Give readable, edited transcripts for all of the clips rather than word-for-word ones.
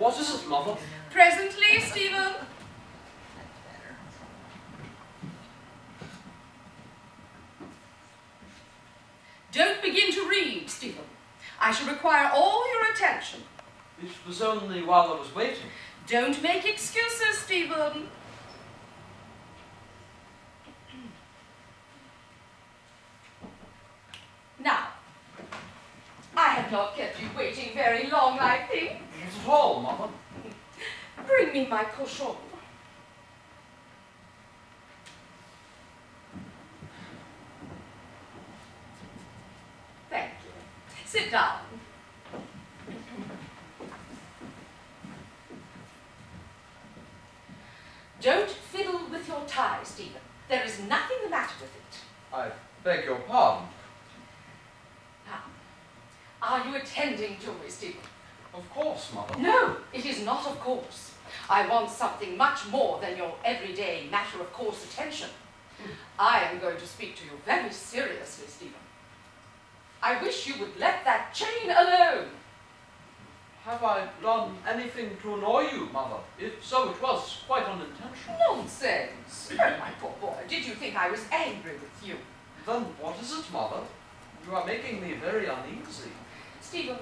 What is it, Mother? Presently, Stephen. Don't begin to read, Stephen. I shall require all your attention. It was only while I was waiting. Don't make excuses, Stephen. Now, I have not kept you waiting very long, I think. Not at all, Mother. Bring me my cochon. Thank you. Sit down. Don't fiddle with your tie, Stephen. There is nothing the matter with it. I beg your pardon. Now, are you attending to me, Stephen? Of course, Mother. No, it is not of course. I want something much more than your everyday matter-of-course attention. I am going to speak to you very seriously, Stephen. I wish you would let that chain alone. Have I done anything to annoy you, Mother? If so, it was quite unintentional. Nonsense. Oh, my poor boy, did you think I was angry with you? Then what is it, Mother? You are making me very uneasy. Stephen,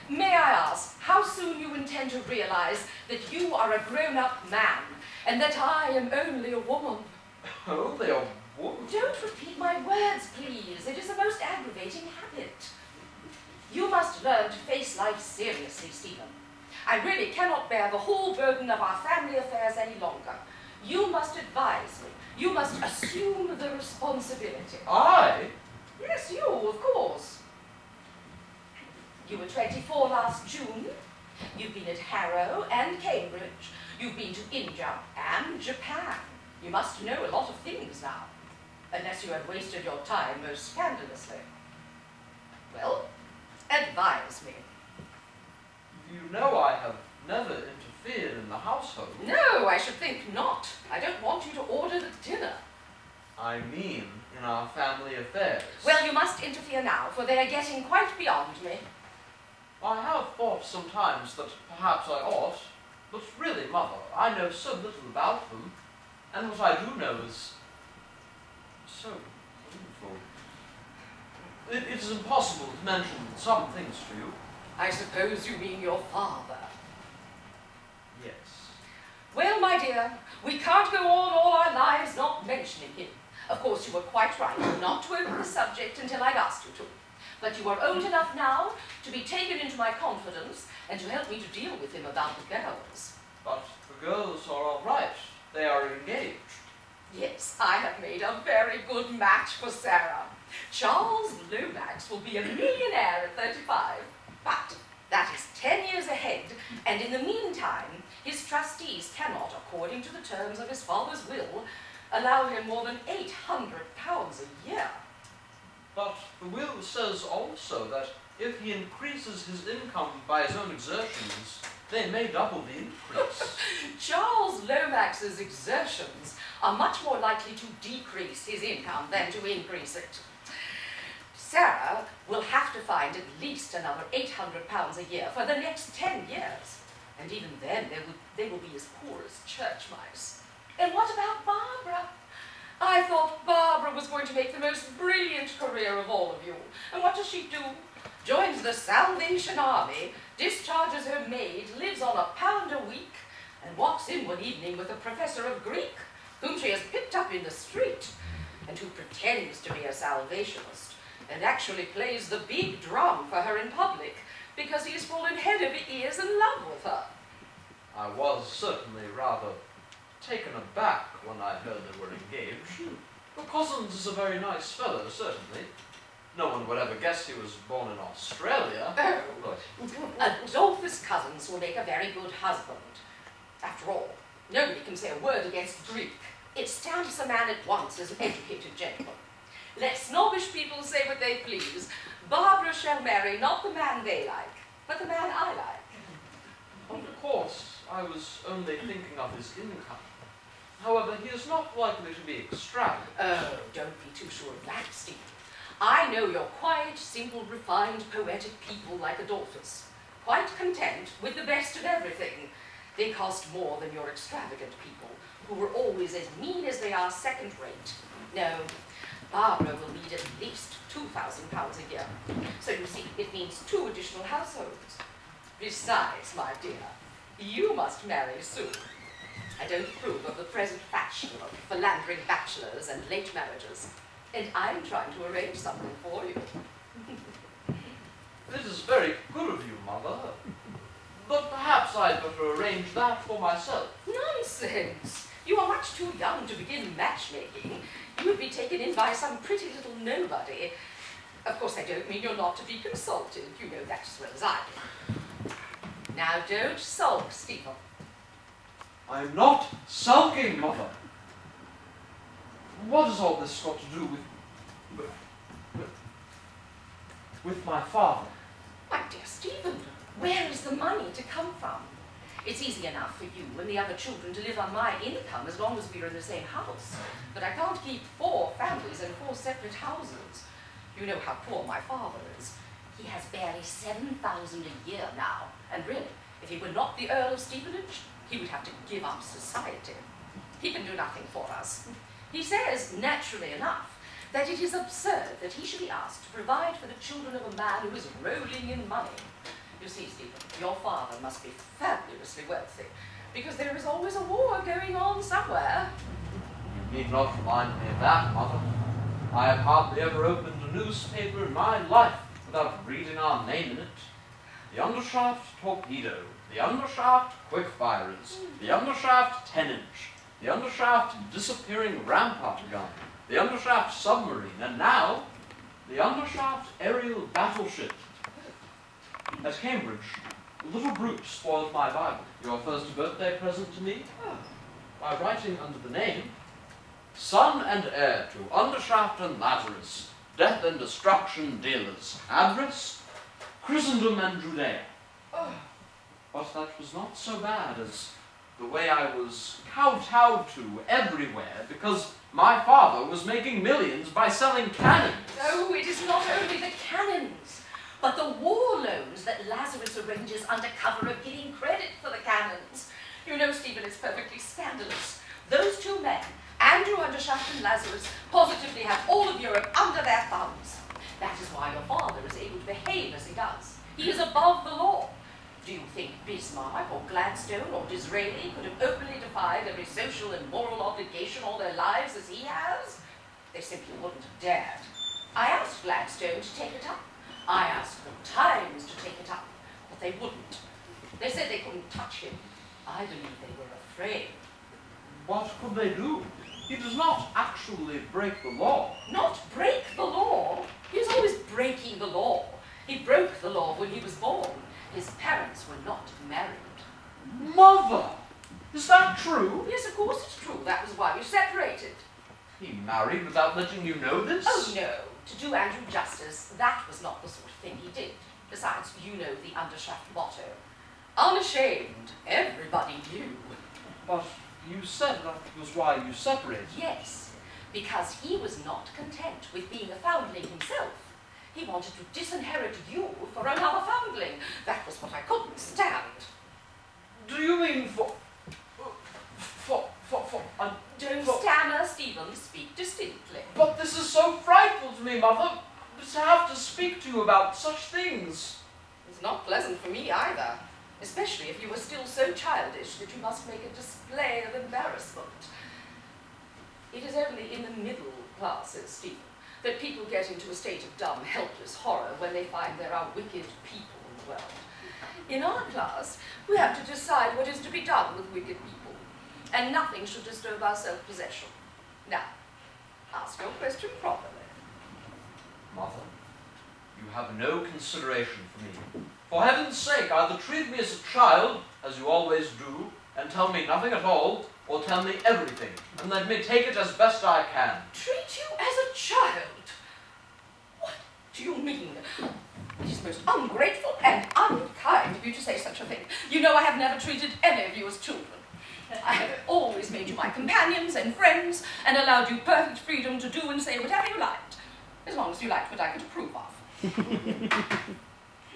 may I ask how soon you intend to realize that you are a grown-up man and that I am only a woman? Only a woman? Don't repeat my words, please. It is a most aggravating habit. You must learn to face life seriously, Stephen. I really cannot bear the whole burden of our family affairs any longer. You must advise me. You must assume the responsibility. I? Yes, you, of course. You were 24 last June. You've been at Harrow and Cambridge. You've been to India and Japan. You must know a lot of things now, unless you have wasted your time most scandalously. Well, advise me. You know I have never interfered in the household. No, I should think not. I don't want you to order the dinner. I mean, in our family affairs. Well, you must interfere now, for they are getting quite beyond me. I have thought sometimes that perhaps I ought, but really, Mother, I know so little about them, and what I do know is so painful. It is impossible to mention some things to you. I suppose you mean your father. Yes. Well, my dear, we can't go on all our lives not mentioning him. Of course, you were quite right not to open the subject until I'd asked you to. But you are old enough now to be taken into my confidence and to help me to deal with him about the girls. But the girls are all right. They are engaged. Yes, I have made a very good match for Sarah. Charles Lomax will be a millionaire at 35. But that is 10 years ahead, and in the meantime, his trustees cannot, according to the terms of his father's will, allow him more than £800 a year. But the will says also that if he increases his income by his own exertions, they may double the increase. Charles Lomax's exertions are much more likely to decrease his income than to increase it. Sarah will have to find at least another £800 a year for the next 10 years. And even then, they will be as poor as church mice. And what about Barbara? I thought Barbara was going to make the most brilliant career of all of you. And what does she do? Joins the Salvation Army, discharges her maid, lives on £1 a week, and walks in one evening with a professor of Greek, whom she has picked up in the street, and who pretends to be a Salvationist, and actually plays the big drum for her in public, because he has fallen head over ears in love with her. I was certainly rather taken aback when I heard they were engaged. Your Cousins is a very nice fellow, certainly. No one would ever guess he was born in Australia. Oh, Adolphus Cousins will make a very good husband. After all, nobody can say a word against Greek. It stamps a man at once as an educated gentleman. Let snobbish people say what they please. Barbara shall marry not the man they like, but the man I like. Of course, I was only thinking of his income. However, he is not likely to be extravagant. Oh, don't be too sure of that, Stephen. I know you're quiet, simple, refined, poetic people like Adolphus. quite content with the best of everything. They cost more than your extravagant people, who are always as mean as they are second-rate. No, Barbara will need at least £2,000 a year. So you see, it means 2 additional households. Besides, my dear, you must marry soon. I don't approve of the present fashion of philandering bachelors and late marriages, and I'm trying to arrange something for you. This is very good of you, Mother. But perhaps I'd better arrange that for myself. Nonsense! You are much too young to begin matchmaking. You would be taken in by some pretty little nobody. Of course, I don't mean you're not to be consulted. You know that as well as I do. Now, don't sulk, Stephen. I'm not sulking, Mother. What has all this got to do with my father? My dear Stephen, where is the money to come from? It's easy enough for you and the other children to live on my income as long as we're in the same house. But I can't keep 4 families in 4 separate houses. You know how poor my father is. He has barely £7,000 a year now. And really, if he were not the Earl of Stevenage, he would have to give up society. He can do nothing for us. He says, naturally enough, that it is absurd that he should be asked to provide for the children of a man who is rolling in money. You see, Stephen, your father must be fabulously wealthy, because there is always a war going on somewhere. You need not remind me of that, Mother. I have hardly ever opened a newspaper in my life without reading our name in it. The Undershaft torpedo, the Undershaft quick-firers, the Undershaft 10-inch, the Undershaft disappearing rampart gun, the Undershaft submarine, and now, the Undershaft aerial battleship. At Cambridge, little Brute spoiled my Bible, your first birthday present to me, by writing under the name, Son and heir to Undershaft and Lazarus, death and destruction dealers, address, Christendom and Judea. But that was not so bad as the way I was kowtowed to everywhere because my father was making millions by selling cannons. Oh, it is not only the cannons, but the war loans that Lazarus arranges under cover of getting credit for the cannons. You know, Stephen, it's perfectly scandalous. Those 2 men, Andrew Undershaft and Lazarus, positively have all of Europe under their thumbs. That is why your father is able to behave as he does. He is above the law. Do you think Bismarck or Gladstone or Disraeli could have openly defied every social and moral obligation all their lives as he has? They simply wouldn't have dared. I asked Gladstone to take it up. I asked them times to take it up, but they wouldn't. They said they couldn't touch him. I believe they were afraid. What could they do? He does not actually break the law. Not break the law? He is always breaking the law. He broke the law when he was born. His parents were not married. Mother! Is that true? Yes, of course it's true. That was why we separated. He married without letting you know this? Oh, no. To do Andrew justice, that was not the sort of thing he did. Besides, you know the Undershaft motto. Unashamed, everybody knew. But you said that was why you separated. Yes, because he was not content with being a foundling himself. He wanted to disinherit you for another foundling. That was what I couldn't stand. Do you mean Don't stammer, Stephen. Speak distinctly. But this is so frightful to me, Mother, to have to speak to you about such things. It's not pleasant for me either, especially if you are still so childish that you must make a display of embarrassment. It is only in the middle classes, Stephen, that people get into a state of dumb, helpless horror when they find there are wicked people in the world. In our class, we have to decide what is to be done with wicked people, and nothing should disturb our self-possession. Now, ask your question properly. Mother, you have no consideration for me. For heaven's sake, either treat me as a child, as you always do, and tell me nothing at all, or tell me everything, and let me take it as best I can. Treat you as a child? What do you mean? It is most ungrateful and unkind of you to say such a thing. You know I have never treated any of you as children. I have always made you my companions and friends, and allowed you perfect freedom to do and say whatever you liked, as long as you liked what I could approve of.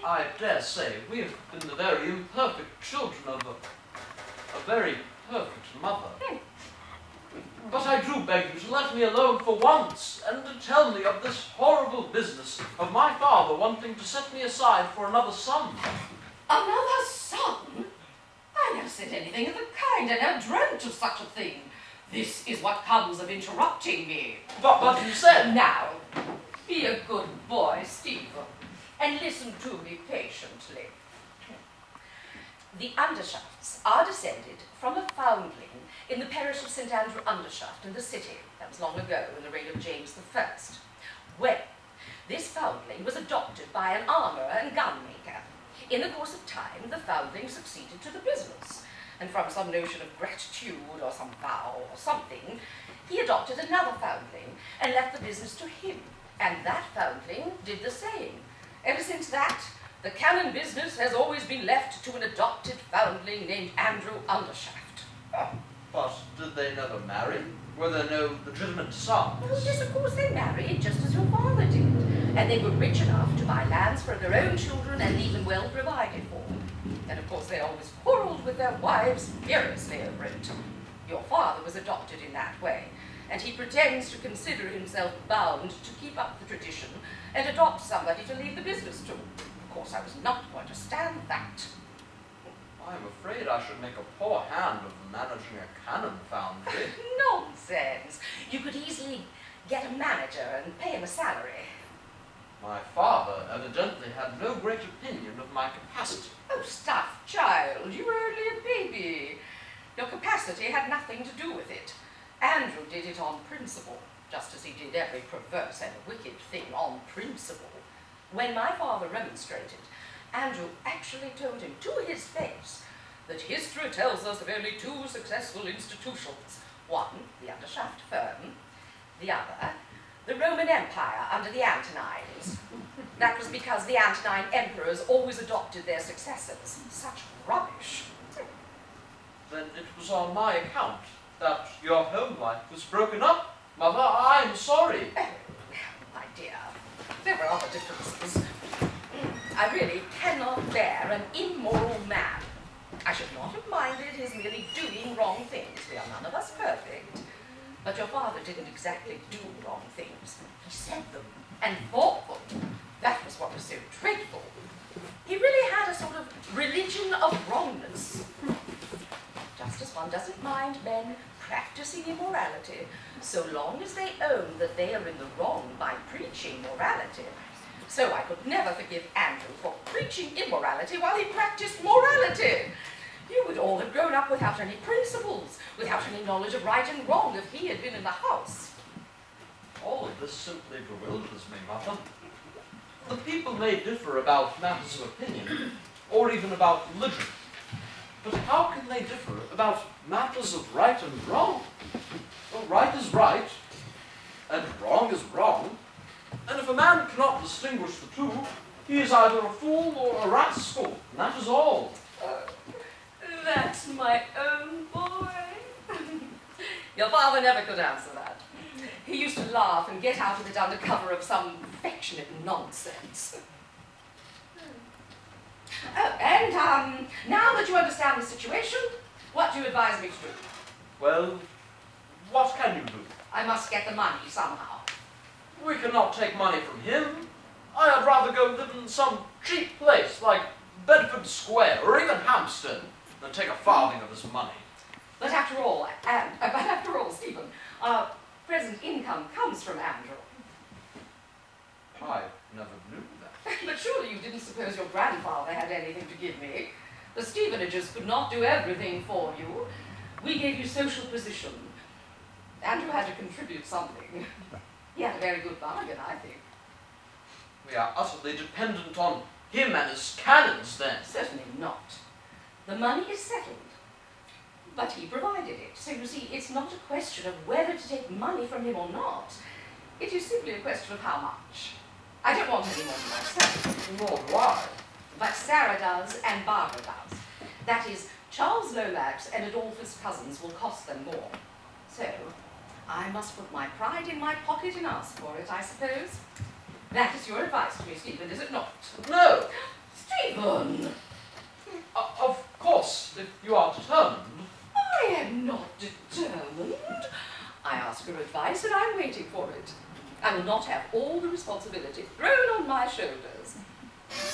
I dare say we have been the very imperfect children of a very perfect mother. But I do beg you to let me alone for once, and to tell me of this horrible business of my father wanting to set me aside for another son. Another son? I never said anything of the kind. I never dreamt of such a thing. This is what comes of interrupting me. But you said... Now, be a good boy, Stephen, and listen to me patiently. The Undershafts are descended from a foundling in the parish of St. Andrew, Undershaft, in the city. That was long ago, in the reign of James I. Well, this foundling was adopted by an armourer and gunmaker. In the course of time, the foundling succeeded to the business, and from some notion of gratitude or some vow or something, he adopted another foundling and left the business to him, and that foundling did the same. Ever since that, the canon business has always been left to an adopted foundling named Andrew Undershaft. But did they never marry? Were there no legitimate sons? Well, yes, of course they married, just as your father did. And they were rich enough to buy lands for their own children and leave them well provided for. And of course they always quarrelled with their wives furiously over it. Your father was adopted in that way, and he pretends to consider himself bound to keep up the tradition and adopt somebody to leave the business to. Of course, I was not going to stand that. I'm afraid I should make a poor hand of managing a cannon foundry. Nonsense! You could easily get a manager and pay him a salary. My father evidently had no great opinion of my capacity. Oh, stuff, child, you were only a baby. Your capacity had nothing to do with it. Andrew did it on principle, just as he did every perverse and wicked thing on principle. When my father remonstrated, Andrew actually told him to his face that history tells us of only two successful institutions. One, the Undershaft firm, the other, the Roman Empire under the Antonines. That was because the Antonine emperors always adopted their successors. Such rubbish. Then it was on my account that your home life was broken up. Mother, I'm sorry. Oh, my dear, there were other differences. I really cannot bear an immoral man. I should not have minded his merely doing wrong things. We are none of us perfect. But your father didn't exactly do wrong things. He said them and thought them. That was what was so dreadful. He really had a sort of religion of wrongness. Just as one doesn't mind men practicing immorality, so long as they own that they are in the wrong by preaching morality. So I could never forgive Andrew for preaching immorality while he practiced morality. You would all have grown up without any principles, without any knowledge of right and wrong if he had been in the house. All of this simply bewilders me, Mother. The people may differ about matters of opinion, or even about religion. But how can they differ about matters of right and wrong? Well, right is right, and wrong is wrong. And if a man cannot distinguish the two, he is either a fool or a rascal, and that is all. That's my own boy. Your father never could answer that. He used to laugh and get out of it under cover of some affectionate nonsense. Oh, and now that you understand the situation, what do you advise me to do? Well, what can you do? I must get the money somehow. We cannot take money from him. I'd rather go live in some cheap place like Bedford Square or even Hampstead than take a farthing of his money. But after all, Stephen, our present income comes from Andrew. I never knew that. But surely you didn't suppose your grandfather had anything to give me. The Stevenages could not do everything for you. We gave you social position. Andrew had to contribute something. He had a very good bargain, I think. We are utterly dependent on him and his cannons, then. Certainly not. The money is settled. But he provided it. So you see, it's not a question of whether to take money from him or not. It is simply a question of how much. I don't want any more than myself. Nor do I. But Sarah does, and Barbara does. That is, Charles Lomax and Adolphus cousins will cost them more. So, I must put my pride in my pocket and ask for it, I suppose. That is your advice to me, Stephen, is it not? No. Stephen! Of course, if you are determined. I am not determined. I ask your advice and I'm waiting for it. I will not have all the responsibility thrown on my shoulders.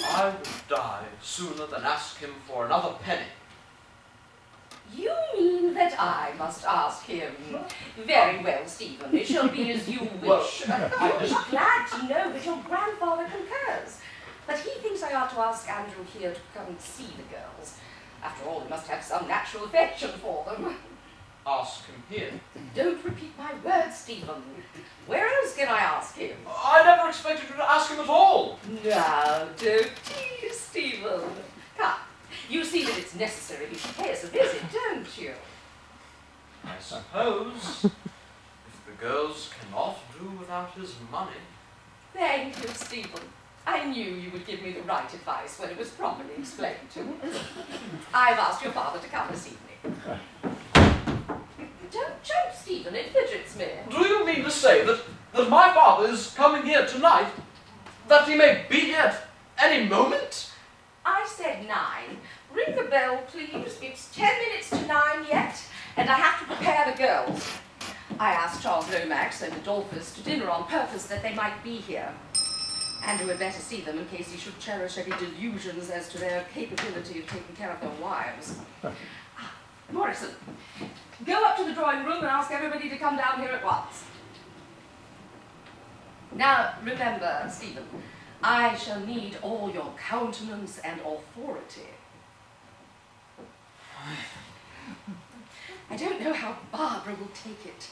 I would die sooner than ask him for another penny. You mean that I must ask him? Very well, Stephen. It shall be as you wish. I'm just glad to know that your grandfather concurs. But he thinks I ought to ask Andrew here to come and see the girls. After all, he must have some natural affection for them. Ask him here. Don't repeat my words, Stephen. Where else can I ask him? I never expected you to ask him at all. Now, don't tease, Stephen. Come, you see that it's necessary he should pay us a visit, don't you? I suppose, if the girls cannot do without his money. Thank you, Stephen. I knew you would give me the right advice when it was properly explained to me. I've asked your father to come this evening. Don't jump, Stephen, it fidgets me. Do you mean to say that my father is coming here tonight? That he may be here at any moment? I said 9. Ring the bell, please. It's 10 minutes to 9 yet, and I have to prepare the girls. I asked Charles Lomax and Adolphus to dinner on purpose that they might be here. Andrew had better see them in case he should cherish any delusions as to their capability of taking care of their wives. Morrison, go up to the drawing room and ask everybody to come down here at once. Now, remember, Stephen, I shall need all your countenance and authority. I don't know how Barbara will take it.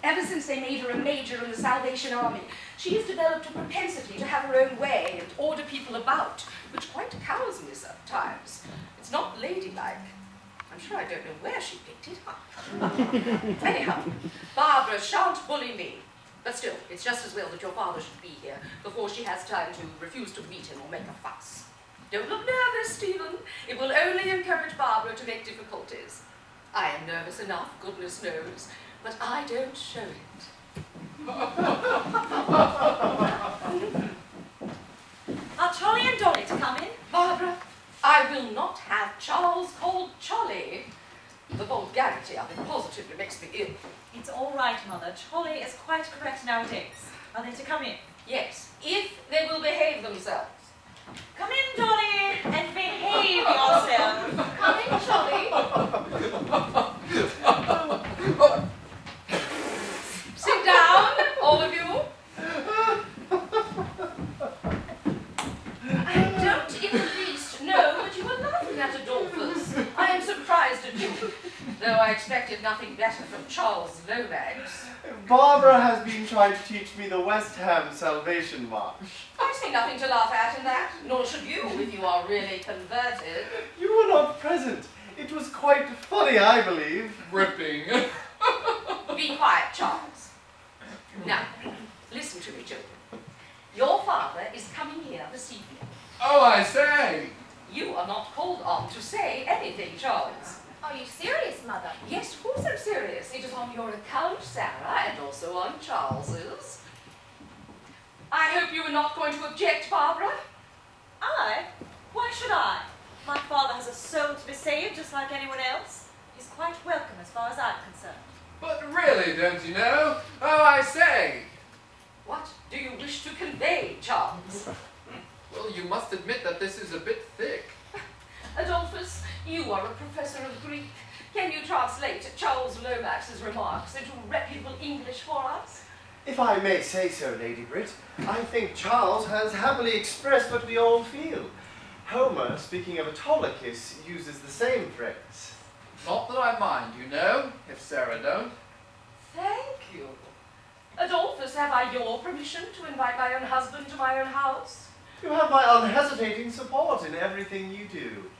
Ever since they made her a major in the Salvation Army, she has developed a propensity to have her own way and order people about, which quite cows me sometimes. It's not ladylike. I'm sure I don't know where she picked it up. Anyhow, Barbara shan't bully me. But still, it's just as well that your father should be here before she has time to refuse to meet him or make a fuss. Don't look nervous, Stephen. It will only encourage Barbara to make difficulties. I am nervous enough, goodness knows, but I don't show it. Are Charlie and Dolly to come in? Barbara, I will not have Charles called Cholly. The vulgarity of it positively makes me ill. It's all right, Mother. Charlie is quite correct nowadays. Are they to come in? Yes, if they will behave themselves. Come in, Dolly, and behave yourself. Come in, Cholly. Sit down, all of you. I don't in the least know that you were laughing at Adolphus. I am surprised at you, though I expected nothing better from Charles Lomax. Barbara has been trying to teach me the West Ham Salvation March. I see nothing to laugh at in that, nor should you if you are really converted. You were not present. It was quite funny, I believe. Ripping. Be quiet, Charles. Now, listen to me, children. Your father is coming here this evening. Oh, I say. You are not called on to say anything, Charles. Are you serious, Mother? Yes, of course I'm serious. It is on your account, Sarah, and also on Charles's. I hope you are not going to object, Barbara. I? Why should I? My father has a soul to be saved just like anyone else. He's quite welcome as far as I'm concerned. But really, don't you know? Oh, I say! What do you wish to convey, Charles? Well, you must admit that this is a bit thick. Adolphus, you are a professor of Greek. Can you translate Charles Lomax's remarks into reputable English for us? If I may say so, Lady Brit, I think Charles has happily expressed what we all feel. Homer, speaking of Autolycus, uses the same phrase. Not that I mind, you know, if Sarah don't. Thank you. Adolphus, have I your permission to invite my own husband to my own house? You have my unhesitating support in everything you do.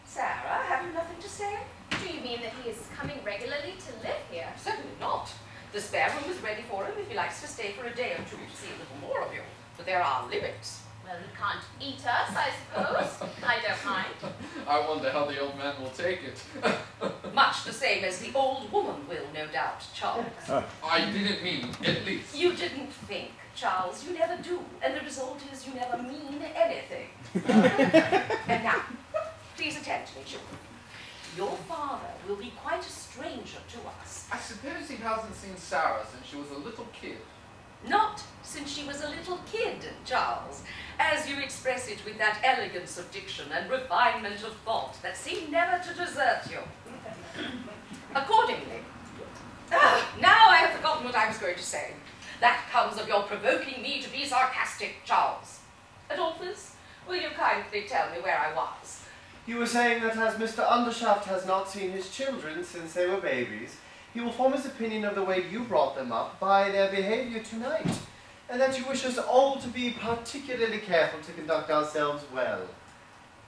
Sarah, have you nothing to say? Do you mean that he is coming regularly to live here? Certainly not. The spare room is ready for him if he likes to stay for a day or two to see a little more of you. But there are limits. Well, he can't eat us, I suppose. I don't mind. I wonder how the old man will take it. Much the same as the old woman will, no doubt, Charles. I didn't mean, at least. You didn't think, Charles. You never do. And the result is you never mean anything. And now, please attend to me, children. Your father will be quite a stranger to us. I suppose he hasn't seen Sarah since she was a little kid. Not since she was a little kid, Charles, as you express it with that elegance of diction and refinement of thought that seem never to desert you. Accordingly, now I have forgotten what I was going to say. That comes of your provoking me to be sarcastic, Charles. Adolphus, will you kindly tell me where I was? You were saying that as Mr. Undershaft has not seen his children since they were babies, he will form his opinion of the way you brought them up by their behavior tonight, and that you wish us all to be particularly careful to conduct ourselves well.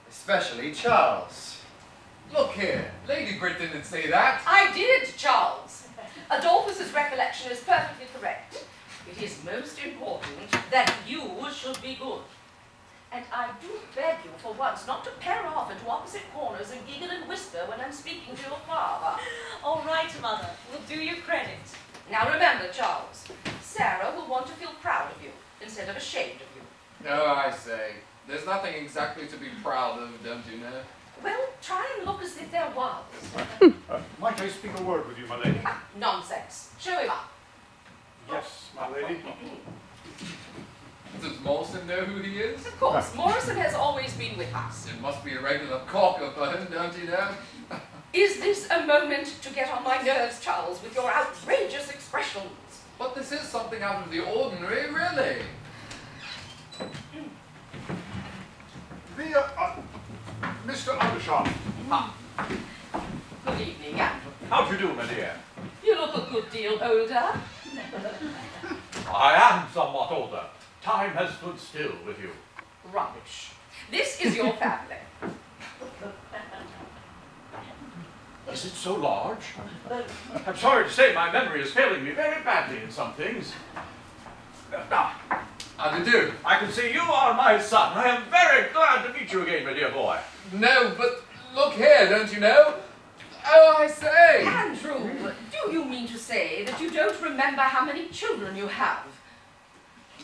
Especially Charles. Look here, Lady Brit didn't say that. I did, Charles. Adolphus's recollection is perfectly correct. It is most important that you should be good. And I do beg you for once not to pair off into opposite corners and giggle and whisper when I'm speaking to your father. All right, Mother. We'll do you credit. Now remember, Charles, Sarah will want to feel proud of you instead of ashamed of you. Oh, I say. There's nothing exactly to be proud of, don't you know? Well, try and look as if there was. Might I speak a word with you, my lady? Nonsense. Show him up. Yes, my lady. Does Morrison know who he is? Of course, Morrison has always been with us. It must be a regular corker for him, don't you know? Is this a moment to get on my nerves, Charles, with your outrageous expressions? But this is something out of the ordinary, really. Mr. Undershaft. Good evening, Andrew. How do you do, my dear? You look a good deal older. I am somewhat older. Time has stood still with you. Rubbish. This is your family. Is it so large? I'm sorry to say my memory is failing me very badly in some things. Now, How do you do? I can see you are my son. I am very glad to meet you again, my dear boy. No, but look here, don't you know? Oh, I say! Andrew, do you mean to say that you don't remember how many children you have?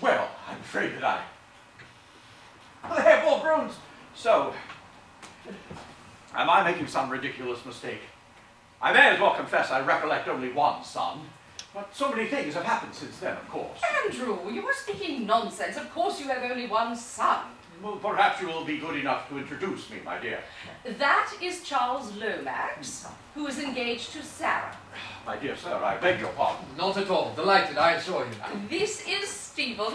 Well, I'm afraid that they have all grown. So, am I making some ridiculous mistake? I may as well confess I recollect only one son, but so many things have happened since then, of course. Andrew, you are speaking nonsense. Of course you have only one son. Well, perhaps you will be good enough to introduce me, my dear. That is Charles Lomax, who is engaged to Sarah. My dear sir, I beg your pardon. Not at all. Delighted, I assure you. This is Stephen.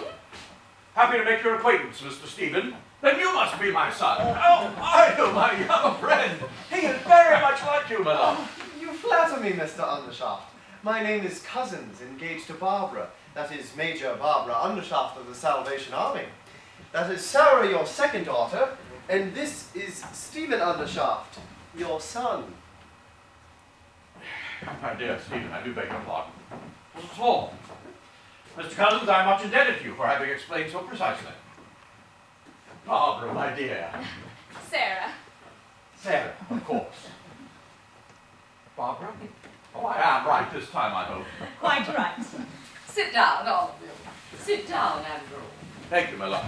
Happy to make your acquaintance, Mr. Stephen. Then you must be my son. Oh, I know my young friend. He is very much like you, my love. You flatter me, Mr. Undershaft. My name is Cousins, engaged to Barbara. That is Major Barbara Undershaft of the Salvation Army. That is Sarah, your second daughter, and this is Stephen Undershaft, your son. My dear Stephen, I do beg your pardon. Not at all. Mr. Cousins, I am much indebted to you for having explained so precisely. Barbara, my dear. Sarah. Sarah, of course. Barbara? Oh, I am right this time, I hope. Quite right. Sit down, all of you. Sit down, Andrew. Thank you, my love.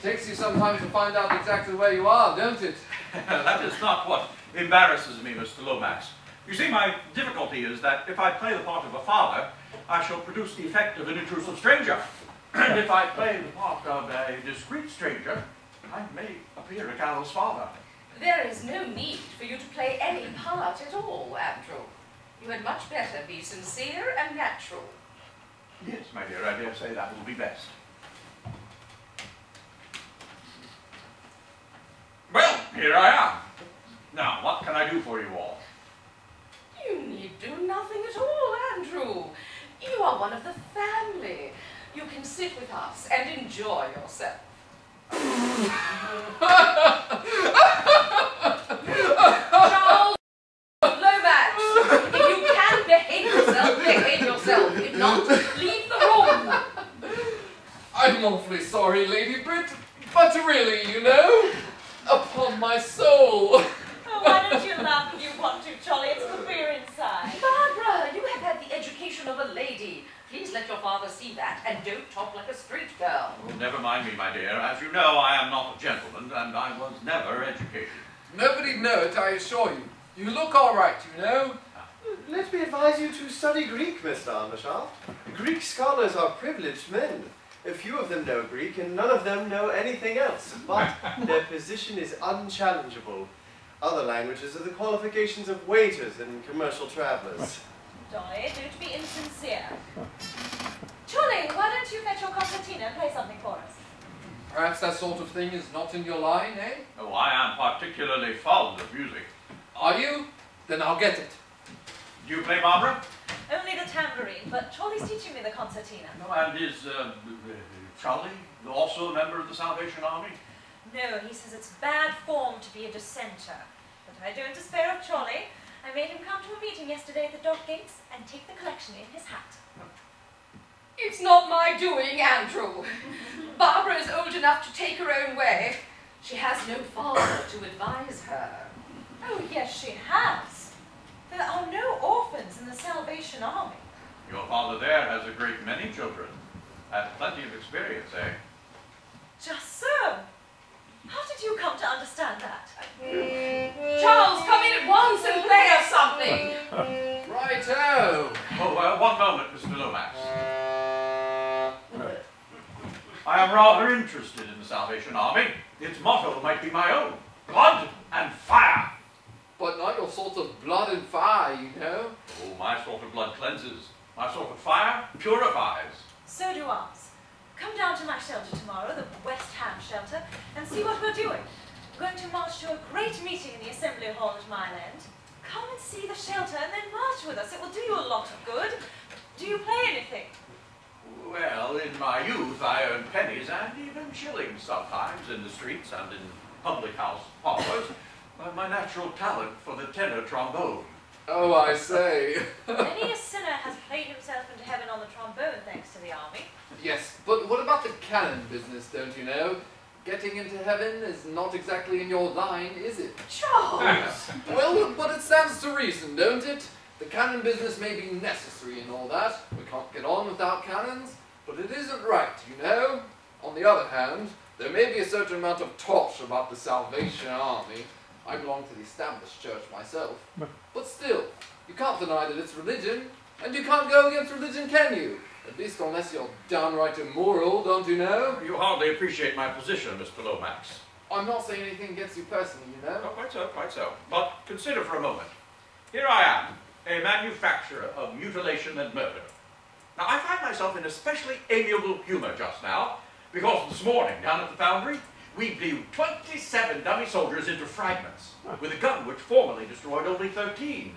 Takes you some time to find out exactly where you are, don't it? That is not what embarrasses me, Mr. Lomax. You see, my difficulty is that if I play the part of a father, I shall produce the effect of an intrusive stranger. And if I play the part of a discreet stranger, I may appear a callous father. There is no need for you to play any part at all, Andrew. You had much better be sincere and natural. Yes, my dear, I dare say that will be best. Well, here I am. Now, what can I do for you all? You need do nothing at all, Andrew. You are one of the family. You can sit with us and enjoy yourself. Charles Lomax, if you can behave yourself, behave yourself. If not, leave the room. I'm awfully sorry, Lady Brit, but really, you know, upon my soul. Oh, why don't you laugh if you want to, Charlie? It's queer inside. Barbara, you have had the education of a lady. Please please let your father see that, and don't talk like a street girl. Oh, never mind me, my dear. As you know, I am not a gentleman, and I was never educated. Nobody'd know it, I assure you. You look all right, you know. Let me advise you to study Greek, Mr. Undershaft. Greek scholars are privileged men. A few of them know Greek, and none of them know anything else. But their position is unchallengeable. Other languages are the qualifications of waiters and commercial travellers. Dolly, don't be insincere. Charlie, why don't you fetch your concertina and play something for us? Perhaps that sort of thing is not in your line, eh? Oh, I am particularly fond of music. Are you? Then I'll get it. Do you play, Barbara? Only the tambourine, but Charlie's teaching me the concertina. No, and is Charlie also a member of the Salvation Army? No, he says it's bad form to be a dissenter. But I don't despair of Charlie. I made him come to a meeting yesterday at the dock gates and take the collection in his hat. It's not my doing, Andrew. Barbara is old enough to take her own way. She has no father to advise her. Oh, yes, she has. There are no orphans in the Salvation Army. Your father there has a great many children. Has plenty of experience, eh? Just so. How did you come to understand that? Charles, come in at once and play us something. Righto. Oh, one moment, Mr. Lomax. I am rather interested in the Salvation Army. Its motto might be my own. Blood and fire. But not your sort of blood and fire, you know. Oh, my sort of blood cleanses. My sort of fire purifies. So do ours. Come down to my shelter tomorrow, the West Ham shelter, and see what we're doing. We're going to march to a great meeting in the Assembly Hall at Mile End. Come and see the shelter and then march with us. It will do you a lot of good. Do you play anything? Well, in my youth, I earned pennies and even shillings sometimes in the streets and in public house parlors by my natural talent for the tenor trombone. Oh, I say. Many a sinner has played himself into heaven on the trombone thanks to the army. Yes, but what about the cannon business, don't you know? Getting into heaven is not exactly in your line, is it? Charles! Well, but it stands to reason, don't it? The cannon business may be necessary and all that. We can't get on without cannons, but it isn't right, you know? On the other hand, there may be a certain amount of tosh about the Salvation Army. I belong to the established church myself. But still, you can't deny that it's religion, and you can't go against religion, can you? At least unless you're downright immoral, don't you know? You hardly appreciate my position, Mr. Lomax. I'm not saying anything against you personally, you know? Oh, quite so, quite so. But consider for a moment. Here I am, a manufacturer of mutilation and murder. Now, I find myself in especially amiable humor just now, because this morning, down at the foundry, we blew 27 dummy soldiers into fragments, with a gun which formerly destroyed only 13.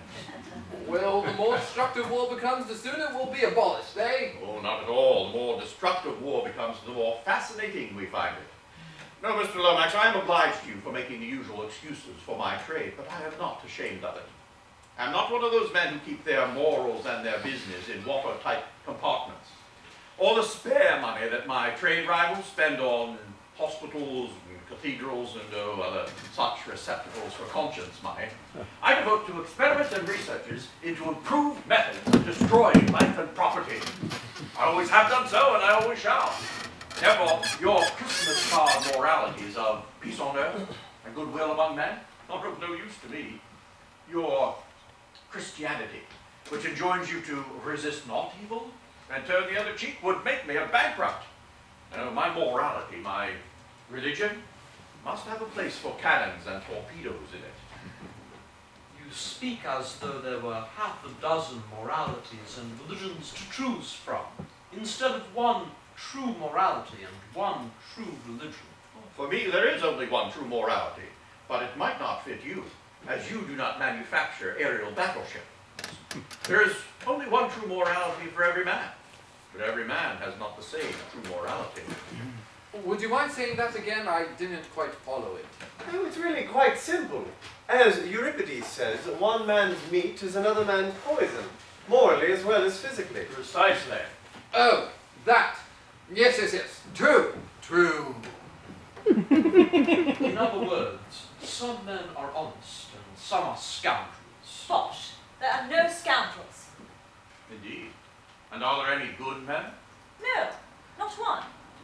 Well, the more destructive war becomes, the sooner it will be abolished, eh? Oh, not at all. The more destructive war becomes, the more fascinating we find it. No, Mr. Lomax, I am obliged to you for making the usual excuses for my trade, but I am not ashamed of it. I'm not one of those men who keep their morals and their business in watertight compartments. All the spare money that my trade rivals spend on hospitals and cathedrals and other such receptacles for conscience money, I devote to experiments and researches into improved methods of destroying life and property. I always have done so, and I always shall. Therefore, your Christmas card moralities of peace on earth and goodwill among men are of no use to me. Your Christianity, which enjoins you to resist not evil and turn the other cheek, would make me a bankrupt. My morality, my religion, must have a place for cannons and torpedoes in it. You speak as though there were half a dozen moralities and religions to choose from, instead of one true morality and one true religion. For me, there is only one true morality, but it might not fit you, as you do not manufacture aerial battleships. There is only one true morality for every man, but every man has not the same true morality. Would you mind saying that again? I didn't quite follow it. Oh, it's really quite simple. As Euripides says, one man's meat is another man's poison, morally as well as physically. Precisely. Oh, that. Yes, yes, yes. True. True. In other words, some men are honest and some are scoundrels. Bosh. There are no scoundrels. Indeed. And are there any good men? No, not one.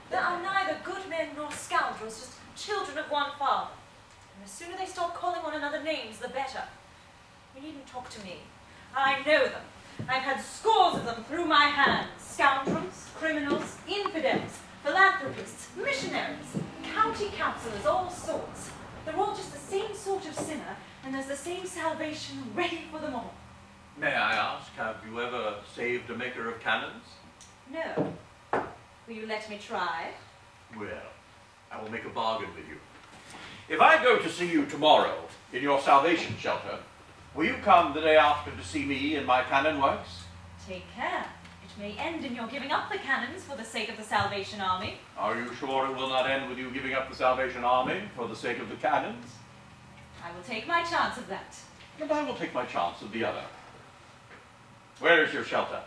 There are neither good men nor scoundrels, just children of one father. And the sooner they stop calling one another names, the better. You needn't talk to me. I know them. I've had scores of them through my hands. Scoundrels, criminals, infidels, philanthropists, missionaries, county councillors, all sorts. They're all just the same sort of sinner, and there's the same salvation ready for them all. May I ask, have you ever saved a maker of cannons? No. Will you let me try? Well, I will make a bargain with you. If I go to see you tomorrow in your salvation shelter, will you come the day after to see me in my cannon works? Take care. It may end in your giving up the cannons for the sake of the Salvation Army. Are you sure it will not end with you giving up the Salvation Army for the sake of the cannons? I will take my chance of that. And I will take my chance of the other. Where is your shelter?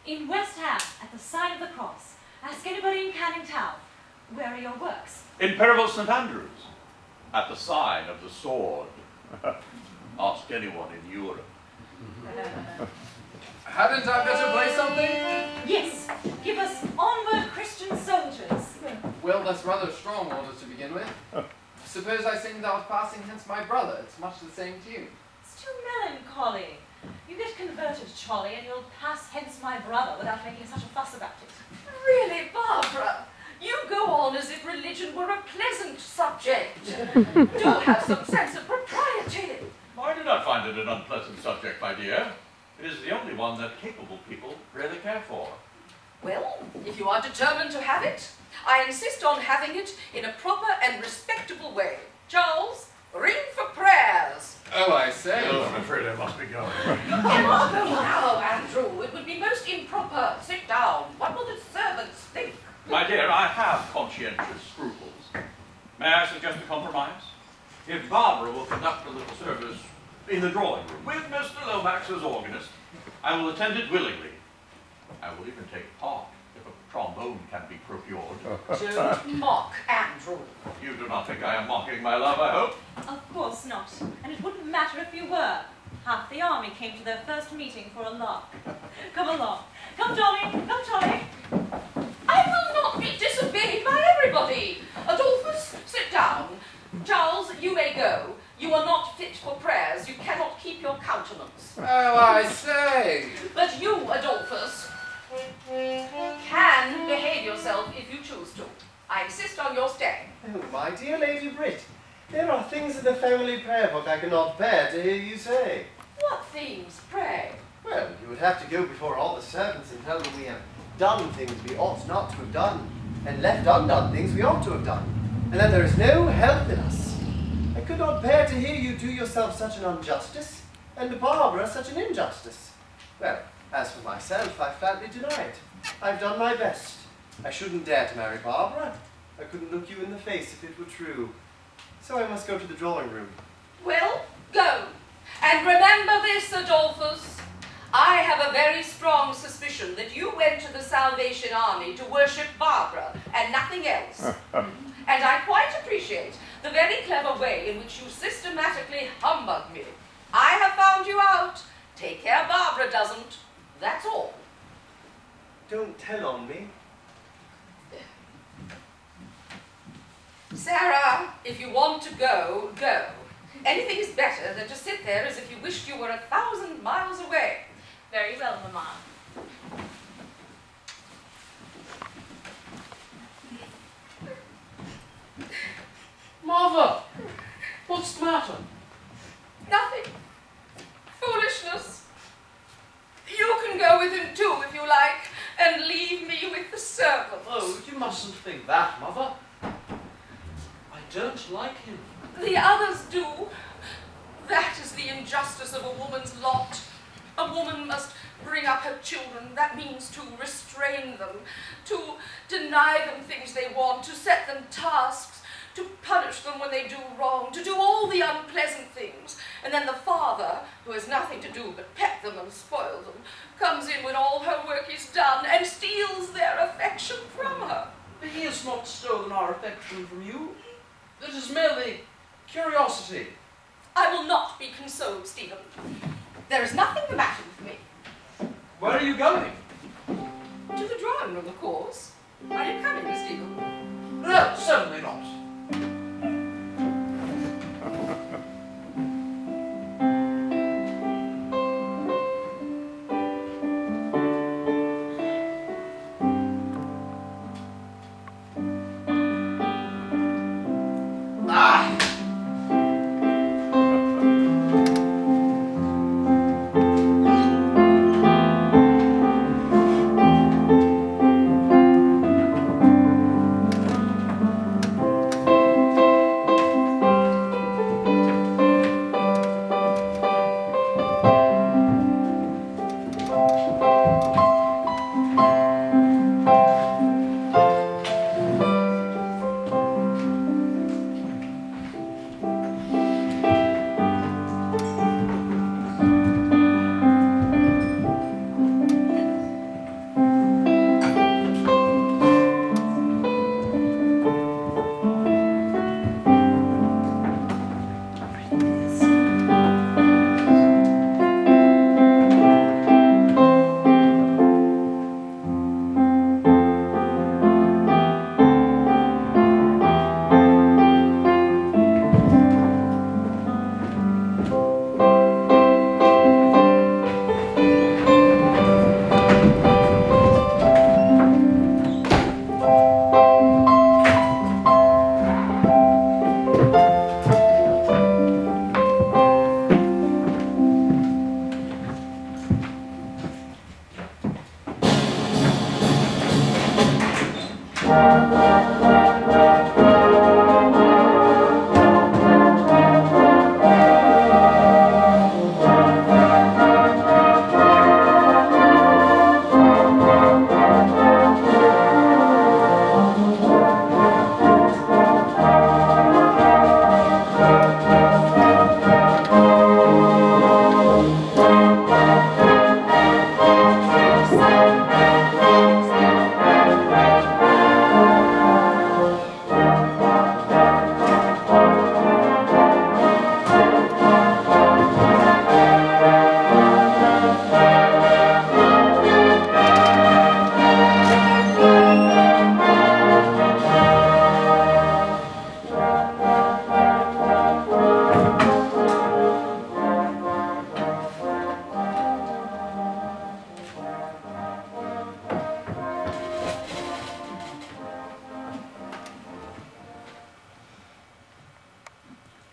In West Ham, at the sign of the cross. Ask anybody in Canning Town. Where are your works? In Perivale St. Andrews, at the sign of the sword. Ask anyone in Europe. Hadn't I better play something? Yes, give us Onward Christian Soldiers. Well, that's rather strong order to begin with. Suppose I sing Thou Passing Hence My Brother. It's much the same tune. It's too melancholy. You get converted, Cholly, and you'll pass hence my brother without making such a fuss about it. Really, Barbara, you go on as if religion were a pleasant subject. Do have some sense of propriety. I do not find it an unpleasant subject, my dear. It is the only one that capable people really care for. Well, if you are determined to have it, I insist on having it in a proper and respectable way. Charles, ring for prayers. Oh, I say. Oh, I'm afraid I must be going. Cannot go now, Andrew. It would be most improper. Sit down. What will the servants think? My dear, I have conscientious scruples. May I suggest a compromise? If Barbara will conduct a little service in the drawing room with Mr. Lomax as organist, I will attend it willingly. I will even take part if a trombone can be procured. Don't mock, Andrew. You do not think I am mocking my love, I hope? Of course not. And it wouldn't matter if you were. Half the army came to their first meeting for a lark. Come along. Come, Johnny. Come, Johnny. I will not be disobeyed by everybody. Adolphus, sit down. Charles, you may go. You are not fit for prayers. You cannot keep your countenance. Oh, I say. But you, Adolphus, can behave yourself if you choose to. I insist on your staying. Oh, my dear Lady Brit, there are things in the family prayer book I cannot bear to hear you say. What things, pray? Well, you would have to go before all the servants and tell them we have done things we ought not to have done, and left undone things we ought to have done, and that there is no help in us. I could not bear to hear you do yourself such an injustice, and to Barbara such an injustice. Well, as for myself, I flatly deny it. I've done my best. I shouldn't dare to marry Barbara. I couldn't look you in the face if it were true. So I must go to the drawing room. Well, go. And remember this, Adolphus. I have a very strong suspicion that you went to the Salvation Army to worship Barbara and nothing else. And I quite appreciate the very clever way in which you systematically humbug me. I have found you out. Take care Barbara doesn't. That's all. Don't tell on me. Sarah, if you want to go, go. Anything is better than to sit there as if you wished you were 1,000 miles away. Very well, Mamma. Mother! What's the matter? Nothing. Foolishness. You can go with him too, if you like, and leave me with the servants. Oh, you mustn't think that, Mother. I don't like him. The others do. That is the injustice of a woman's lot. A woman must bring up her children. That means to restrain them, to deny them things they want, to set them tasks, to punish them when they do wrong, to do all the unpleasant things. And then the father, who has nothing to do but pet them and spoil them, comes in when all her work is done and steals their affection from her. But he has not stolen our affection from you. It is merely curiosity. I will not be consoled, Stephen. There is nothing the matter with me. Where are you going? To the drawing room, of course. Are you coming, Mr. Eagle? No, certainly not.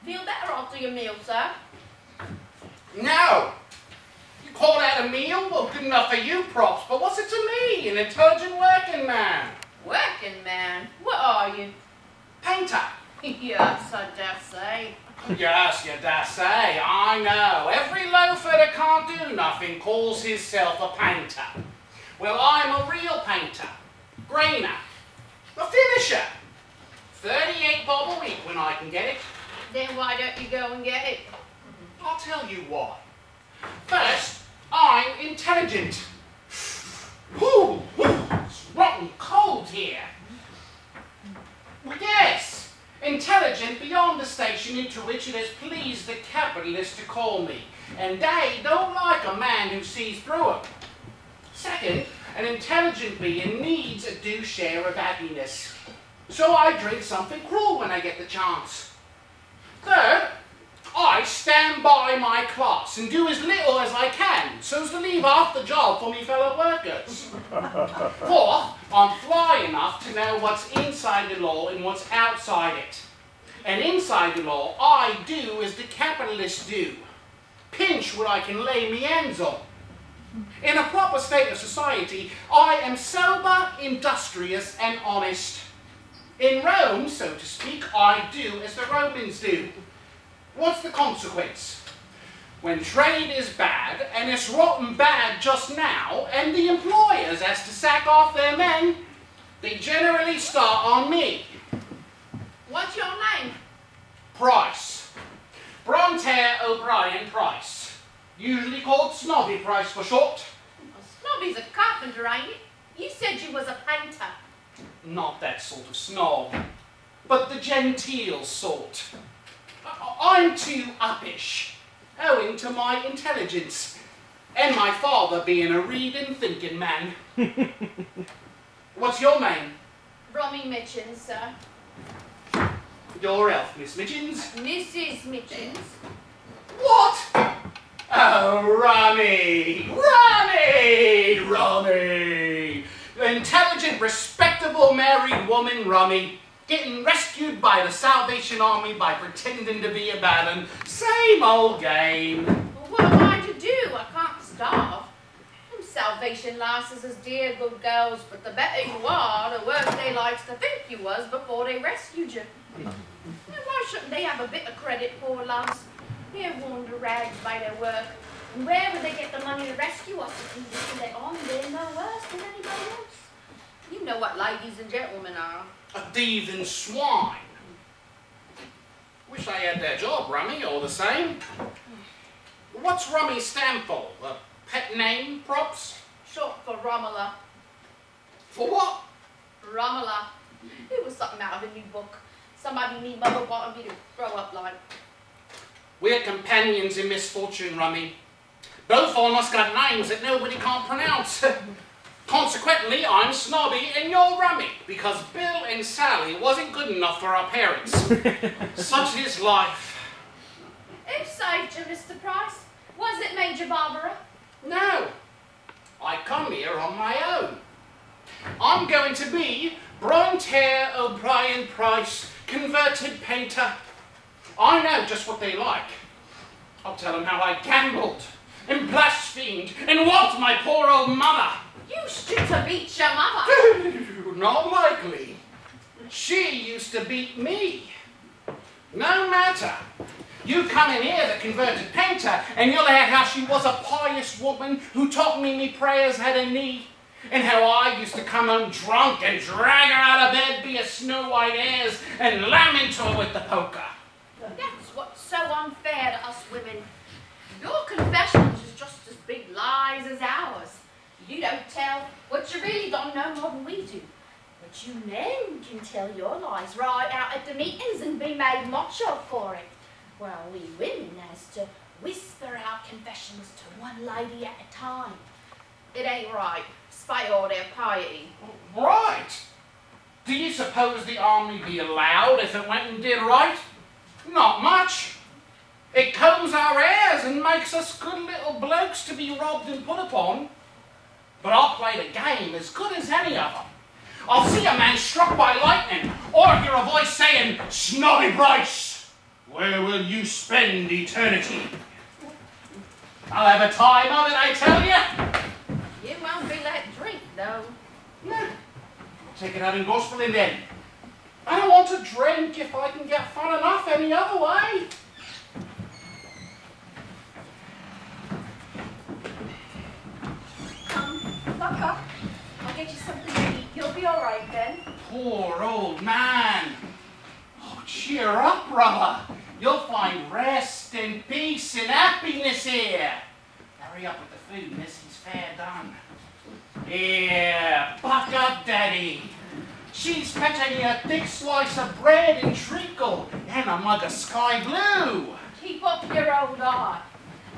Feel better after your meal, sir? No! You call that a meal? Well, good enough for you, props, but what's it to me, an intelligent working man? Working man? What are you? Painter. Yes, I dare say. Yes, you dare say, I know. Every loafer that can't do nothing calls himself a painter. Well, I'm a real painter. Grainer. A finisher. 38 bob a week when I can get it. Then why don't you go and get it? I'll tell you why. First, I'm intelligent. Whew, it's rotten cold here. Well, yes, intelligent beyond the station into which it has pleased the capitalists to call me. And they don't like a man who sees through them. Second, an intelligent being needs a due share of happiness. So I drink something cruel when I get the chance. Third, I stand by my class and do as little as I can, so as to leave half the job for me fellow workers. Fourth, I'm fly enough to know what's inside the law and what's outside it. And inside the law, I do as the capitalists do. Pinch what I can lay me hands on. In a proper state of society, I am sober, industrious, and honest. In Rome, so to speak, I do as the Romans do. What's the consequence? When trade is bad, and it's rotten bad just now, and the employers has to sack off their men, they generally start on me. What's your name? Price. Bronte O'Brien Price. Usually called Snobby Price for short. Well, Snobby's a carpenter, ain't it? You said you was a painter. Not that sort of snob, but the genteel sort. I'm too uppish, owing to my intelligence. And my father being a reading, thinking man. What's your name? Rummy Mitchins, sir. Your elf, Miss Mitchins. Mrs. Mitchins. What? Oh, Rummy! Rummy! Rummy! The intelligent, respectable married woman, Rummy, getting rescued by the Salvation Army by pretending to be a bad un. Same old game. Well, what am I to do? I can't starve. Them Salvation lasses is dear good girls, but the better you are, the worse they likes to think you was before they rescued you. Now, why shouldn't they have a bit of credit, poor lads? They're worn to rags by their work. And where would they get the money to rescue us if we just let on they're no worse than anybody else? You know what ladies and gentlemen are. A thieving swine. Wish I had their job, Rummy, all the same. What's Rummy stand for? A pet name, props? Short for Romola. For what? Romola. It was something out of a new book. Somebody me mother wanted me to grow up like. We're companions in misfortune, Rummy. Both on us got names that nobody can't pronounce. Consequently, I'm Snobby and you're Rummy, because Bill and Sally wasn't good enough for our parents. Such is life. Who saved you, Mr. Price? Was it Major Barbara? No, I come here on my own. I'm going to be Bronte O'Brien Price, converted painter. I know just what they like. I'll tell them how I gambled and blasphemed and whopped my poor old mother. You stood to beat your mother. Not likely. She used to beat me. No matter. You come in here, the converted painter, and you'll hear how she was a pious woman who taught me prayers had a need, and how I used to come home drunk and drag her out of bed, be a Snow White airs, and lament her with the poker. That's what's so unfair to us women. Your confessions is just as big lies as ours. You don't tell what you really don't know more than we do. But you men can tell your lies right out at the meetings and be made much of for it. While we women has to whisper our confessions to one lady at a time. It ain't right, spite all their piety. Right. Do you suppose the army be allowed if it went and did right? Not much. It combs our hairs and makes us good little blokes to be robbed and put upon. But I'll play the game as good as any of them. I'll see a man struck by lightning, or hear a voice saying, "Snobby Bryce, where will you spend eternity?" I'll have a time of it, I tell you. You won't be let drink, though. No. I'll take it out in gospel in then. I don't want to drink if I can get fun enough any other way. Buck up. I'll get you something to eat. You'll be all right then. Poor old man. Oh, cheer up, brother. You'll find rest and peace and happiness here. Hurry up with the food, miss. He's fair done. Here, buck up, Daddy. She's fetching you a thick slice of bread and treacle and a mug of sky blue. Keep up your old eye.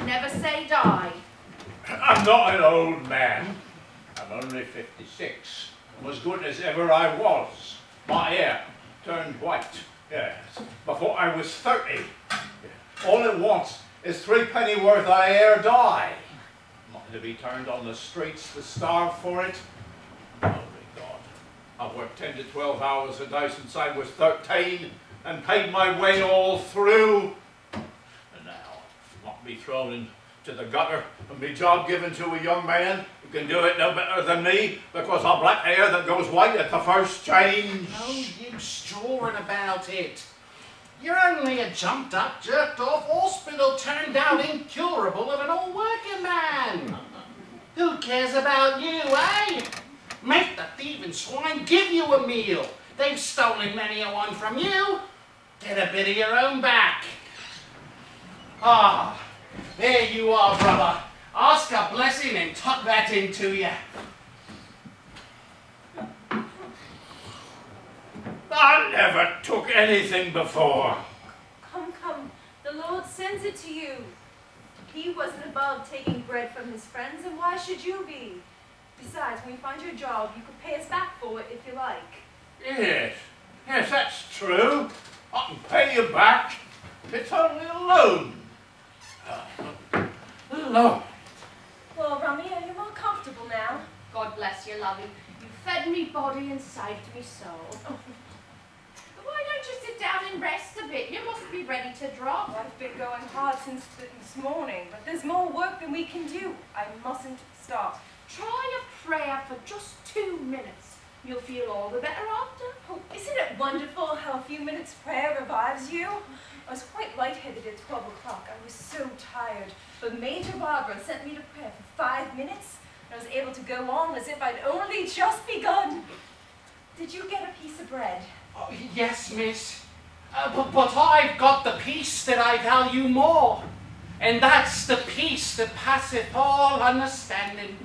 Never say die. I'm not an old man. I'm only 56. I'm as good as ever I was. My hair turned white. Yes, before I was 30. All it wants is 3 penny worth of hair dye. Not to be turned on the streets to starve for it. Holy God. I've worked 10 to 12 hours a day since I was 13 and paid my way all through. And now, not be thrown into the gutter and be job given to a young man who can do it no better than me because I've black hair that goes white at the first change. No use strawing about it. You're only a jumped up, jerked off, hospital turned out incurable of an old working man. Who cares about you, eh? Make the thieving swine give you a meal. They've stolen many a one from you. Get a bit of your own back. Ah, there you are, brother. Ask a blessing and tuck that into you. I never took anything before. Come, come. The Lord sends it to you. He wasn't above taking bread from his friends, and why should you be? Besides, when you find your job, you could pay us back for it if you like. Yes, yes, that's true. I can pay you back. It's only a loan. Lord. Well, Rummy, are you more comfortable now? God bless you, lovey. You fed me body and saved me soul. Why don't you sit down and rest a bit? You must be ready to drop. I've been going hard since this morning, but there's more work than we can do. I mustn't stop. Try a prayer for just 2 minutes. You'll feel all the better after. Oh, isn't it wonderful how a few minutes prayer revives you? I was quite lightheaded at 12 o'clock. I was so tired. But Major Barbara sent me to prayer for 5 minutes, and I was able to go on as if I'd only just begun. Did you get a piece of bread? Oh, yes, miss. But I've got the peace that I value more. And that's the peace that passeth all understanding.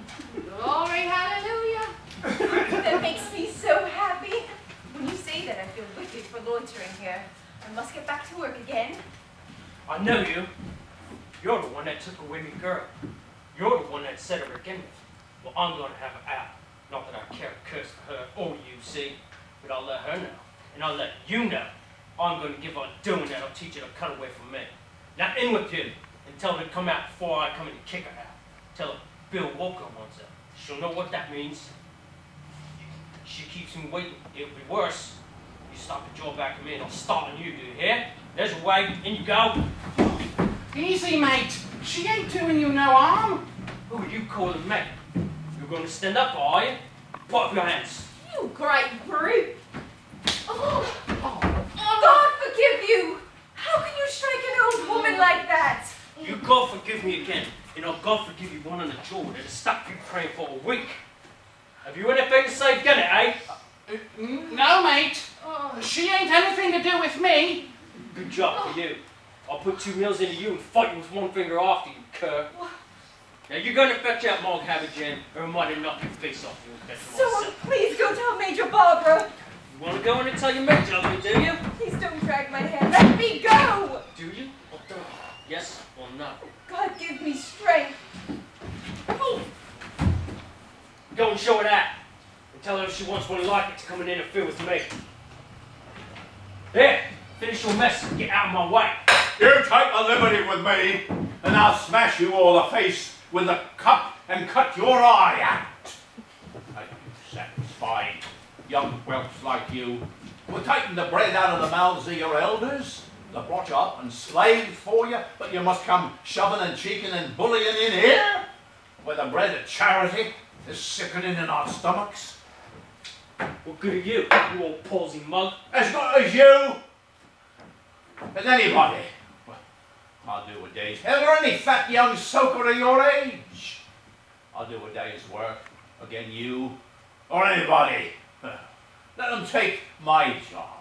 Glory, hallelujah. That makes me so happy. When you say that, I feel wicked for loitering here. I must get back to work again. I know you. You're the one that took away me girl. You're the one that set her again with. Well, I'm going to have her out. Not that I care a curse for her or you, see, but I'll let her know. And I'll let you know. I'm going to give her a doing that'll teach her to cut away from me. Now in with you, and tell her to come out before I come in and kick her out. Tell her Bill Walker wants her. She'll know what that means. She keeps me waiting. It'll be worse. You stop the jaw back at me and I'll start on you, do you hear? There's a way, in you go. Easy, mate. She ain't doing you no harm. Who are you calling mate? You're going to stand up, are you? Put up your hands. You great brute! Oh, God forgive you! How can you strike an old woman like that? You God forgive me again, and I'll God forgive you one on the jaw that'll stop you praying for a week. Have you anything to say again, eh? No, mate. She ain't anything to do with me. Good job for you. I'll put 2 meals into you and fight you with 1 finger after you, cur. Now you're going to fetch out Mog Haberjan, or I might have knocked your face off you and fetch Someone myself. please go tell Major Barbara. You want to go in and tell your major of me, do you? Please don't drag my hand. Let me go! Do you? Or don't? Yes or no? God give me strength. Oh. Go and show her that. And tell her if she wants one like it to come and interfere with me. There, finish your mess and get out of my way. You take a liberty with me, and I'll smash you all the face with a cup and cut your eye out. Are you satisfied, young whelps like you, who are taking the bread out of the mouths of your elders? They brought you up and slaved for you, but you must come shoving and cheeking and bullying in here, where the bread of charity is sickening in our stomachs. What good are you, you old palsy mug? As good as you, as anybody. Well, I'll do a day's. Is there any fat young soaker of your age? I'll do a day's work again you or anybody. Let them take my job,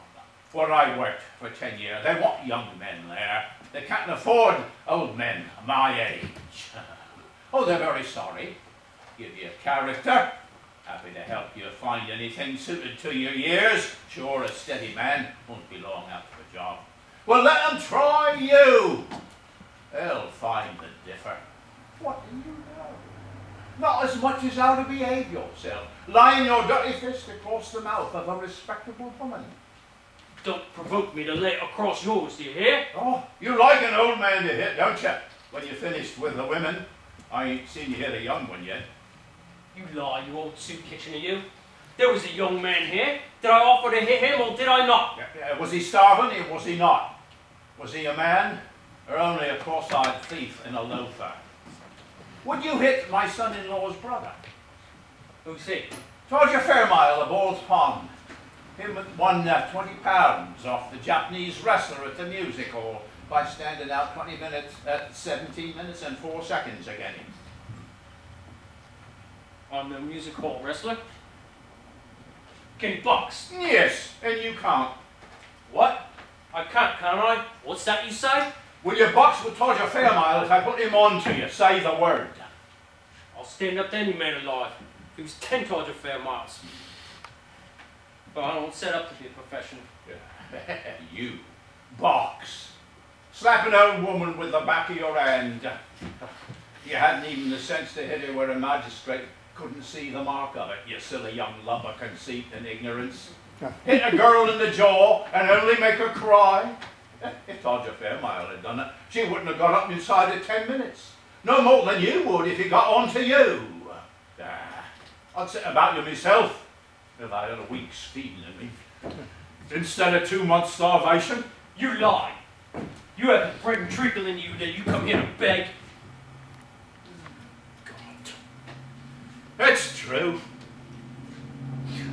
where I worked for 10 years. They want young men there. They can't afford old men my age. Oh, they're very sorry. Give you a character. Happy to help you find anything suited to your years. Sure, a steady man won't be long out of a job. Well, let them try you. They'll find the differ. What do you know? Not as much as how to behave yourself. Lying your dirty fist across the mouth of a respectable woman. Don't provoke me to lay it across yours, do you hear? Oh, you like an old man to hit, don't you? When you're finished with the women. I ain't seen you hit a young one yet. You lie, you old soup kitchen of you. There was a young man here. Did I offer to hit him or did I not? Was he starving or was he not? Was he a man or only a cross-eyed thief in a loafer? Would you hit my son-in-law's brother? Who's he? Roger Fairmile of Ball's Pond. Him won 20 pounds off the Japanese wrestler at the music hall by standing out 20 minutes, 17 minutes and 4 seconds again. I'm the music hall wrestler. Can he box? Yes, and you can't. What? I can't I? What's that you say? Will you box with Roger Fairmile if I put him on to you? Say the word. I'll stand up to any man alive. If he was 10 times a fair miles. But I don't set up to be a professional. You box. Slap an old woman with the back of your hand. You hadn't even the sense to hit her where a magistrate couldn't see the mark of it, you silly young love of conceit and ignorance. Hit a girl in the jaw and only make her cry. If Todger Fairmile had done it, she wouldn't have got up inside of 10 minutes. No more than you would if he got on to you. I'd sit about you myself if I had a week's feeding in me. Instead of 2 months starvation. You lie. You have the bread and treacle in you that you come here to beg. It's true.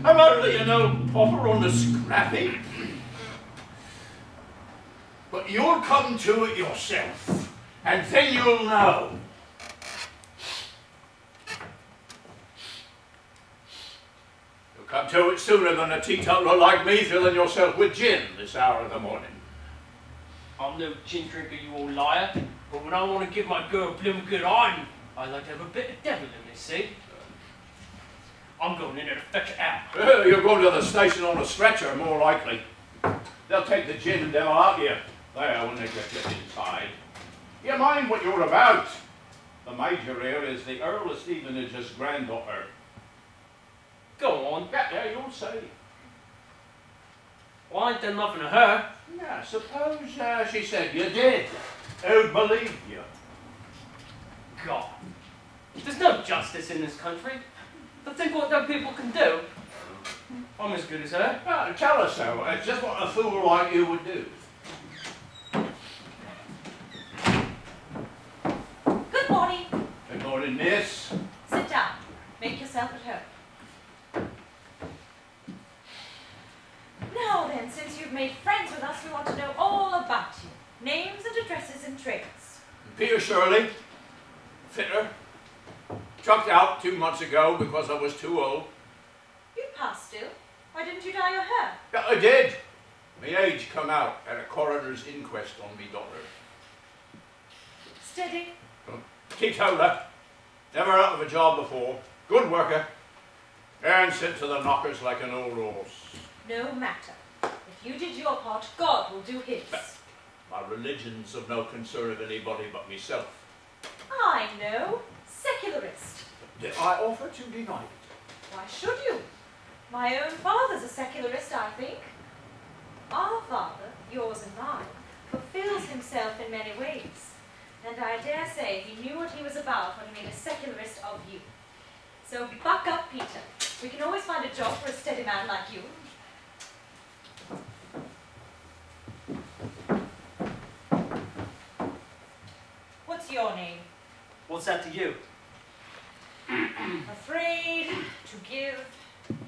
I'm only an old pauper on the scrappy. But you'll come to it yourself, and then you'll know. You'll come to it sooner than a teetotaler like me filling yourself with gin this hour of the morning. I'm no gin drinker, you old liar. But when I want to give my girl a blooming good iron, I like to have a bit of devil in me, see? I'm going in there to fetch it out. You're going to the station on a stretcher, more likely. They'll take the gin and devil out of you. There, when they get you inside. You mind what you're about. The Major here is the Earl of Stevenage's granddaughter. Go on. Yeah, you'll say. Well, I ain't done nothing to her. Yeah, suppose she said you did. Who'd believe you? God. There's no justice in this country. To think what them people can do. I'm as good as her. Tell her so. It's just what a fool like you would do. Good morning. Good morning, miss. Sit down. Make yourself at home. Now then, since you've made friends with us, we want to know all about you. Names and addresses and trades. Peter Shirley, fitter. Chucked out 2 months ago because I was too old. You pass still. Why didn't you dye your hair? Yeah, I did. My age come out at a coroner's inquest on me daughter. Steady. Teetotaler. Never out of a job before. Good worker. And sent to the knockers like an old horse. No matter. If you did your part, God will do his. My religion's of no concern of anybody but myself. I know. Secularist. Did I offer to deny it? Why should you? My own father's a secularist, I think. Our father, yours and mine, fulfills himself in many ways. And I dare say he knew what he was about when he made a secularist of you. So buck up, Peter. We can always find a job for a steady man like you. What's your name? What's that to you? Afraid to give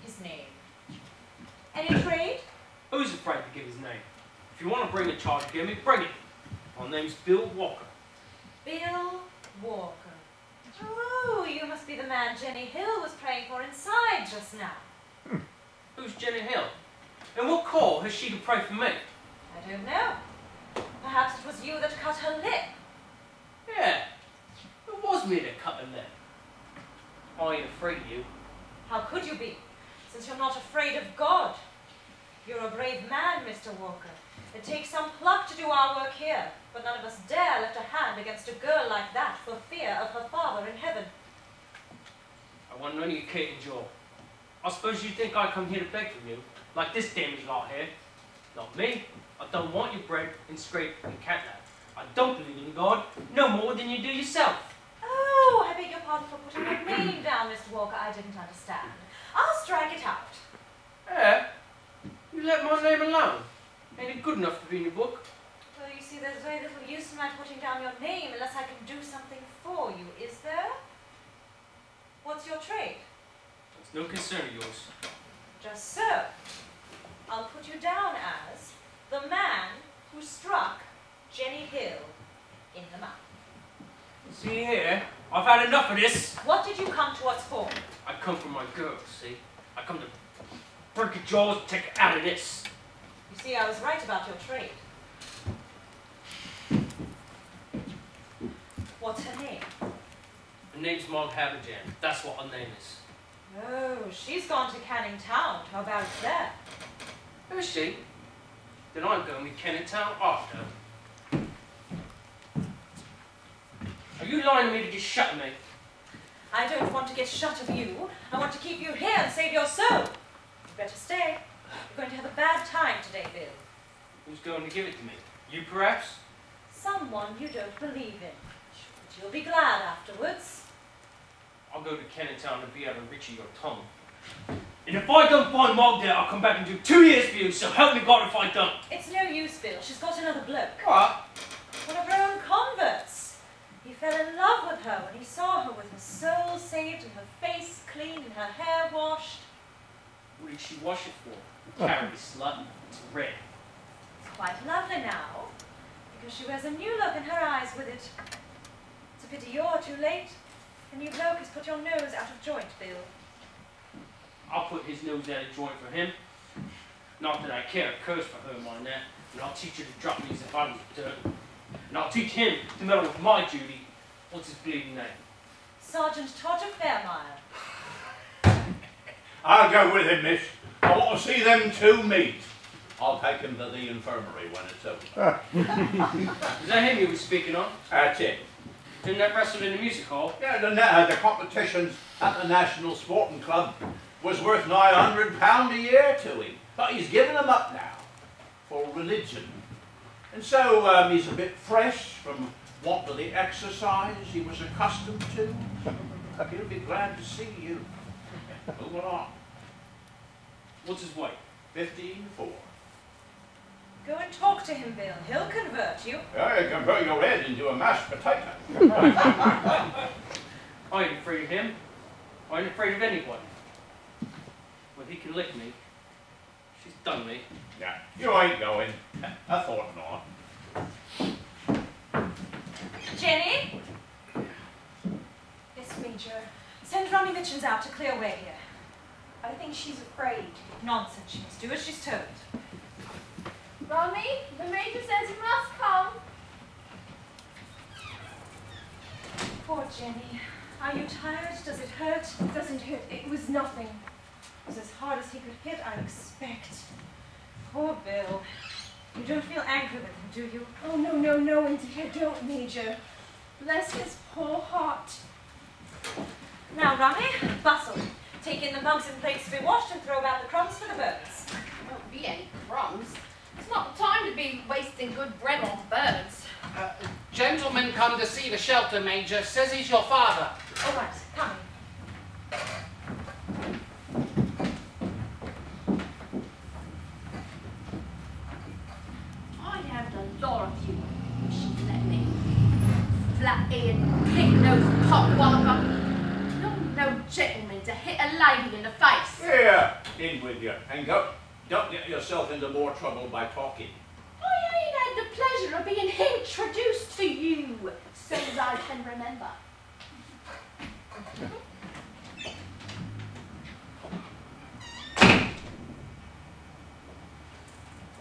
his name. Any trade? Who's afraid to give his name? If you want to bring a charge against me, bring it. My name's Bill Walker. Bill Walker. Oh, you must be the man Jenny Hill was praying for inside just now. Who's Jenny Hill? And what call has she to pray for me? I don't know. Perhaps it was you that cut her lip. Yeah, it was me that cut her lip. I ain't afraid of you. How could you be, since you're not afraid of God? You're a brave man, Mr. Walker. It takes some pluck to do our work here, but none of us dare lift a hand against a girl like that for fear of her father in heaven. I want none of your cake and jaw. I suppose you think I come here to beg from you, like this damaged lot here. Not me. I don't want your bread and scrape and catnap. I don't believe in God, no more than you do yourself. Oh, I beg your pardon for putting your name down, Mr. Walker. I didn't understand. I'll strike it out. Yeah? You let my name alone. Ain't it good enough to be in your book? Well, you see, there's very little use in my putting down your name unless I can do something for you, is there? What's your trade? It's no concern of yours. Just so. I'll put you down as the man who struck Jenny Hill in the mouth. See here, I've had enough of this. What did you come to us for? I come for my girl, see? I come to break your jaws and take her out of this. You see, I was right about your trade. What's her name? Her name's Maud Haberjan. That's what her name is. Oh, she's gone to Canning Town. How about it there? Is she? Then I'm going with Canning Town after. you lying to me to get shut of me? I don't want to get shut of you. I want to keep you here and save your soul. You better stay. You're going to have a bad time today, Bill. Who's going to give it to me? You, perhaps? Someone you don't believe in. But you'll be glad afterwards. I'll go to Kenneton and be able to Richie your tongue. And if I don't find Mark there, I'll come back and do 2 years for you, so help me God if I don't. It's no use, Bill. She's got another bloke. What? One of her own converts. He fell in love with her when he saw her with her soul saved and her face clean and her hair washed. What did she wash it for? Carry slut. It's red. It's quite lovely now, because she wears a new look in her eyes with it. It's a pity you're too late. The new bloke has put your nose out of joint, Bill. I'll put his nose out of joint for him. Not that I care a curse for her, mind that. And I'll teach her to drop me as if I was dirt. And I'll teach him to meddle with my duty. What's his bleeding name? Sergeant Todger Fairmire. I'll go with him, miss. I want to see them two meet. I'll take him to the infirmary when it's over. Is that him you were speaking on? That's it. Didn't that wrestle in the music hall? Yeah, the competitions at the National Sporting Club was worth nigh £100 a year to him. But he's given them up now for religion. And so he's a bit fresh from want of the exercise he was accustomed to. He'll be glad to see you. Move on. What's his weight? 15-4. Go and talk to him, Bill. He'll convert you. Yeah, you can put your head into a mashed potato. I ain't afraid of him. I ain't afraid of anyone. Well, he can lick me. She's done me. Yeah, you ain't going. I thought not. Jenny? Yes, Major. Send Rummy Mitchins out to clear away here. I think she's afraid. Nonsense. She must do as she's told. Rummy, the Major says you must come. Poor Jenny. Are you tired? Does it hurt? It doesn't hurt. It was nothing. It was as hard as he could hit, I expect. Poor Bill. You don't feel angry with him, do you? Oh, no, indeed I don't, Major. Bless his poor heart. Now, Rummy, bustle. Take in the mugs and plates to be washed and throw about the crumbs for the birds. There won't be any crumbs. It's not the time to be wasting good bread on birds. Gentleman come to see the shelter, Major. Says he's your father. All right, come. I'd have the lot of you if she'd let me. Flat-eared, pig-nosed pot-walloper. No gentleman to hit a lady in the face. Yeah, in with you. And go. Don't get yourself into more trouble by talking. I ain't had the pleasure of being introduced to you, so as I can remember.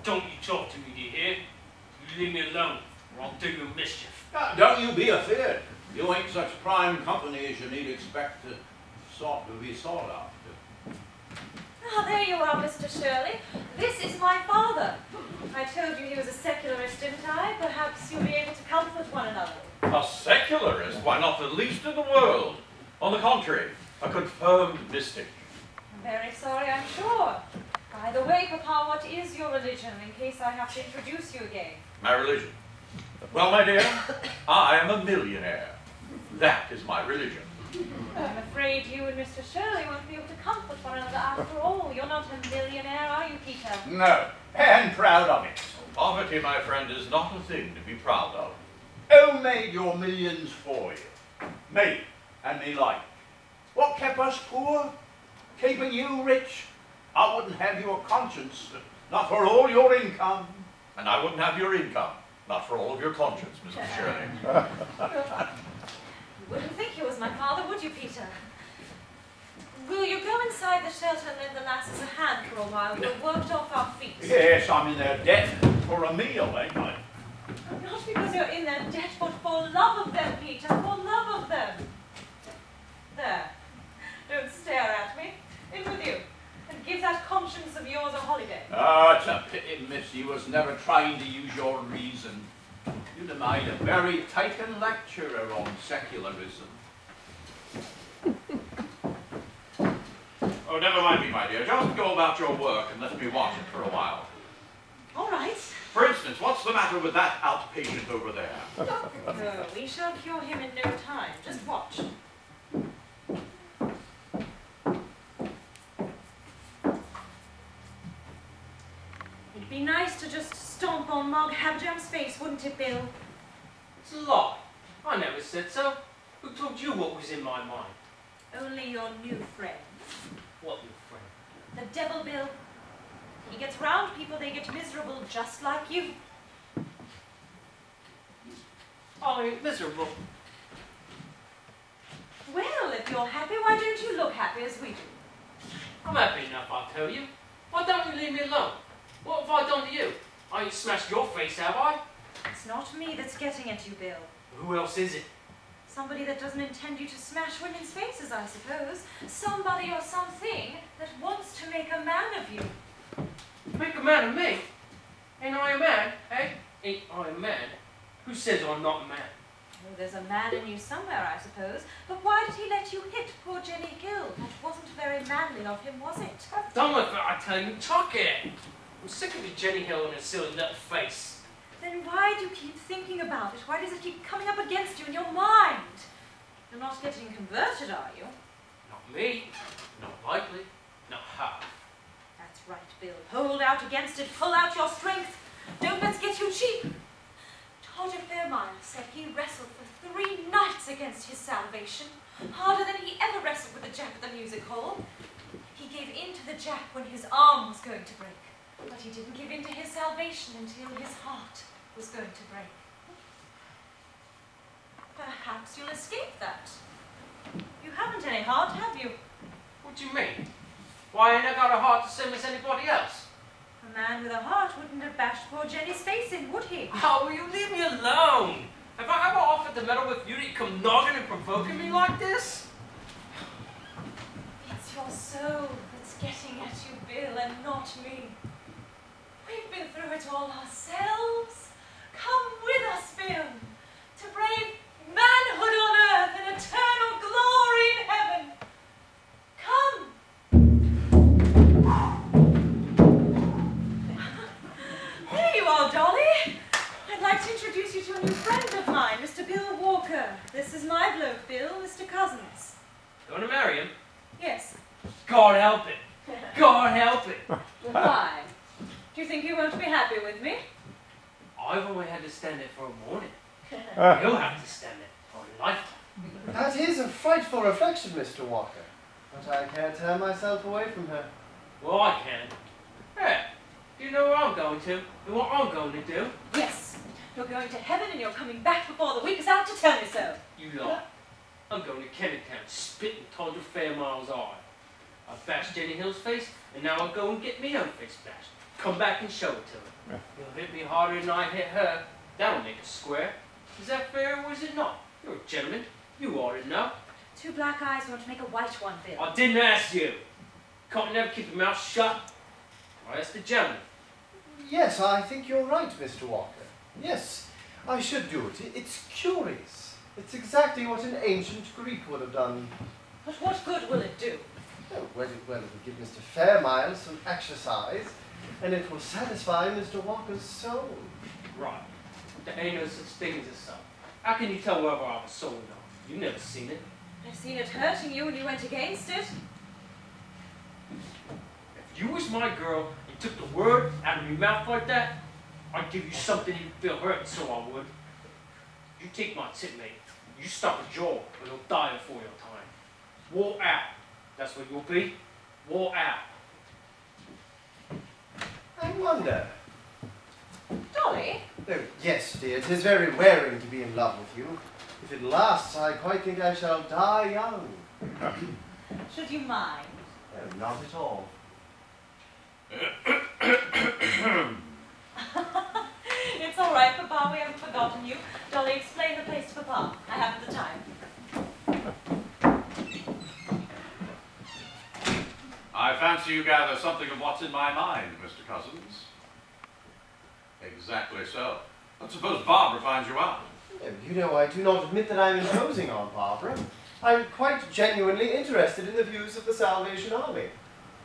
Don't you talk to me, do you hear? You leave me alone, or I'll do you mischief. Don't you be afeard. You ain't such prime company as you need expect to be sought after. Ah, there you are, Mr. Shirley. This is my father. I told you he was a secularist, didn't I? Perhaps you'll be able to comfort one another. A secularist? Why, not the least in the world. On the contrary, a confirmed mystic. I'm very sorry, I'm sure. By the way, Papa, what is your religion, in case I have to introduce you again? My religion? Well, my dear, I am a millionaire. That is my religion. I'm afraid you and Mr. Shirley won't be able to comfort one another after all. You're not a millionaire, are you, Peter? No, and proud of it. Poverty, my friend, is not a thing to be proud of. Who made your millions for you? Me and me like. What kept us poor? Keeping you rich? I wouldn't have your conscience, not for all your income. And I wouldn't have your income, not for all of your conscience, Mrs. Shirley. You wouldn't think he was my father, would you, Peter? Will you go inside the shelter and lend the lasses a hand for a while? We're worked off our feet. Yes, I'm in their debt for a meal, ain't I? Not because you're in their debt, but for love of them, Peter, for love of them. There. Don't stare at me. In with you. And give that conscience of yours a holiday. Ah, it's a pity, miss. You was never trying to use your reason. You'd have made a very taken lecturer on secularism. Oh, never mind me, my dear. Just go about your work and let me watch it for a while. All right. For instance, what's the matter with that outpatient over there? Oh, we shall cure him in no time. Just watch. It'd be nice to just stomp on Mog Habjam's face, wouldn't it, Bill? It's a lie. I never said so. Who told you what was in my mind? Only your new friend. What new friend? The devil, Bill. He gets round people, they get miserable just like you. I ain't miserable. Well, if you're happy, why don't you look happy as we do? I'm happy enough, I'll tell you. Why don't you leave me alone? What have I done to you? I ain't smashed your face, have I? It's not me that's getting at you, Bill. Who else is it? Somebody that doesn't intend you to smash women's faces, I suppose. Somebody or something that wants to make a man of you. Make a man of me? Ain't I a man, eh? Ain't I a man? Who says I'm not a man? Oh, there's a man in you somewhere, I suppose. But why did he let you hit poor Jenny Hill? That wasn't very manly of him, was it? Done with it, I tell you, tuck it! I'm sick of your Jenny Hill and her silly little face. Then why do you keep thinking about it? Why does it keep coming up against you in your mind? You're not getting converted, are you? Not me. Not likely. Not half. That's right, Bill. Hold out against it. Pull out your strength. Don't let's get you cheap. Todger Fairmile said he wrestled for 3 nights against his salvation, harder than he ever wrestled with the Jap at the music hall. He gave in to the Jap when his arm was going to break, but he didn't give in to his salvation until his heart was going to break. Perhaps you'll escape that. You haven't any heart, have you? What do you mean? Why ain't I got a heart the same as anybody else? A man with a heart wouldn't have bashed poor Jenny's face in, would he? Oh, will you leave me alone? Have I ever offered to meddle with you to come knocking and provoking me like this? It's your soul that's getting at you, Bill, and not me. We've been through it all ourselves. Come with us, Bill, to brave manhood on earth and eternal glory in heaven. Come. There you are, Dolly. I'd like to introduce you to a new friend of mine, Mr. Bill Walker. This is my bloke, Bill, Mr. Cousins. Going to marry him? Yes. God help it. God help it. Why? Do you think you won't be happy with me? I've only had to stand it for a morning. You'll have to stand it for a lifetime. That is a frightful reflection, Mr. Walker. But I can't tear myself away from her. Well, I can. Yeah. Do you know where I'm going to? And what I'm going to do? Yes. You're going to heaven and you're coming back before the week is out to tell me so. You lie. I'm going to Kennytown, spit in Todger Fairmile's eye. I bashed Jenny Hill's face, and now I'll go and get me own face bashed. Come back and show it to her. You'll hit me harder than I hit her. That'll make it square. Is that fair or is it not? You're a gentleman. You ought to know. 2 black eyes won't make a white one, Bill. I didn't ask you. Can't never keep your mouth shut. I asked the gentleman. Yes, I think you're right, Mr. Walker. Yes, I should do it. It's curious. It's exactly what an ancient Greek would have done. But what good will it do? Oh, well, it will give Mr. Fairmile some exercise, and it will satisfy Mr. Walker's soul. Right. There ain't no such thing as a soul. How can you tell whether I have a soul or not? You've never seen it. I've seen it hurting you when you went against it. If you was my girl and took the word out of your mouth like that, I'd give you something you'd feel hurt, so I would. You take my tip, mate. You stop a jaw, or you'll die before your time. War out. That's what you'll be. War out. I wonder. Dolly? Oh, yes, dear, it is very wearing to be in love with you. If it lasts, I quite think I shall die young. Should you mind? Oh, not at all. It's all right, Papa. We haven't forgotten you. Dolly, explain the place to Papa. I haven't the time. I fancy you gather something of what's in my mind, Mr. Cousins. Exactly so. But suppose Barbara finds you out. You know, I do not admit that I'm imposing on Barbara. I'm quite genuinely interested in the views of the Salvation Army.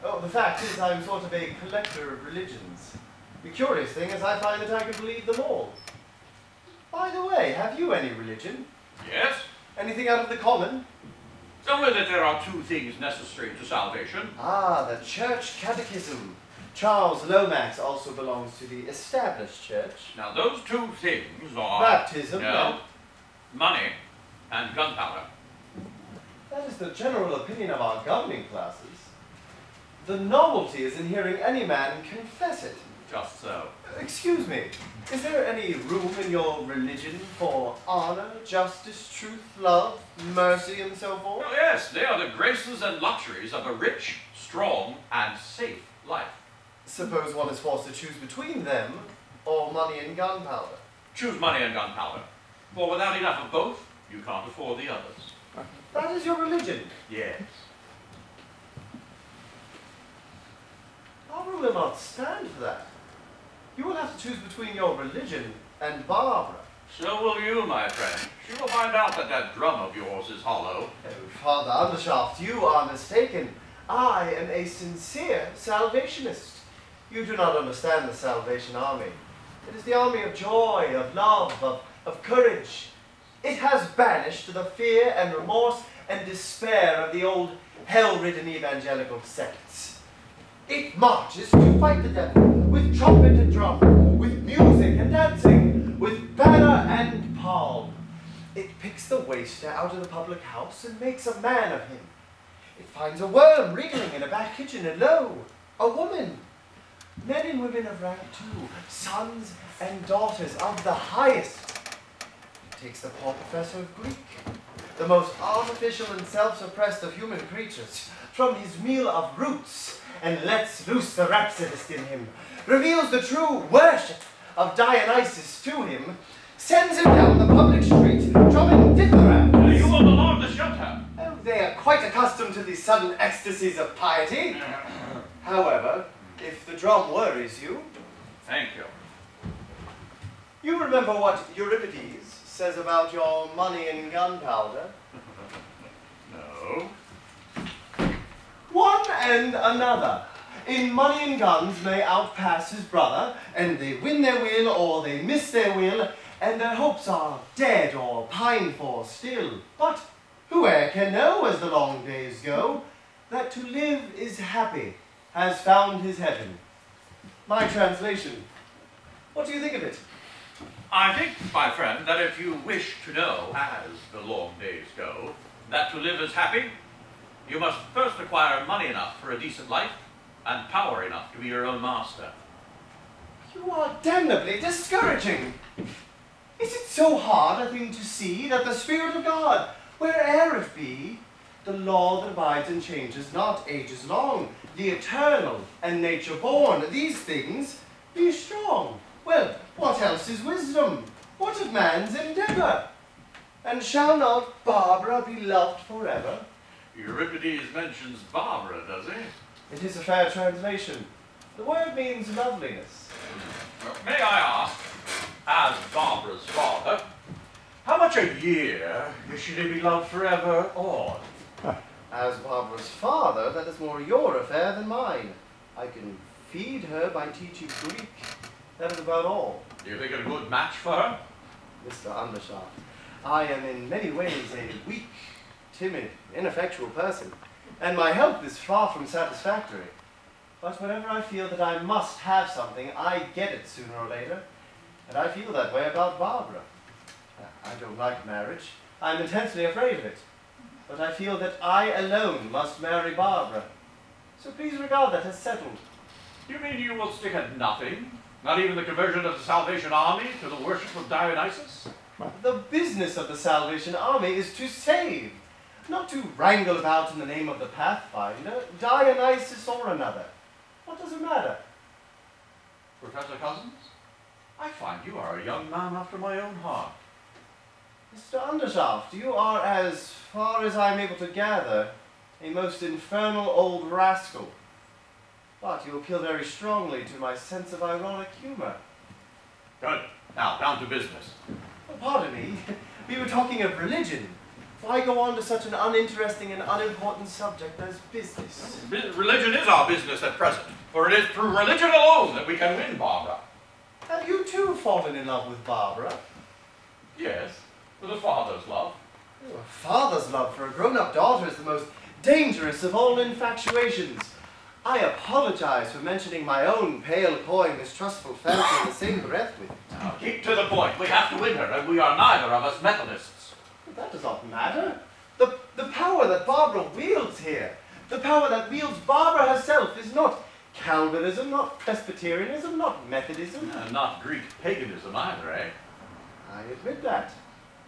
Oh, the fact is, I'm sort of a collector of religions. The curious thing is I find that I can believe them all. By the way, have you any religion? Yes. Anything out of the common? It's only that there are two things necessary to salvation. Ah, the Church Catechism. Charles Lomax also belongs to the established church. Now, those two things are... Baptism. No. Money and gunpowder. That is the general opinion of our governing classes. The novelty is in hearing any man confess it. Just so. Excuse me, is there any room in your religion for honor, justice, truth, love, mercy, and so forth? Oh, yes, they are the graces and luxuries of a rich, strong, and safe life. Suppose one is forced to choose between them or money and gunpowder. Choose money and gunpowder, for without enough of both, you can't afford the others. That is your religion. Yes. Barbara will not stand for that. You will have to choose between your religion and Barbara. So will you, my friend. She will find out that that drum of yours is hollow. Oh, Father Undershaft, you are mistaken. I am a sincere salvationist. You do not understand the Salvation Army. It is the army of joy, of love, of courage. It has banished the fear and remorse and despair of the old hell-ridden evangelical sects. It marches to fight the devil with trumpet and drum, with music and dancing, with banner and palm. It picks the waster out of the public house and makes a man of him. It finds a worm wriggling in a back kitchen, and lo, a woman. Men and women of rank too, sons and daughters of the highest. It takes the poor professor of Greek, the most artificial and self-suppressed of human creatures, from his meal of roots, and lets loose the rhapsodist in him, reveals the true worship of Dionysus to him, sends him down the public street, drumming dithyrambics. You will belong to shelter. Oh, they are quite accustomed to the sudden ecstasies of piety. However, if the drum worries you... Thank you. You remember what Euripides says about your money and gunpowder? No. One and another. In money and guns may outpass his brother, and they win their will or they miss their will, and their hopes are dead or pined for still. But whoe'er can know as the long days go, that to live is happy, has found his heaven. My translation. What do you think of it? I think, my friend, that if you wish to know, as the long days go, that to live is happy, you must first acquire money enough for a decent life, and power enough to be your own master. You are damnably discouraging. Is it so hard a thing to see that the Spirit of God, where'er it be, the law that abides and changes not ages long, the eternal and nature born, these things be strong? Well, what else is wisdom? What of man's endeavour? And shall not Barbara be loved forever? Euripides mentions Barbara, does he? It is a fair translation. The word means loveliness. Well, may I ask, as Barbara's father, how much a year is she to be loved forever or? As Barbara's father, that is more your affair than mine. I can feed her by teaching Greek. That is about all. Do you think it a good match for her? Mr. Undershaft, I am in many ways a weak, timid, ineffectual person, and my health is far from satisfactory. But whenever I feel that I must have something, I get it sooner or later. And I feel that way about Barbara. I don't like marriage. I'm intensely afraid of it. But I feel that I alone must marry Barbara. So please regard that as settled. You mean you will stick at nothing? Not even the conversion of the Salvation Army to the worship of Dionysus? The business of the Salvation Army is to save, not to wrangle about in the name of the Pathfinder, Dionysus or another. What does it matter? Professor Cousins, I find you are a young man after my own heart. Mr. Undershaft, you are, as far as I'm able to gather, a most infernal old rascal. But you appeal very strongly to my sense of ironic humor. Good. Now, down to business. Pardon me, we were talking of religion. Why go on to such an uninteresting and unimportant subject as business? Religion is our business at present, for it is through religion alone that we can win Barbara. Have you too fallen in love with Barbara? Yes, with a father's love. Oh, a father's love for a grown-up daughter is the most dangerous of all infatuations. I apologize for mentioning my own pale, coy, mistrustful fancy in the same breath with you. Now, keep to the point. We have to win her, and we are neither of us Methodists. But that does not matter. The power that Barbara wields here, the power that wields Barbara herself, is not Calvinism, not Presbyterianism, not Methodism. Not Greek paganism either, eh? I admit that.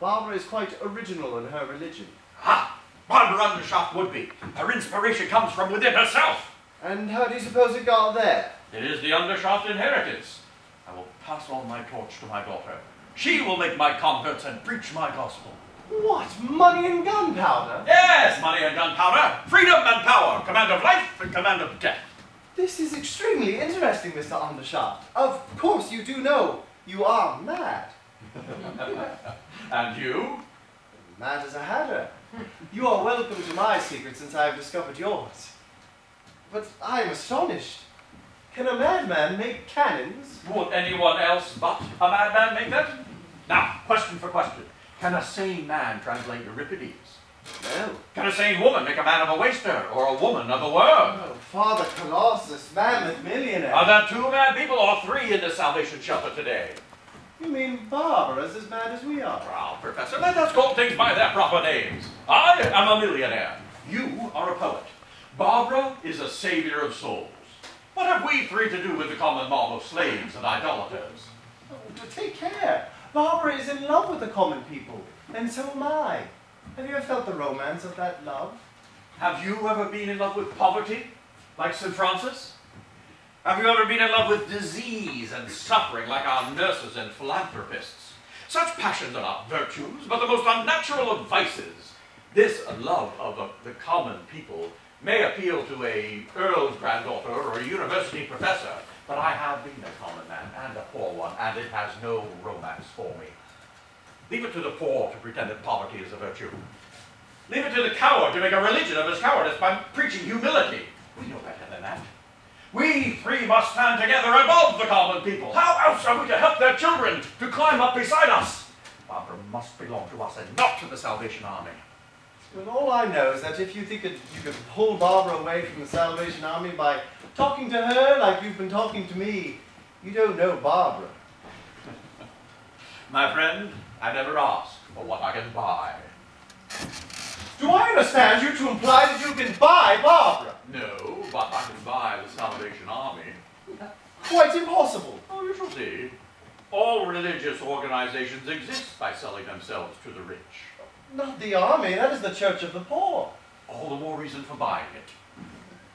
Barbara is quite original in her religion. Ha! Barbara Undershaft would be. Her inspiration comes from within herself. And how do you suppose it got there? It is the Undershaft inheritance. I will pass on my torch to my daughter. She will make my converts and preach my gospel. What? Money and gunpowder? Yes, money and gunpowder, freedom and power, command of life and command of death. This is extremely interesting, Mr. Undershaft. Of course you do know you are mad. And you? Mad as a hatter. You are welcome to my secret since I have discovered yours. But I am astonished. Can a madman make cannons? Would anyone else but a madman make them? Now, question for question. Can a sane man translate Euripides? No. Can a sane woman make a man of a waster, or a woman of a worm? Oh, Father Colossus, mammoth millionaire. Are there 2 mad people or 3 in the Salvation Shelter today? You mean Barbara's as mad as we are? Well, Professor, let us call things by their proper names. I am a millionaire. You are a poet. Barbara is a savior of souls. What have we 3 to do with the common mob of slaves and idolaters? Oh, take care. Barbara is in love with the common people, and so am I. Have you ever felt the romance of that love? Have you ever been in love with poverty, like St. Francis? Have you ever been in love with disease and suffering, like our nurses and philanthropists? Such passions are not virtues, but the most unnatural of vices. This love of the common people may appeal to a earl's granddaughter or a university professor, but I have been a common man, and a poor one, and it has no romance for me. Leave it to the poor to pretend that poverty is a virtue. Leave it to the coward to make a religion of his cowardice by preaching humility. We know better than that. We 3 must stand together above the common people. How else are we to help their children to climb up beside us? Barbara must belong to us and not to the Salvation Army. Well, all I know is that if you think that you could pull Barbara away from the Salvation Army by talking to her like you've been talking to me, you don't know Barbara. My friend, I never ask for what I can buy. Do I understand you to imply that you can buy Barbara? No, but I can buy the Salvation Army. Quite impossible. Oh, you shall see. All religious organizations exist by selling themselves to the rich. Not the army, that is the church of the poor. All the more reason for buying it.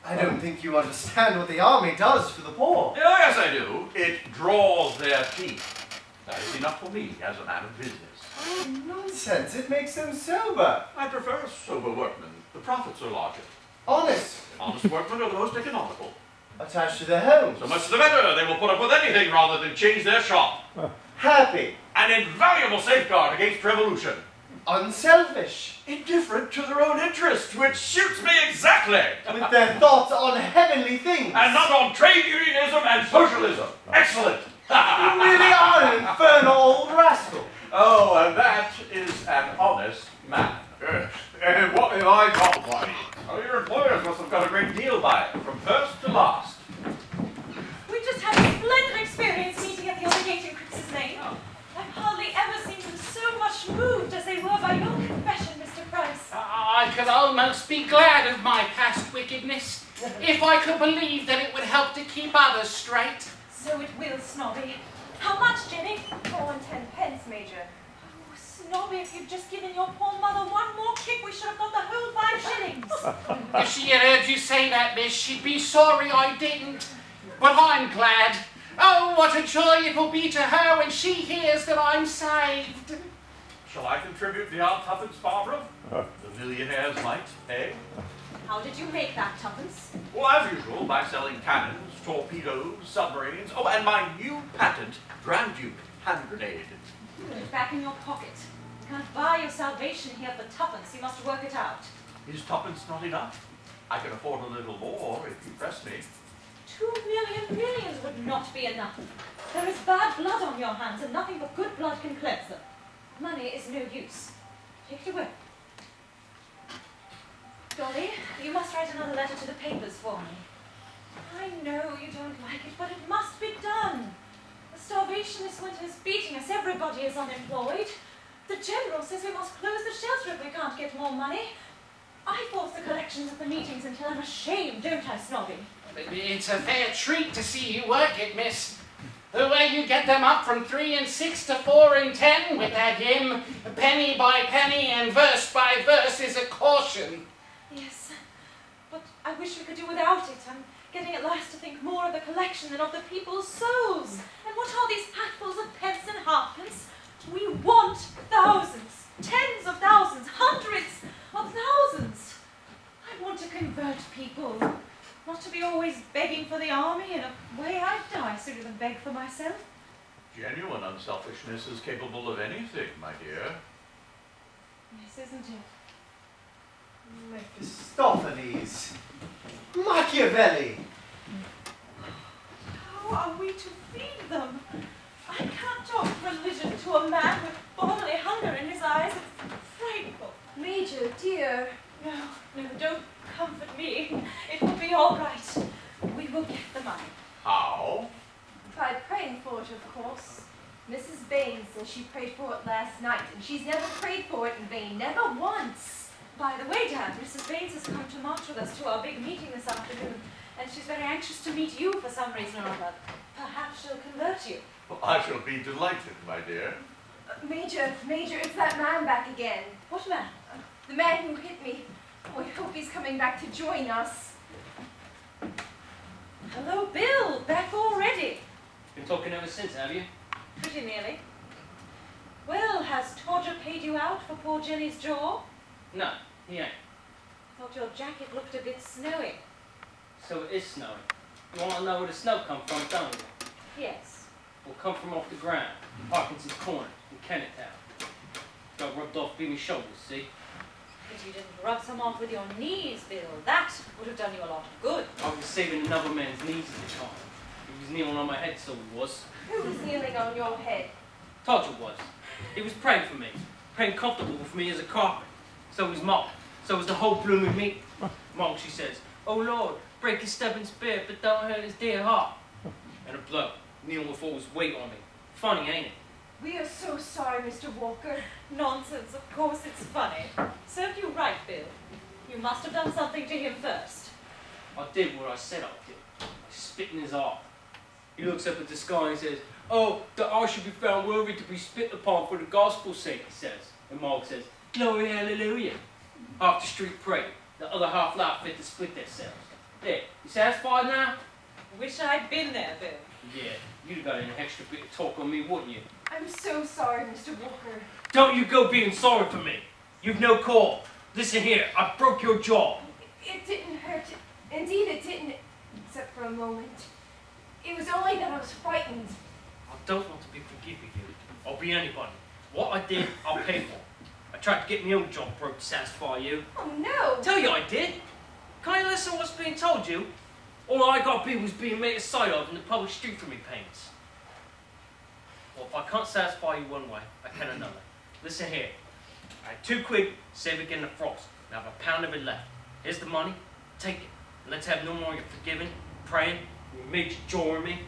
I don't think you understand what the army does for the poor. Yeah, yes, I do. It draws their teeth. That is enough for me as a man of business. Oh, nonsense, it makes them sober. I prefer sober workmen. The profits are larger. Honest. Honest workmen are the most economical. Attached to their homes. So much the better. They will put up with anything rather than change their shop. Happy. An invaluable safeguard against revolution. Unselfish. Indifferent to their own interest, which suits me exactly. With their thoughts on heavenly things. And not on trade unionism and socialism. Excellent. You really are an infernal old rascal. Oh, and that is an honest man. And what have I got by it? Oh, your employers must have got a great deal by it, from first to last. We just had a splendid experience meeting at the other gate in Cripps's Lane. I've hardly ever seen them so much moved as they were by your confession, Mr. Price. I could almost be glad of my past wickedness, if I could believe that it would help to keep others straight. So it will, Snobby. How much, Jenny? 4 and 10 pence, Major. Oh, Snobby, if you'd just given your poor mother one more kick, we should have got the whole 5 shillings. If she had heard you say that, miss, she'd be sorry I didn't. But I'm glad. Oh, what a joy it will be to her when she hears that I'm saved. Shall I contribute the odd tuppence, Barbara? The millionaire's mite, eh? How did you make that tuppence? Well, as usual, by selling cannons, torpedoes, submarines, oh, and my new patent, Grand Duke. hand grenade. Put it back in your pocket. You can't buy your salvation here for tuppence. You must work it out. Is tuppence not enough? I can afford a little more if you press me. 2 million millions would not be enough. There is bad blood on your hands, and nothing but good blood can cleanse them. Money is no use. Take it away. Dolly, you must write another letter to the papers for me. I know you don't like it, but it must be done. The starvation this winter is beating us. Everybody is unemployed. The General says we must close the shelter if we can't get more money. I force the collections at the meetings until I'm ashamed, don't I, Snobby? It's a fair treat to see you work it, miss. The way you get them up from 3 and 6 to 4 and 10 with that hymn, penny by penny and verse by verse, is a caution. Yes, but I wish we could do without it. I'm getting at last to think more of the collection than of the people's souls. And what are these hatfuls of pence and halfpence? We want thousands, tens of thousands, hundreds of thousands. I want to convert people, not to be always begging for the army. In a way, I'd die sooner than beg for myself. Genuine unselfishness is capable of anything, my dear. Yes, isn't it? Mephistopheles. Machiavelli. How are we to feed them? I can't talk religion to a man with bodily hunger in his eyes. It's frightful. Major, dear. No, no, don't comfort me. It will be all right. We will get the money. How? By praying for it, of course. Mrs. Baines says she prayed for it last night, and she's never prayed for it in vain, never once. By the way, Dad, Mrs. Baines has come to march with us to our big meeting this afternoon, and she's very anxious to meet you for some reason or other. Perhaps she'll convert you. Well, I shall be delighted, my dear. Major, it's that man back again. What man? The man who hit me. Oh, I hope he's coming back to join us. Hello, Bill. Back already. Been talking ever since, have you? Pretty nearly. Well, has Todger paid you out for poor Jenny's jaw? No, he ain't. Thought your jacket looked a bit snowy. So it is snowing. You want to know where the snow come from, don't you? Yes. Will come from off the ground, Parkinson's Corner, in Kennetown. Got rubbed off between my shoulders, see? But you didn't rub some off with your knees, Bill. That would have done you a lot of good. I was saving another man's knees at the time. He was kneeling on my head, so he was. Who was kneeling on your head? Todger was. He was praying for me, praying comfortable for me as a carpet. So was Mom. So was the whole blooming meat. Mom, she says, "Oh Lord, break his stubborn spirit, but don't hurt his dear heart." And a blow, kneeling with all his weight on me. Funny, ain't it? We are so sorry, Mr. Walker. Nonsense, of course it's funny. Served you right, Bill. You must have done something to him first. I did what I said I did. I spit in his eye. He looks up at the sky and says, "Oh, that I should be found worthy to be spit upon for the gospel's sake," he says. And Mark says, "Glory, hallelujah." Half the street prayed, the other half laughed fit to split themselves. There, you satisfied now? Wish I'd been there, Bill. Yeah, you'd have got an extra bit of talk on me, wouldn't you? I'm so sorry, Mr. Walker. Don't you go being sorry for me. You've no call. Listen here, I broke your jaw. It didn't hurt. Indeed, it didn't, except for a moment. It was only that I was frightened. I don't want to be forgiving you. I'll be anybody. What I did, I'll pay for. I tried to get my own job broke to satisfy you. Oh, no. Tell you I did. Can't you listen to what's being told you? All I got to be was being made a sight of in the public street for me pains. Well, if I can't satisfy you one way, I can another. Listen here. I had £2 save again the frost, and I have a pound of it left. Here's the money. Take it. And let's have no more of your forgiving, praying, you made you jaw me.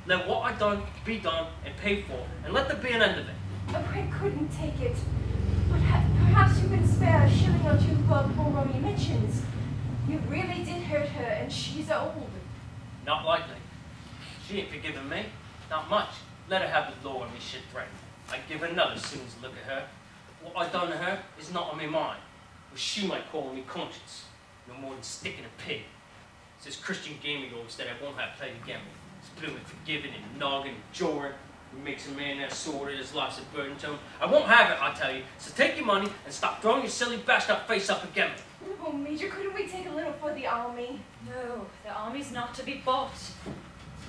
Let what I done be done and paid for, and let there be an end of it. Oh, I couldn't take it. But perhaps you can spare a shilling or two for poor munitions. You really did hurt her, and she's old. Not likely. She ain't forgiven me. Not much. Let her have the law on me shit threatened. I'd give her another as soon as I look at her. What I done to her is not on me mind. What she might call me conscience. No more than sticking a pig. It's this Christian game of yours that I won't have played again. It's blooming forgiving and nogging and jawing. It makes a man that sordid, his life's a burden to him. I won't have it, I tell you. So take your money and stop throwing your silly bashed up face up again. Oh, Major, couldn't we take a little for the army? No, the army's not to be bought.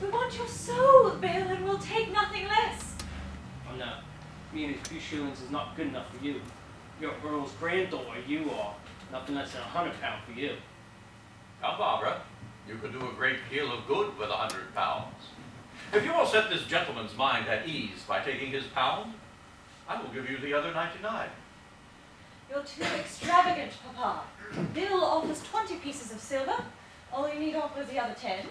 We want your soul, Bill, and we'll take nothing less. no. Me and a few shillings is not good enough for you. Your Earl's granddaughter, you are. Nothing less than £100 for you. Now, Barbara, you could do a great deal of good with £100. If you will set this gentleman's mind at ease by taking his pound, I will give you the other 99. You're too extravagant, Papa. Bill offers 20 pieces of silver. All you need offer is the other 10.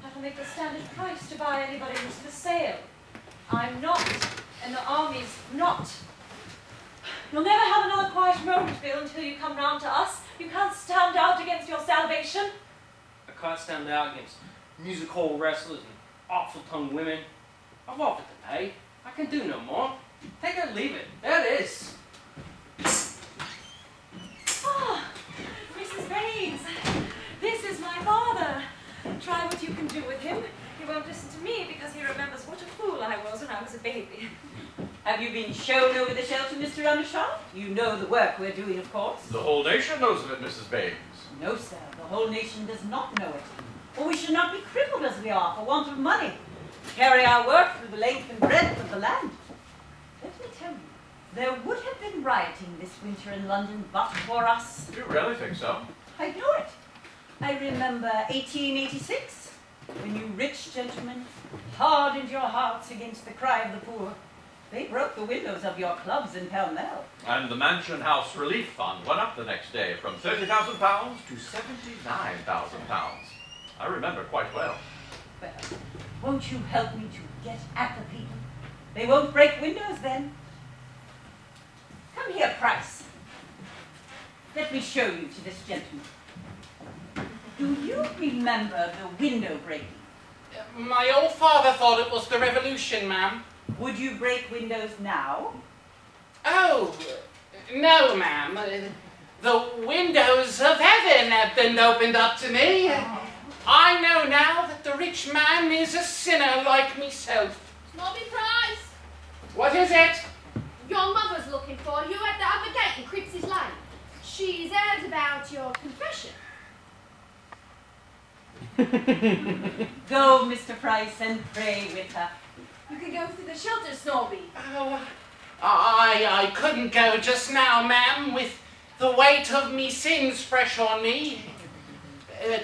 That'll make the standard price to buy anybody who's for sale. I'm not, and the army's not. You'll never have another quiet moment, Bill, until you come round to us. You can't stand out against your salvation. I can't stand out against music hall wrestlers and awful-tongued women. I've offered to pay. I can do no more. Take it or leave it. There it is. Ah, Mrs. Baines, this is my father. Try what you can do with him. He won't listen to me because he remembers what a fool I was when I was a baby. Have you been shown over the shelter, Mr. Undershaft? You know the work we're doing, of course. The whole nation knows of it, Mrs. Baines. No, sir, the whole nation does not know it. Or we should not be crippled as we are for want of money. Carry our work through the length and breadth of the land. Let me tell you, there would have been rioting this winter in London but for us. Do you really think so? I know it. I remember 1886, when you rich gentlemen hardened your hearts against the cry of the poor. They broke the windows of your clubs in Pall Mall. And the Mansion House Relief Fund went up the next day from £30,000 to £79,000. I remember quite well. Well, won't you help me to get at the people? They won't break windows then. Come here, Price. Let me show you to this gentleman. Do you remember the window breaking? My old father thought it was the revolution, ma'am. Would you break windows now? Oh, no, ma'am. The windows of heaven have been opened up to me. I know now that the rich man is a sinner like myself. Snobby Price! What is it? Your mother's looking for you at the other gate in Cripps' Lane. She's heard about your confession. Go, Mr. Price, and pray with her. You can go through the shelter, Snobby. Oh, I couldn't go just now, ma'am, with the weight of me sins fresh on me.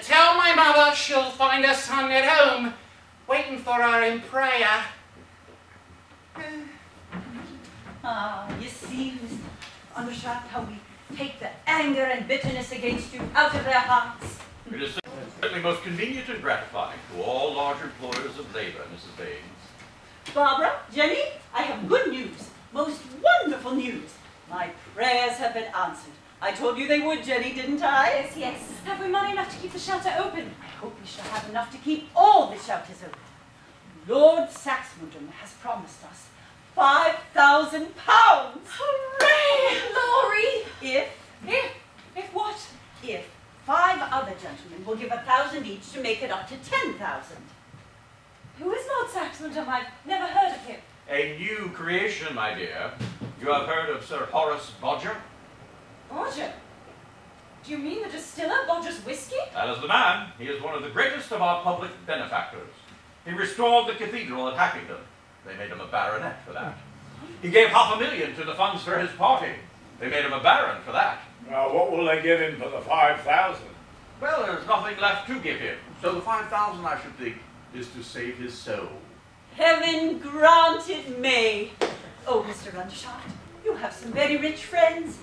Tell my mother she'll find her son at home, waiting for her in prayer. You see, Mr. Undershaft, how we take the anger and bitterness against you out of their hearts. It is certainly most convenient and gratifying to all large employers of labor, Mrs. Baines. Barbara, Jenny, I have good news. Most wonderful news. My prayers have been answered. I told you they would, Jenny, didn't I? Yes, yes. Have we money enough to keep the shelter open? I hope we shall have enough to keep all the shelters open. Lord Saxmundham has promised us £5,000. Hooray! Glory! If what? If 5 other gentlemen will give 1,000 each to make it up to 10,000. Who is Lord Saxmundham? I've never heard of him. A new creation, my dear. You have heard of Sir Horace Bodger? Bodger? Do you mean the distiller, Bodger's whiskey? That is the man. He is one of the greatest of our public benefactors. He restored the cathedral at Hackington. They made him a baronet for that. He gave £500,000 to the funds for his party. They made him a baron for that. Now, what will they give him for the 5,000? Well, there's nothing left to give him. So the 5,000, I should think, is to save his soul. Heaven grant it may. Oh, Mr. Undershaft, you have some very rich friends.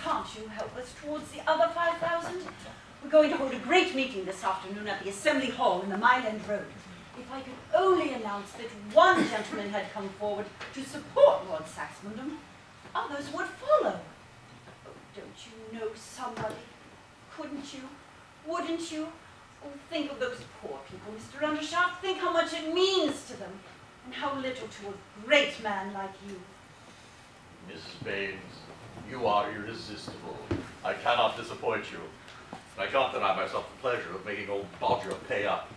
Can't you help us towards the other 5,000? We're going to hold a great meeting this afternoon at the Assembly Hall in the Mile End Road. If I could only announce that one gentleman had come forward to support Lord Saxmundham, others would follow. Oh, don't you know somebody? Couldn't you? Wouldn't you? Oh, think of those poor people, Mr. Undershaft. Think how much it means to them, and how little to a great man like you. Mrs. Baines, you are irresistible. I cannot disappoint you. I can't deny myself the pleasure of making old Bodger pay up.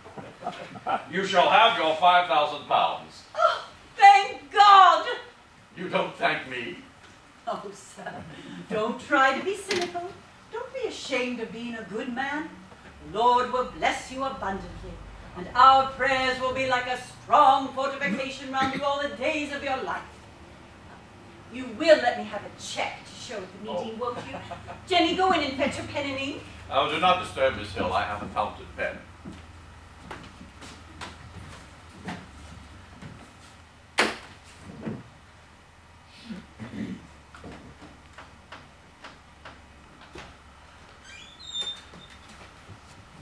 You shall have your £5,000. Oh, thank God! You don't thank me. Oh, sir, don't try to be cynical. Don't be ashamed of being a good man. The Lord will bless you abundantly, and our prayers will be like a strong fortification round you all the days of your life. You will let me have a check to show at the meeting, won't you? Jenny, go in and fetch a pen and ink. Oh, do not disturb Miss Hill. I have a fountain pen.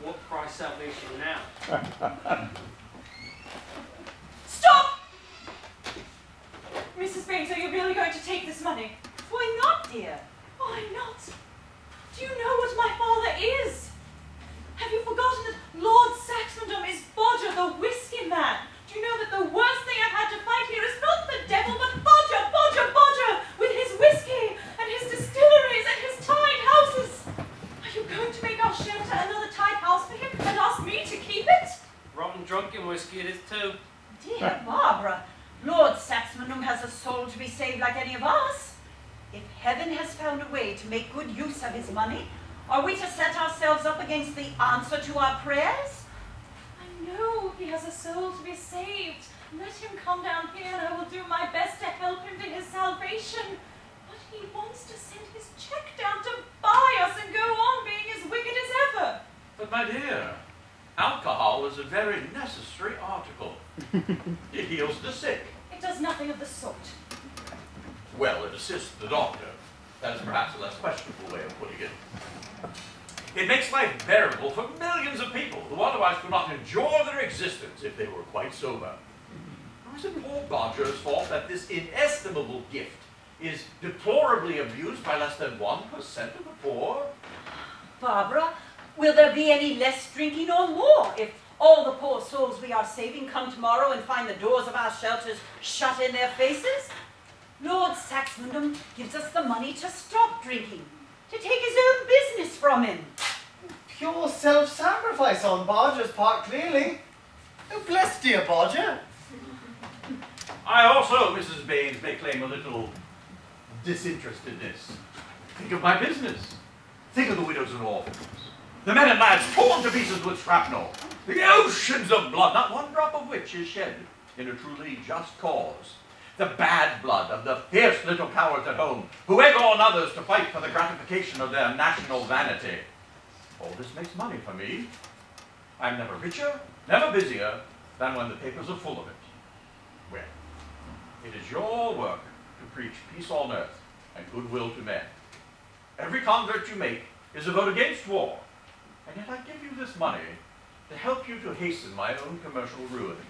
What price salvation now? Stop! Mrs. Baines, are you really going to take this money? Why not, dear? Why not? Do you know what my father is? Have you forgotten that Lord Saxmundham is Bodger, the whiskey man? Do you know that the worst thing I've had to fight here is not the devil, but Bodger, Bodger, Bodger, with his whiskey and his distilleries and his tied houses? Are you going to make our shelter another tied house for him and ask me to keep it? Rotten drunken whiskey it is too. Dear Barbara, Lord Saxmundham has a soul to be saved like any of us. If heaven has found a way to make good use of his money, are we to set ourselves up against the answer to our prayers? I know he has a soul to be saved. Let him come down here and I will do my best to help him to his salvation. But he wants to send his check down to buy us and go on being as wicked as ever. But my dear, alcohol is a very necessary article. It heals the sick. It does nothing of the sort. Well, it assists the doctor. That is perhaps a less questionable way of putting it. It makes life bearable for millions of people who otherwise could not enjoy their existence if they were quite sober. Or is it poor Bodger's fault that this inestimable gift is deplorably abused by less than 1% of the poor? Barbara, will there be any less drinking or more if all the poor souls we are saving come tomorrow and find the doors of our shelters shut in their faces? Lord Saxmundham gives us the money to stop drinking, to take his own business from him. Pure self-sacrifice on Bodger's part, clearly. Oh, bless dear Bodger. I also, Mrs. Baines, may claim a little disinterestedness. Think of my business. Think of the widows and orphans. The men and lads torn to pieces with shrapnel. The oceans of blood, not one drop of which is shed in a truly just cause. The bad blood of the fierce little cowards at home who egg on others to fight for the gratification of their national vanity. All this makes money for me. I'm never richer, never busier than when the papers are full of it. Well, it is your work to preach peace on earth and goodwill to men. Every convert you make is a vote against war, and yet I give you this money to help you to hasten my own commercial ruin.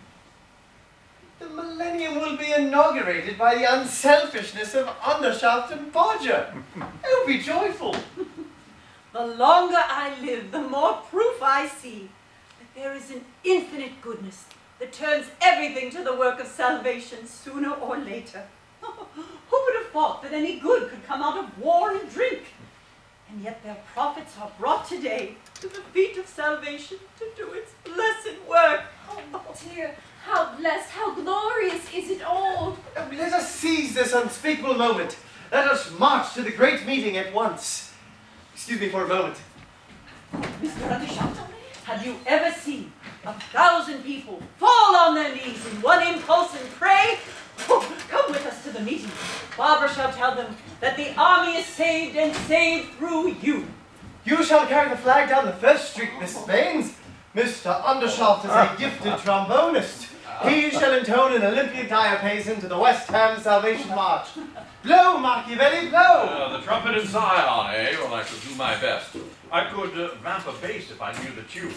The millennium will be inaugurated by the unselfishness of Undershaft and Bodger. Oh, be joyful. The longer I live, the more proof I see that there is an infinite goodness that turns everything to the work of salvation sooner or later. Who would have thought that any good could come out of war and drink? And yet their prophets are brought today to the feet of salvation to do its blessed work. Oh dear, how blessed, how glorious is it all. Oh, let us seize this unspeakable moment. Let us march to the great meeting at once. Excuse me for a moment. Mr. Undershaft, have you ever seen 1,000 people fall on their knees in one impulse and pray? Oh, come with us to the meeting. Barbara shall tell them that the army is saved and saved through you. You shall carry the flag down the First Street, Mrs. Baines. Mr. Undershaft is a gifted trombonist. He shall intone an Olympian diapason to the West Ham Salvation March. Blow, Machiavelli, blow! The trumpet in Zion, eh? Well, I should do my best. I could vamp a bass if I knew the tune.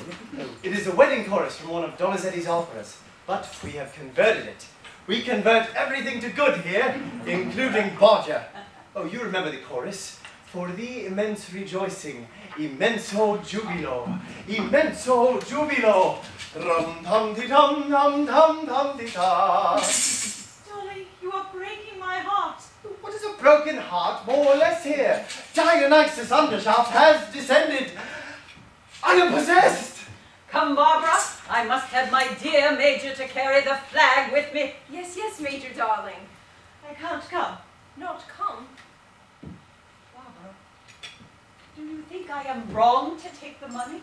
It is a wedding chorus from one of Donizetti's operas, but we have converted it. We convert everything to good here, including Bodger. Oh, you remember the chorus? For the immense rejoicing, immenso jubilo, immenso jubilo. Rum-tum-ti-tum-tum-tum-tum-ti-ta. Dolly, you are breaking my heart. What is a broken heart, more or less here? Dionysus Undershaft has descended. I am possessed. Come, Barbara. I must have my dear Major to carry the flag with me. Yes, yes, Major darling. I can't come. Not come. Barbara, do you think I am wrong to take the money?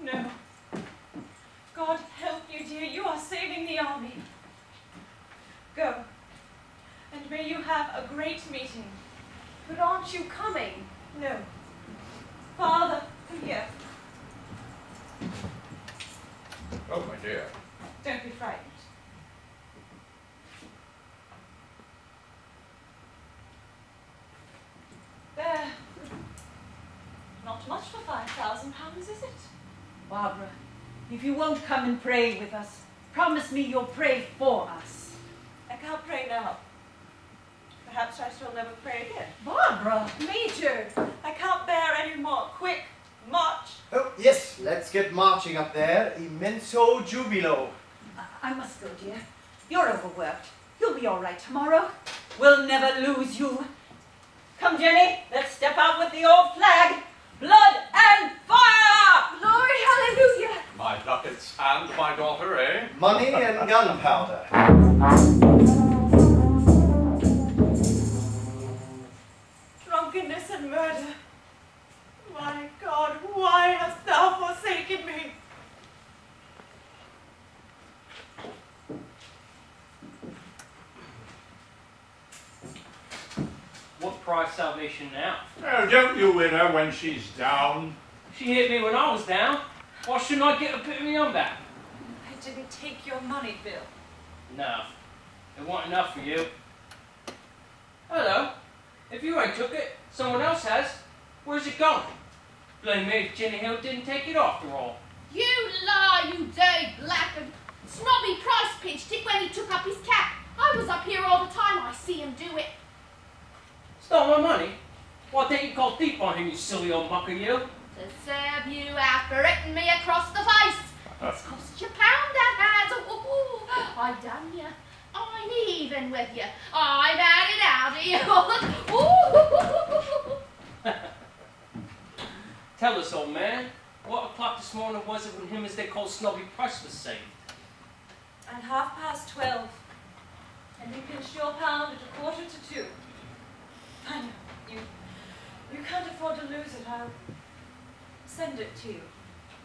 No. God help you, dear. You are saving the army. Go. And may you have a great meeting. But aren't you coming? No. Father, here. Oh, my dear. Don't be frightened. There. Not much for £5,000, is it? Barbara, if you won't come and pray with us, promise me you'll pray for us. I can't pray now. Perhaps I shall never pray again. Barbara! Major, I can't bear any more. Quick, march. Oh, yes, let's get marching up there. Immenso jubilo. I must go, dear. You're overworked. You'll be all right tomorrow. We'll never lose you. Come, Jenny, let's step out with the old flag. Blood and fire! Glory, hallelujah. My ducats and my daughter, eh? Money and gunpowder. Drunkenness and murder. My God, why hast thou forsaken me? What price salvation now? Oh, don't you win her when she's down. She hit me when I was down. Why shouldn't I get a bit of me on back? I didn't take your money, Bill. No, it wasn't enough for you. Hello. If you ain't took it, someone else has. Where's it going? Blame me if Jenny Hill didn't take it after all. You lie, you dirty blackguard. Snobby Price pinched it when he took up his cap. I was up here all the time. I see him do it. Stole my money? Why didn't you call deep on him, you silly old mucker, you? To serve you after hitting me across the face. It's cost you pound that has. I done you. I'm even with you. I've had it out of you. Tell us, old man, what o'clock this morning was it when him as they call Snobby Price was saved? At 12:30. And you pinched your pound at 1:45. I know. You can't afford to lose it. I'll send it to you.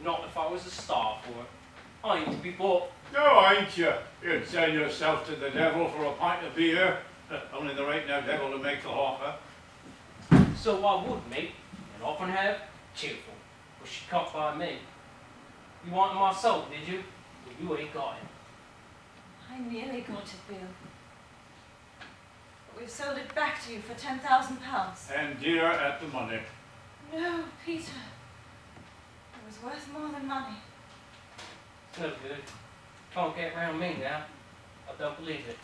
Not if I was a star for it. I ain't to be bought. No, ain't you? You'd sell yourself to the devil for a pint of beer. Only there ain't no devil to make the offer. So I would, mate, and often have, cheerful, but she can't buy me. You wanted my soul, did you? Well, you ain't got it. I nearly got it, Bill. But we've sold it back to you for £10,000. And dear at the money. No, Peter. It was worth more than money. It's no good. Can't get around me now. I don't believe it.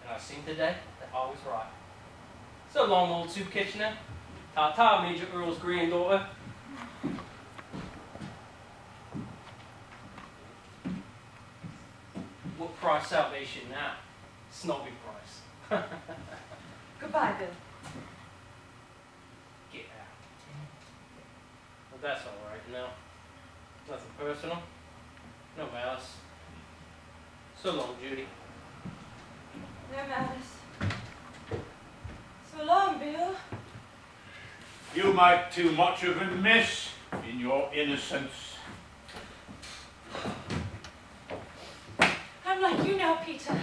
And I've seen today that I was right. So long, old Sue Kitchener. Ta-ta, Major Earl's granddaughter. What price salvation now? Snobby price. Goodbye, Bill. Get out. Well, that's all right now. Nothing personal. No malice. So long, Judy. No malice. So long, Bill. You make too much of a mess in your innocence. I'm like you now, Peter.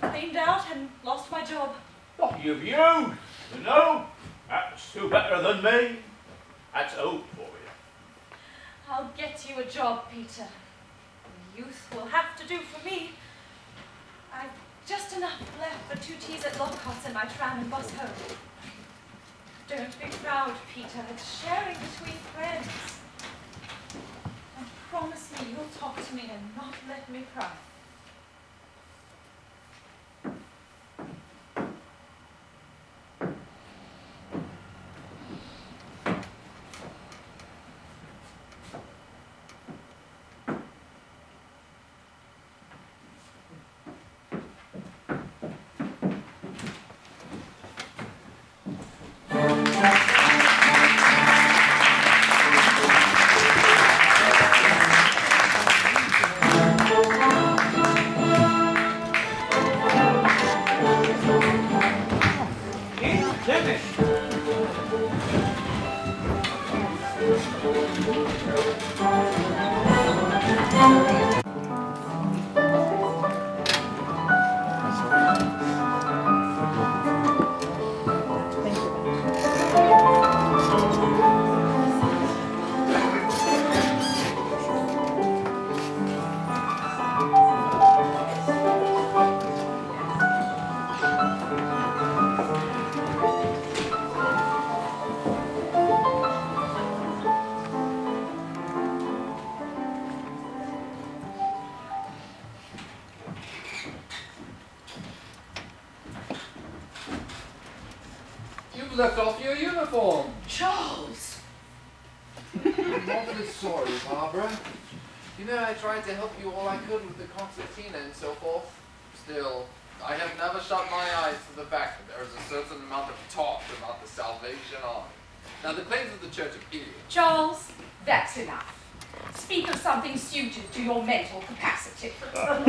Cleaned out and lost my job. What you've used, you know? That's too better than me. That's old for you. I'll get you a job, Peter. The youth will have to do for me. I've just enough left for 2 teas at Lockott's and my tram and bus home. Don't be proud, Peter. It's sharing between friends. And promise me you'll talk to me and not let me cry. You've left off your uniform. Charles! I'm awfully sorry, Barbara. You know, I tried to help you all I could with the concertina and so forth. Still, I have never shut my eyes to the fact that there is a certain amount of talk about the Salvation Army. Now, the claims of the Church of England. Charles, that's enough. Speak of something suited to your mental capacity. But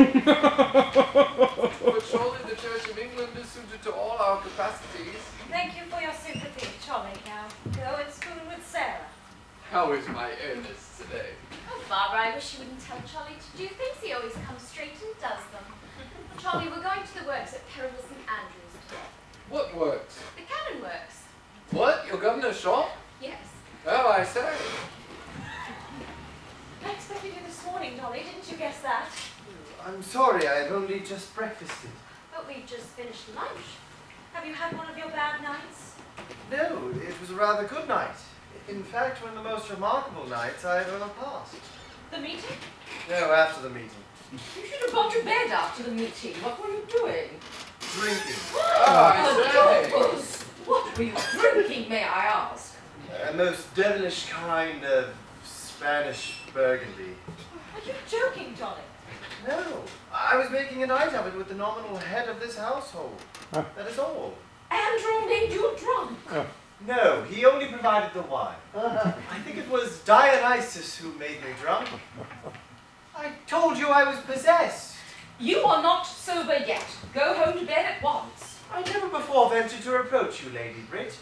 surely the Church of England is suited to all our capacities. Thank you for your sympathy, Charlie. Now, go and spoon with Sarah. How is my Ernest today? Oh, Barbara, I wish you wouldn't tell Charlie to do things. He always comes straight and does them. Charlie, we're going to the works at Peril St. Andrews today. What works? The cannon works. What? Your governor's shop? Yes. Oh, I say. I expected you this morning, Dolly. Didn't you guess that? I'm sorry, I've only just breakfasted. But we've just finished lunch. Have you had one of your bad nights? No, it was a rather good night. In fact, one of the most remarkable nights I've ever passed. The meeting? No, after the meeting. You should have gone to bed after the meeting. What were you doing? Drinking. Adolphus! What were you drinking, may I ask? A most devilish kind of Spanish burgundy. Are you joking, Dolly? No, I was making a night of it with the nominal head of this household. That is all. Andrew made you drunk. No, he only provided the wine. I think it was Dionysus who made me drunk. I told you I was possessed. You are not sober yet. Go home to bed at once. I never before ventured to reproach you, Lady Brit.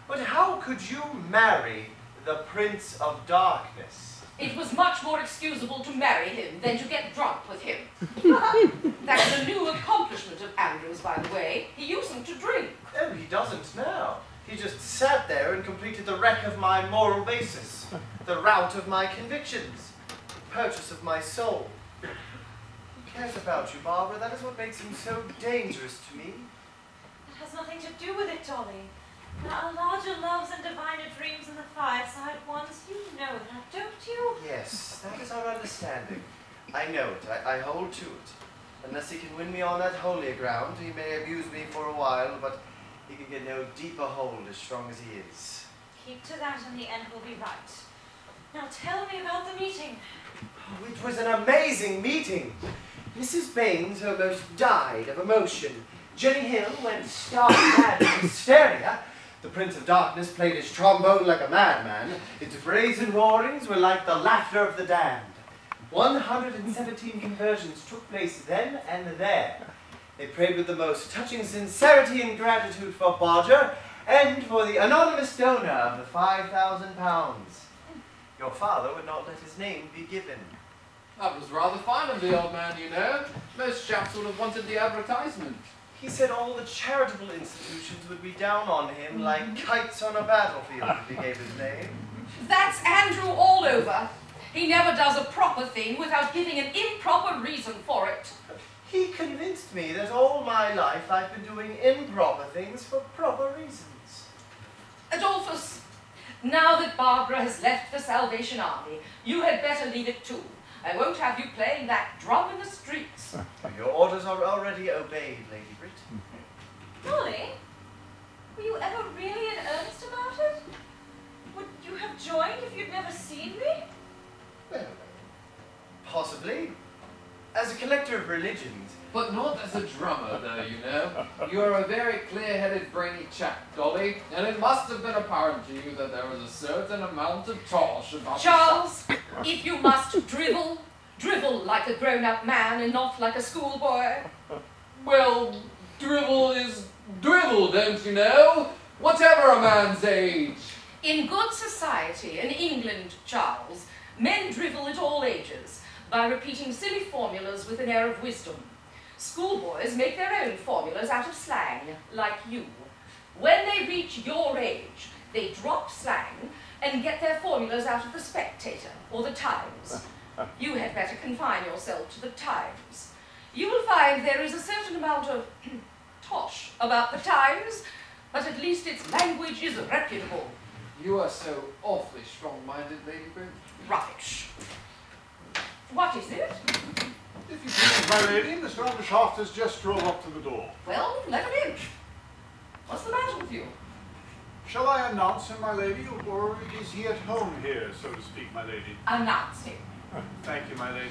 But how could you marry the Prince of Darkness? It was much more excusable to marry him than to get drunk with him. That's a new accomplishment of Andrew's, by the way. He usedn't to drink. Oh, he doesn't now. He just sat there and completed the wreck of my moral basis, the rout of my convictions, the purchase of my soul. Who cares about you, Barbara? That is what makes him so dangerous to me. It has nothing to do with it, Dolly. There are larger loves and diviner dreams in the fireside ones. You know that, don't you? Yes, that is our understanding. I know it. I hold to it. Unless he can win me on that holier ground, he may abuse me for a while, but he can get no deeper hold as strong as he is. Keep to that and the end will be right. Now tell me about the meeting. Oh, it was an amazing meeting. Mrs. Baines almost died of emotion. Jenny Hill went stark mad with hysteria. The Prince of Darkness played his trombone like a madman. Its brazen roarings were like the laughter of the damned. 117 conversions took place then and there. They prayed with the most touching sincerity and gratitude for Bodger and for the anonymous donor of the £5,000. Your father would not let his name be given. That was rather fine of the old man, you know. Most chaps would have wanted the advertisement. He said all the charitable institutions would be down on him like kites on a battlefield if he gave his name. That's Andrew all over. He never does a proper thing without giving an improper reason for it. He convinced me that all my life I've been doing improper things for proper reasons. Adolphus, now that Barbara has left the Salvation Army, you had better leave it too. I won't have you playing that drum in the streets. Your orders are already obeyed, Lady Brit. Dolly, were you ever really in earnest about it? Would you have joined if you'd never seen me? Well, possibly. As a collector of religions. But not as a drummer, though, you know. You're a very clear-headed, brainy chap, Dolly, and it must have been apparent to you that there was a certain amount of tosh about Charles, if you must drivel, drivel like a grown-up man and not like a schoolboy. Well, drivel is drivel, don't you know? Whatever a man's age. In good society, in England, Charles, men drivel at all ages by repeating silly formulas with an air of wisdom. Schoolboys make their own formulas out of slang, like you. When they reach your age, they drop slang and get their formulas out of the Spectator or the Times. You had better confine yourself to the Times. You will find there is a certain amount of tosh about the Times, but at least its language is reputable. You are so awfully strong-minded, Lady Brit. Rubbish. What is it? If you please, my lady, Mr. Undershaft has just drove up to the door. Well, let him in. What's the matter with you? Shall I announce him, my lady, or is he at home here, so to speak, my lady? Announce him. Thank you, my lady.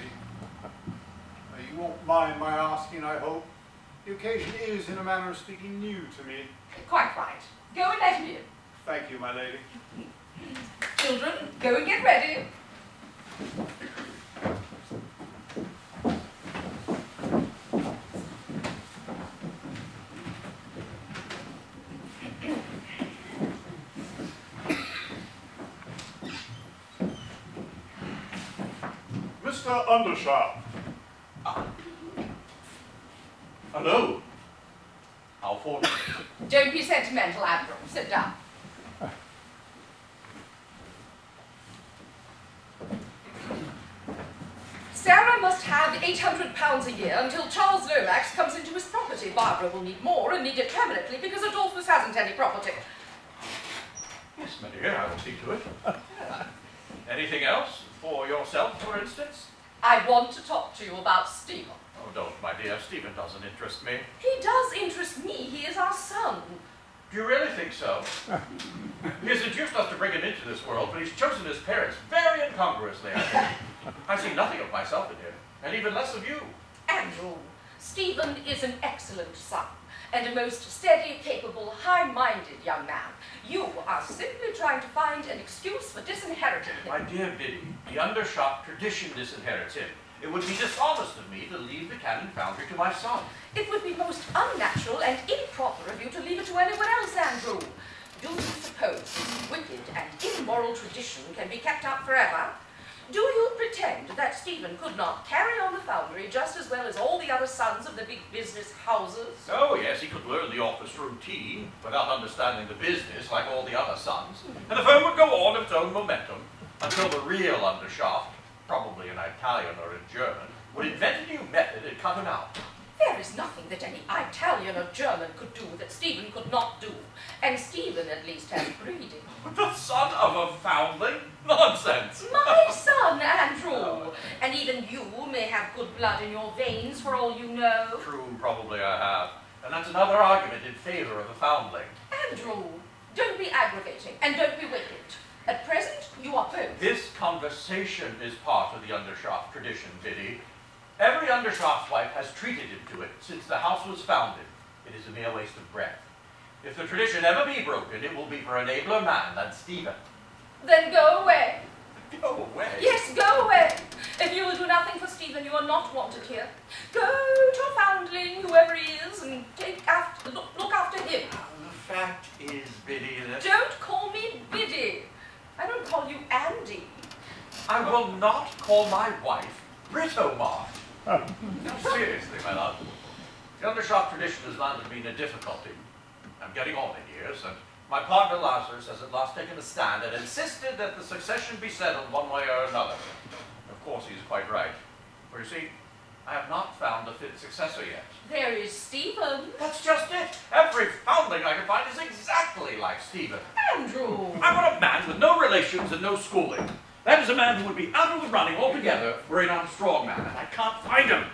You won't mind my asking, I hope. The occasion is, in a manner of speaking, new to me. Quite right. Go and let him in. Thank you, my lady. Children, go and get ready. Mr. Undershaft. Hello. How fortunate. Don't be sentimental, Admiral. Sit down. Sarah must have £800 a year until Charles Lomax comes into his property. Barbara will need more and need it permanently because Adolphus hasn't any property. Yes, my dear, I will see to it. Anything else? For yourself, for instance? I want to talk to you about Stephen. Oh, don't, my dear. Stephen doesn't interest me. He does interest me. He is our son. Do you really think so? He has induced us to bring him into this world, but he's chosen his parents very incongruously, I think. I see nothing of myself in him, and even less of you. Andrew, Stephen is an excellent son, and a most steady, capable, high-minded young man. You are simply trying to find an excuse for disinheriting him. My dear Biddy, the Undershaft tradition disinherits him. It would be dishonest of me to leave the cannon foundry to my son. It would be most unnatural and improper of you to leave it to anyone else, Andrew. Do you suppose this wicked and immoral tradition can be kept up forever? Do you pretend that Stephen could not carry on the foundry just as well as all the other sons of the big business houses? Oh, yes, he could learn the office routine without understanding the business like all the other sons. And the firm would go on of its own momentum until the real Undershaft, probably an Italian or a German, would invent a new method and cut him out. There is nothing that any Italian or German could do that Stephen could not do. And Stephen at least has breeding. The son of a foundling? Nonsense! My son, Andrew! And even you may have good blood in your veins for all you know. True, probably I have. And that's another argument in favor of a foundling. Andrew, don't be aggravating and don't be wicked. At present, you are both. This conversation is part of the Undershaft tradition, Biddy. Every Undershaft's wife has treated him to it since the house was founded. It is a mere waste of breath. If the tradition ever be broken, it will be for an abler man than Stephen. Then go away. Go away? Yes, go away. If you will do nothing for Stephen, you are not wanted here. Go to a foundling, whoever he is, and look after him. The fact is, Biddy, that... Don't call me Biddy. I don't call you Andy. I will not call my wife Britomart. Seriously, my love. The Undershaft tradition has landed me in a difficulty. I'm getting on in years, and my partner Lazarus has at last taken a stand and insisted that the succession be settled one way or another. Of course, he's quite right. For you see, I have not found a fit successor yet. There is Stephen. That's just it. Every foundling I can find is exactly like Stephen. Andrew! I want a man with no relations and no schooling. That is a man who would be out of the running altogether were he not a strong man, and I can't find him.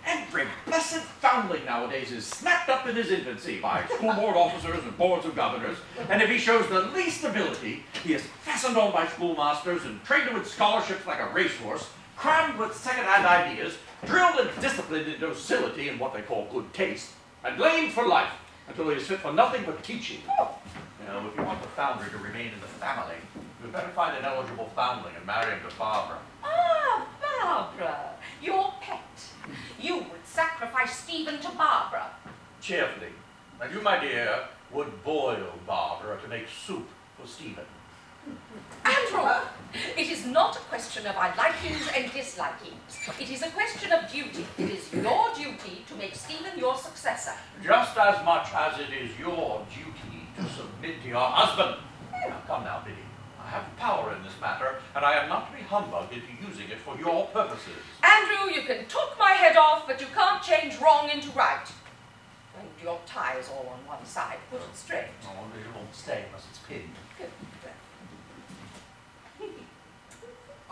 Every blessed foundling nowadays is snapped up in his infancy by school board officers and boards of governors, and if he shows the least ability, he is fastened on by schoolmasters and trained with scholarships like a racehorse, crammed with second-hand ideas, drilled and disciplined in docility and what they call good taste, and blamed for life until he is fit for nothing but teaching. Now, if you want the foundry to remain in the family, you'd better find an eligible foundling and marry him to Barbara. Ah, Barbara, your pet. You would sacrifice Stephen to Barbara. Cheerfully. And you, my dear, would boil Barbara to make soup for Stephen. Andrew, it is not a question of likings and dislikings. It is a question of duty. It is your duty to make Stephen your successor. Just as much as it is your duty to submit to your husband. Now, come now, Biddy. I have power in this matter, and I am not to be humbugged into using it for your purposes. Andrew, you can talk my head off, but you can't change wrong into right. And your tie is all on one side. Put it straight. Oh, it won't stay unless it's pinned. Good.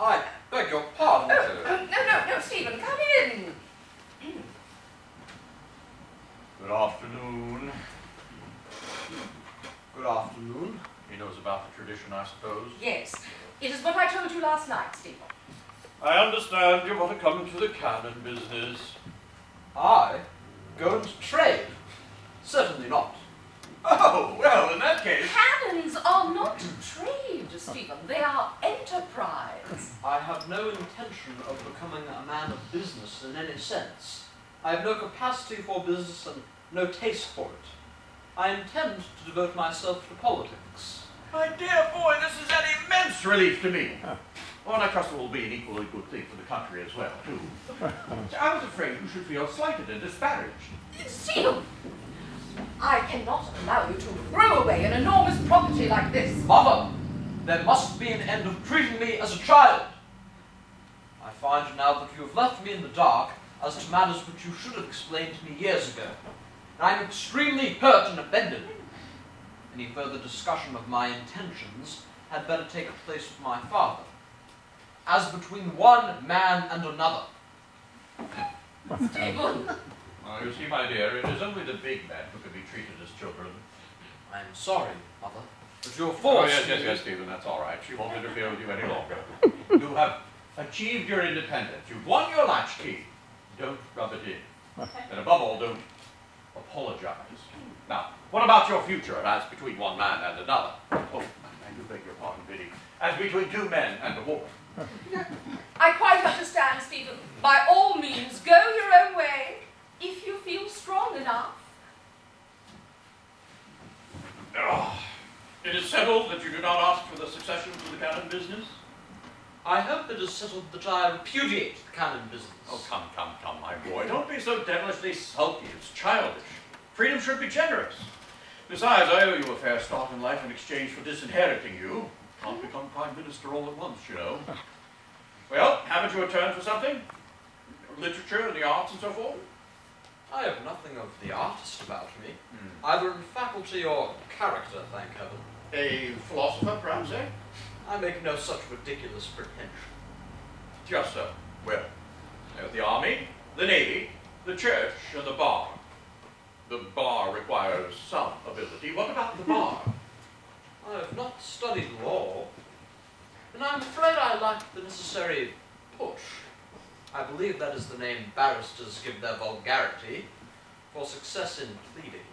I beg your pardon, sir. No, Stephen, come in. Good afternoon. Good afternoon. He knows about the tradition, I suppose. Yes, it is what I told you last night, Stephen. I understand you want to come into the cannon business. I? Go into trade? Certainly not. Oh, well, in that case... Cannons are not trade, Stephen. They are enterprise. I have no intention of becoming a man of business in any sense. I have no capacity for business and no taste for it. I intend to devote myself to politics. My dear boy, this is an immense relief to me. Well, and I trust it will be an equally good thing for the country as well, too. I was afraid you should feel slighted and disparaged. Stephen, I cannot allow you to throw away an enormous property like this. Mother, there must be an end of treating me as a child. I find now that you have left me in the dark as to matters which you should have explained to me years ago. And I am extremely hurt and offended. Any further discussion of my intentions had better take place with my father, as between one man and another. Stephen! Oh, you see, my dear, it is only the big men who can be treated as children. I am sorry, Mother, but you're forced. Oh, yes, Stephen, that's all right. She won't interfere with you any longer. You have achieved your independence. You've won your latchkey. Don't rub it in. And above all, don't apologize. Now, what about your future as between one man and another? Oh, I do beg your pardon, Biddy. As between two men and a woman. I quite understand, Stephen. By all means, go your own way, if you feel strong enough. Oh, it is settled that you do not ask for the succession to the cannon business? I hope it is settled that I repudiate the cannon business. Oh, come, my boy. Don't be so devilishly sulky. It's childish. Freedom should be generous. Besides, I owe you a fair start in life in exchange for disinheriting you. Can't become Prime Minister all at once, you know. Well, haven't you a turn for something? Literature and the arts and so forth? I have nothing of the artist about me, either in faculty or character, thank heaven. A philosopher, perhaps, eh? I make no such ridiculous pretension. Just so. Well, there's the army, the navy, the church, and the bar. The bar requires some ability. What about the bar? I have not studied law, and I'm afraid I lack the necessary push. I believe that is the name barristers give their vulgarity for success in pleading.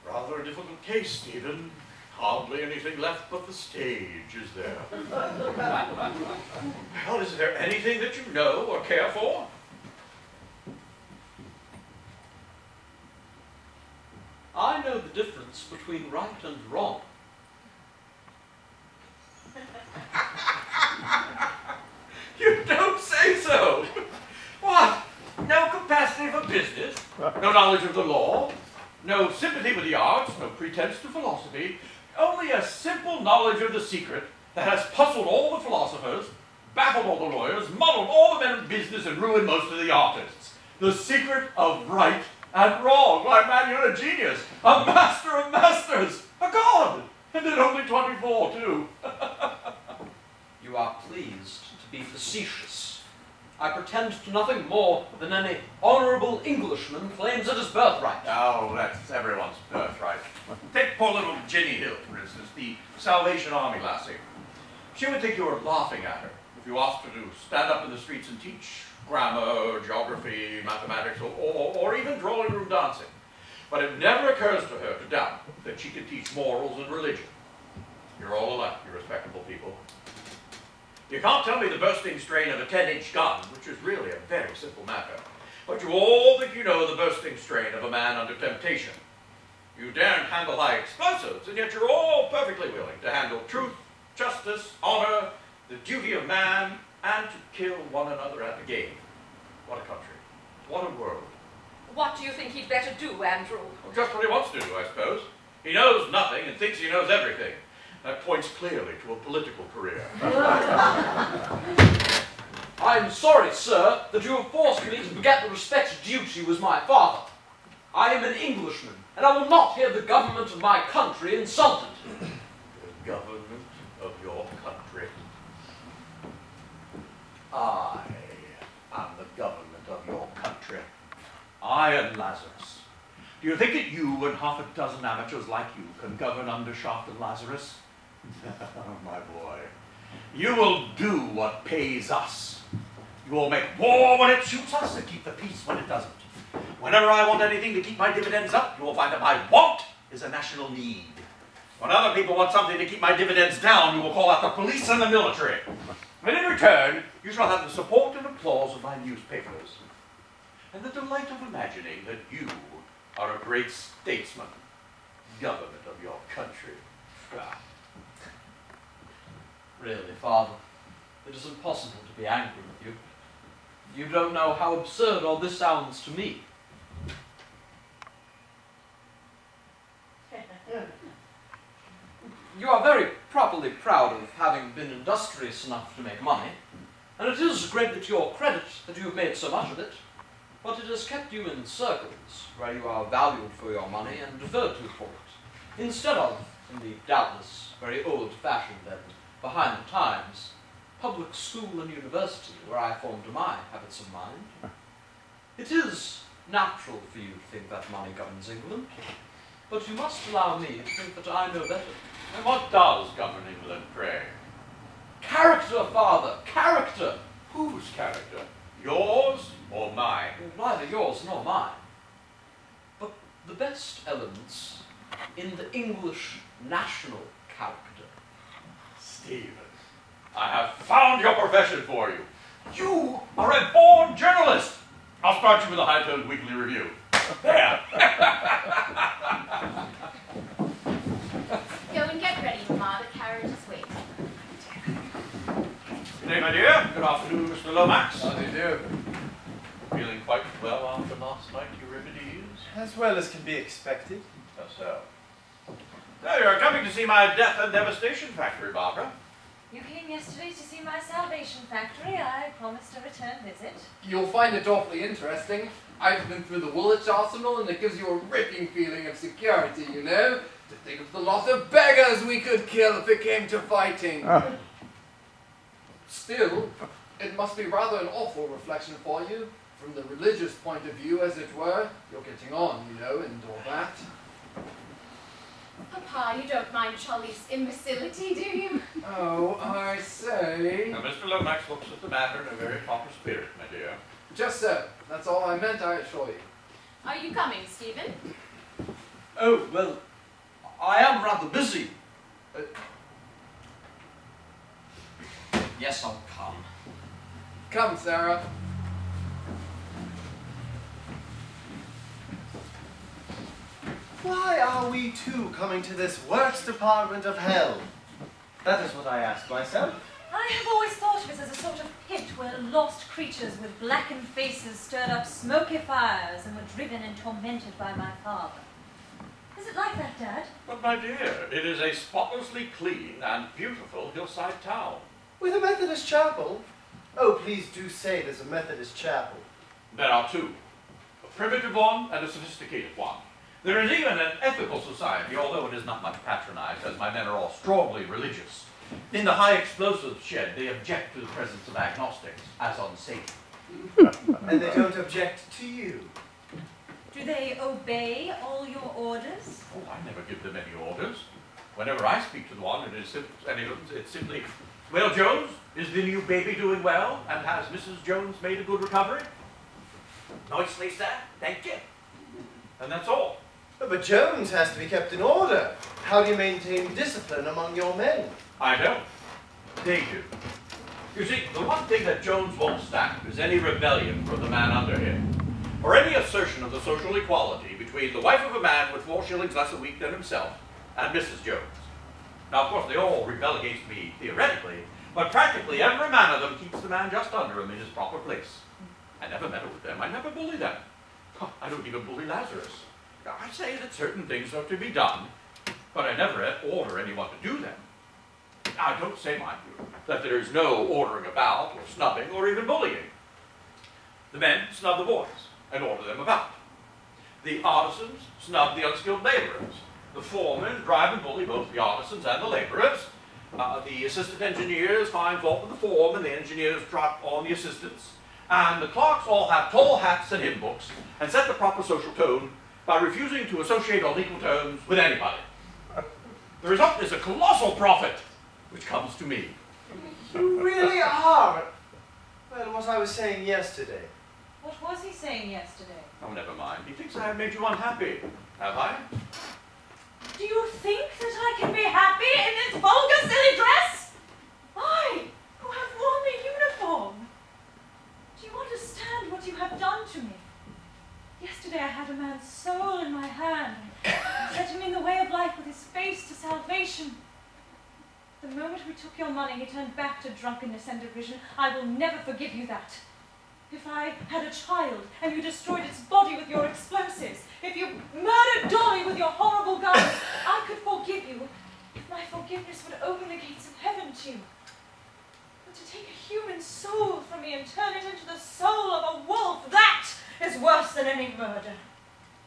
Rather a difficult case, Stephen. Hardly anything left but the stage, is there? Well, is there anything that you know or care for? I know the difference between right and wrong. You don't say so! What? No capacity for business? No knowledge of the law? No sympathy with the arts? No pretense to philosophy? Only a simple knowledge of the secret that has puzzled all the philosophers, baffled all the lawyers, muddled all the men of business, and ruined most of the artists. The secret of right and wrong. Why, man, you're a genius. A master of masters. A god. And at only 24, too. You are pleased to be facetious. I pretend to nothing more than any honourable Englishman claims it as birthright. Oh, that's everyone's birthright. Take poor little Jenny Hill, for instance, the Salvation Army lassie. She would think you were laughing at her if you asked her to stand up in the streets and teach grammar, geography, mathematics, or even drawing room dancing. But it never occurs to her to doubt that she can teach morals and religion. You're all alike, you respectable people. You can't tell me the bursting strain of a 10-inch gun, which is really a very simple matter. But you all think you know the bursting strain of a man under temptation. You daren't handle high explosives, and yet you're all perfectly willing to handle truth, justice, honor, the duty of man, and to kill one another at the game. What a country. What a world. What do you think he'd better do, Andrew? Well, just what he wants to do, I suppose. He knows nothing and thinks he knows everything. That points clearly to a political career. I'm sorry, sir, that you have forced me to forget the respect due to you as my father. I am an Englishman, and I will not hear the government of my country insulted. The government of your country. I am the government of your country. I am Lazarus, Do you think that you and half a dozen amateurs like you can govern Undershaft and Lazarus? Oh, my boy. You will do what pays us. You will make war when it suits us and keep the peace when it doesn't. Whenever I want anything to keep my dividends up, you will find that my want is a national need. When other people want something to keep my dividends down, you will call out the police and the military. And in return, you shall have the support and applause of my newspapers, and the delight of imagining that you are a great statesman, government of your country. Ah. Really, Father, it is impossible to be angry with you. You don't know how absurd all this sounds to me. You are very properly proud of having been industrious enough to make money, and it is great to your credit that you have made so much of it, but it has kept you in circles where you are valued for your money and deferred to for it, instead of, in the doubtless very old-fashioned and behind the times, public school and university where I formed my habits of mind. It is natural for you to think that money governs England, but you must allow me to think that I know better. And what does govern England, pray? Character, Father, character! Whose character? Yours or mine? Neither yours nor mine. But the best elements in the English national character. Stephen, I have found your profession for you. You are a born journalist. I'll start you with a high-toned weekly review. There. Go and get ready, Mamma. The carriage is waiting. Good day, my dear. Good afternoon, Mr. Lomax. How do you do? Feeling quite well after last night, Euripides? As well as can be expected. Just so. Now you're coming to see my death and devastation factory, Barbara. You came yesterday to see my salvation factory. I promised a return visit. You'll find it awfully interesting. I've been through the Woolwich arsenal, and it gives you a ripping feeling of security, you know? To think of the lot of beggars we could kill if it came to fighting. Still, it must be rather an awful reflection for you, from the religious point of view, as it were. You're getting on, you know, and all that. Papa, you don't mind Charlie's imbecility, do you? Oh, I say. Now, Mr. Lomax looks at the matter in a very proper spirit, my dear. Just so. That's all I meant, I assure you. Are you coming, Stephen? Oh, well, I am rather busy. Yes, I'll come. Come, Sarah. Why are we two coming to this works department of hell? That is what I ask myself. I have always thought of it as a sort of pit where lost creatures with blackened faces stirred up smoky fires and were driven and tormented by my father. Is it like that, Dad? But, my dear, it is a spotlessly clean and beautiful hillside town. With a Methodist chapel? Oh, please do say there's a Methodist chapel. There are two. A primitive one and a sophisticated one. There is even an ethical society, although it is not much patronized, as my men are all strongly religious. In the high explosives shed, they object to the presence of agnostics, as unsafe. And they don't object to you. Do they obey all your orders? Oh, I never give them any orders. Whenever I speak to the one, it's simply, well, Jones, is the new baby doing well? And has Mrs. Jones made a good recovery? Nicely, sir. Thank you. And that's all. But Jones has to be kept in order. How do you maintain discipline among your men? I don't. They do. You see, the one thing that Jones won't stand is any rebellion from the man under him, or any assertion of the social equality between the wife of a man with 4 shillings less a week than himself and Mrs. Jones. Now, of course, they all rebel against me theoretically, but practically every man of them keeps the man just under him in his proper place. I never meddle with them. I never bully them. I don't even bully Lazarus. I say that certain things are to be done, but I never order anyone to do them. I don't say, mind you, that there is no ordering about, or snubbing, or even bullying. The men snub the boys and order them about. The artisans snub the unskilled laborers. The foremen drive and bully both the artisans and the laborers. The assistant engineers find fault with the foremen, the engineers drop on the assistants. And the clerks all have tall hats and hymn books and set the proper social tone by refusing to associate on equal terms with anybody. The result is a colossal profit, which comes to me. You really are. Well, what I was saying yesterday. What was he saying yesterday? Oh, never mind. He thinks I have made you unhappy. Have I? Do you think that I can be happy in this vulgar, silly dress? I, who have worn the uniform. Do you understand what you have done to me? Yesterday I had a man's soul in my hand, set him in the way of life with his face to salvation. The moment we took your money, he turned back to drunkenness and derision. I will never forgive you that. If I had a child and you destroyed its body with your explosives, if you murdered Dolly with your horrible guns, I could forgive you if my forgiveness would open the gates of heaven to you. But to take a human soul from me and turn it into the soul of a wolf, that is worse than any murder.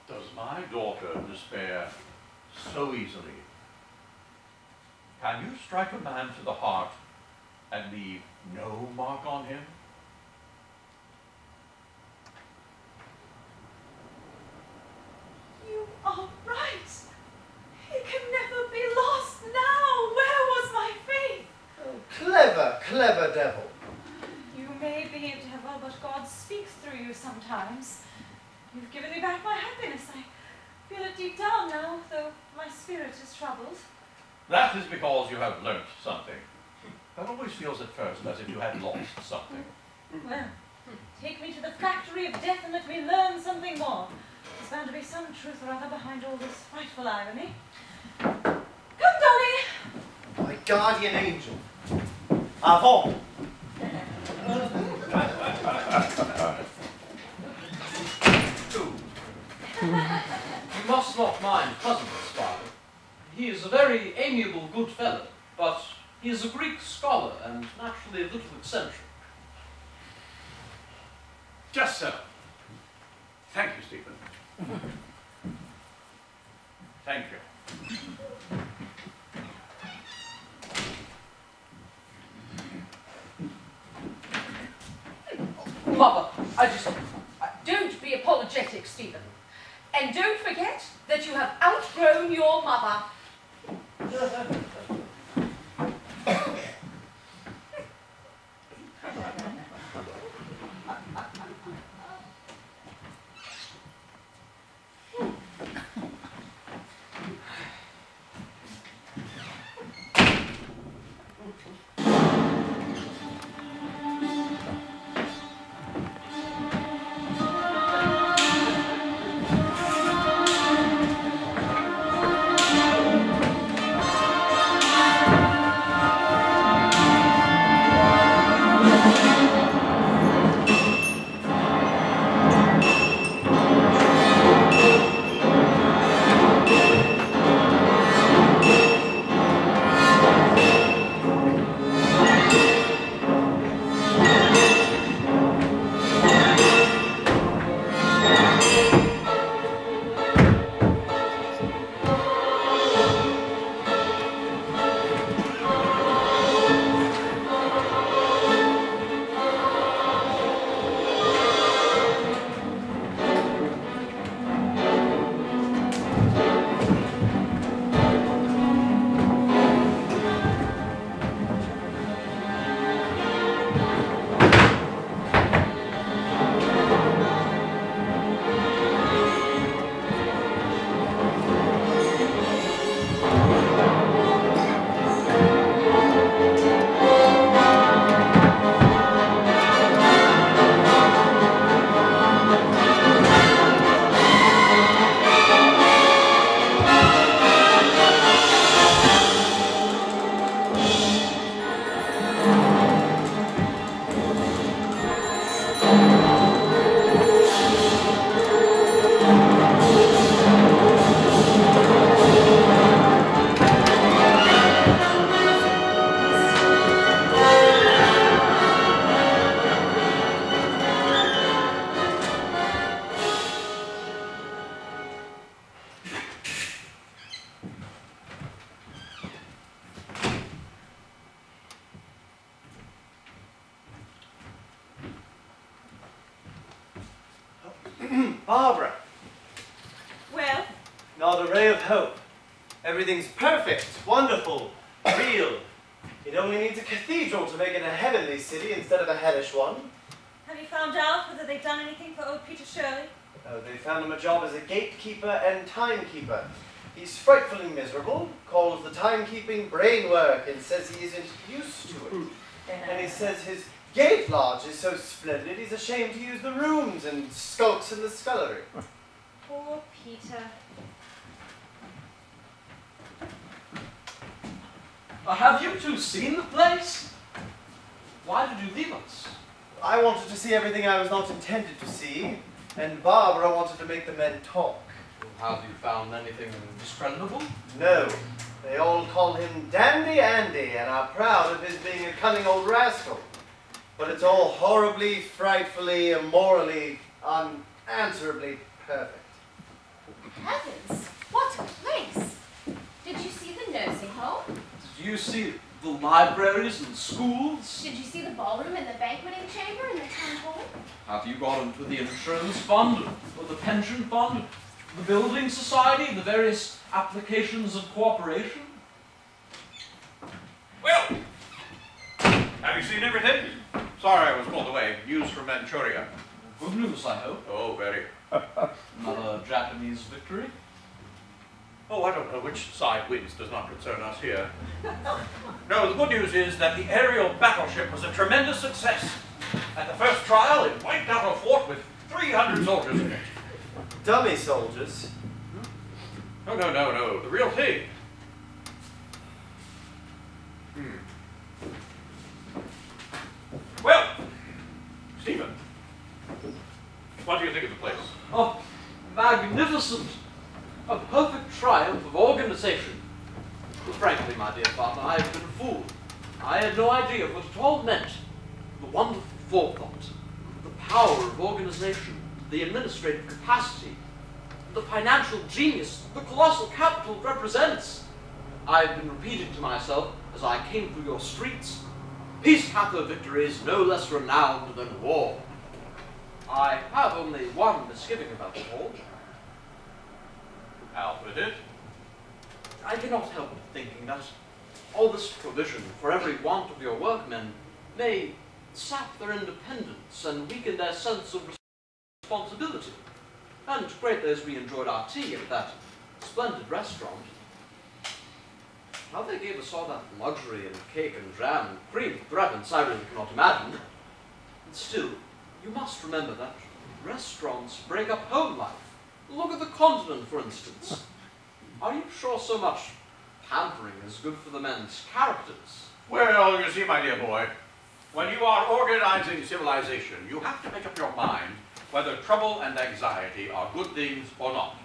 Does my daughter despair so easily? Can you strike a man to the heart and leave no mark on him? You are right. He can never be lost now. Where was my faith? Oh, clever, clever devil. You may be a devil, but God speaks through you sometimes. You've given me back my happiness. I feel it deep down now, though my spirit is troubled. That is because you have learnt something. That always feels at first as if you had lost something. Well, take me to the factory of death and let me learn something more. There's bound to be some truth or other behind all this frightful irony. Come, Dolly! My guardian angel. Avant! You must not mind Cousin's father. He is a very amiable, good fellow, but he is a Greek scholar and naturally a little eccentric. Just so. Thank you, Stephen. Thank you. Mother, don't be apologetic, Stephen. And don't forget that you have outgrown your mother. Barbara. ray of hope. Everything's perfect, wonderful, real. It only needs a cathedral to make it a heavenly city instead of a hellish one. Have you found out whether they've done anything for old Peter Shirley? Oh, they found him a job as a gatekeeper and timekeeper. He's frightfully miserable, calls the timekeeping brain work, and says he isn't used to it. And he says his gate lodge is so splendid he's ashamed to use the rooms and skulks in the scullery. Poor Peter. Have you two seen the place? Why did you leave us? I wanted to see everything I was not intended to see, and Barbara wanted to make the men talk. Have you found anything discreditable? No. They all call him Dandy Andy and are proud of his being a cunning old rascal. But it's all horribly, frightfully, immorally, unanswerably perfect. Heavens, what a place! Did you see the nursing home? Did you see the libraries and schools? Did you see the ballroom and the banqueting chamber and the town hall? Have you got into the insurance fund, or the pension fund, the building society, the various applications of cooperation? Well, have you seen everything? Sorry I was called away. News from Manchuria. Good news, I hope. Oh, very. Another Japanese victory? Oh, I don't know which side wins. Does not concern us here. No, the good news is that the aerial battleship was a tremendous success. At the first trial, it wiped out a fort with 300 soldiers in it. Dummy soldiers? No, the real thing. Well, Stephen, what do you think of the place? Oh, magnificent! A perfect triumph of organization. But frankly, my dear father, I have been fooled. I had no idea what it all meant. The wonderful forethought, the power of organization, the administrative capacity, the financial genius, the colossal capital it represents. I have been repeating to myself as I came through your streets, peace hath her victories no less renowned than war. I have only one misgiving about it all. Out with it. I cannot help thinking that all this provision for every want of your workmen may sap their independence and weaken their sense of responsibility. And greatly as we enjoyed our tea at that splendid restaurant, how they gave us all that luxury and cake and jam and cream for threepence I really cannot imagine. And still, you must remember that restaurants break up home life. Look at the continent, for instance. Are you sure so much pampering is good for the men's characters? Well, you see, my dear boy, when you are organizing civilization, you have to make up your mind whether trouble and anxiety are good things or not.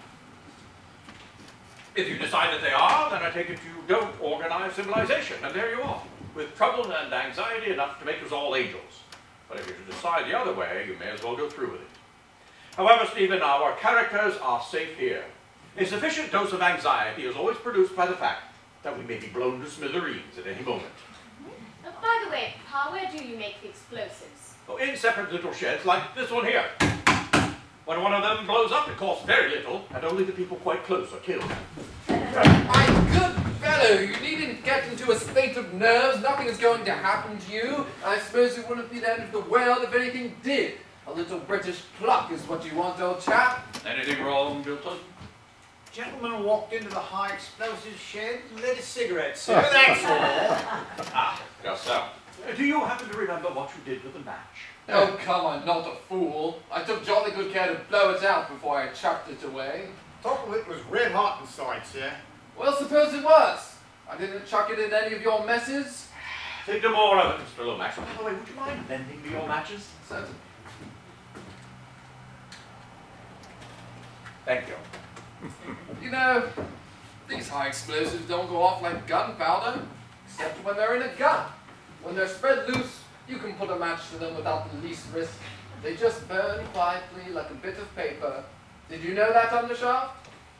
If you decide that they are, then I take it you don't organize civilization, and there you are, with trouble and anxiety enough to make us all angels. But if you should decide the other way, you may as well go through with it. However, Stephen, our characters are safe here. A sufficient dose of anxiety is always produced by the fact that we may be blown to smithereens at any moment. By the way, Pa, where do you make the explosives? Oh, in separate little sheds like this one here. When one of them blows up, it costs very little, and only the people quite close are killed. My good fellow, you needn't get into a state of nerves. Nothing is going to happen to you. I suppose it wouldn't be the end of the world if anything did. A little British pluck is what you want, old chap. Anything wrong, Milton? Gentleman walked into the high explosives shed and lit a cigarette, sir. That's all. Ah, just so. Do you happen to remember what you did with the match? Oh, come on, not a fool. I took jolly good care to blow it out before I chucked it away. Top of it was red hot inside, sir. Well, suppose it was. I didn't chuck it in any of your messes. Think no more of it, Mr. Lomax. By the way, would you mind lending me your matches? Certainly. Thank you. You know, these high explosives don't go off like gunpowder, except when they're in a gun. When they're spread loose, you can put a match to them without the least risk. They just burn quietly like a bit of paper. Did you know that, Undershaft?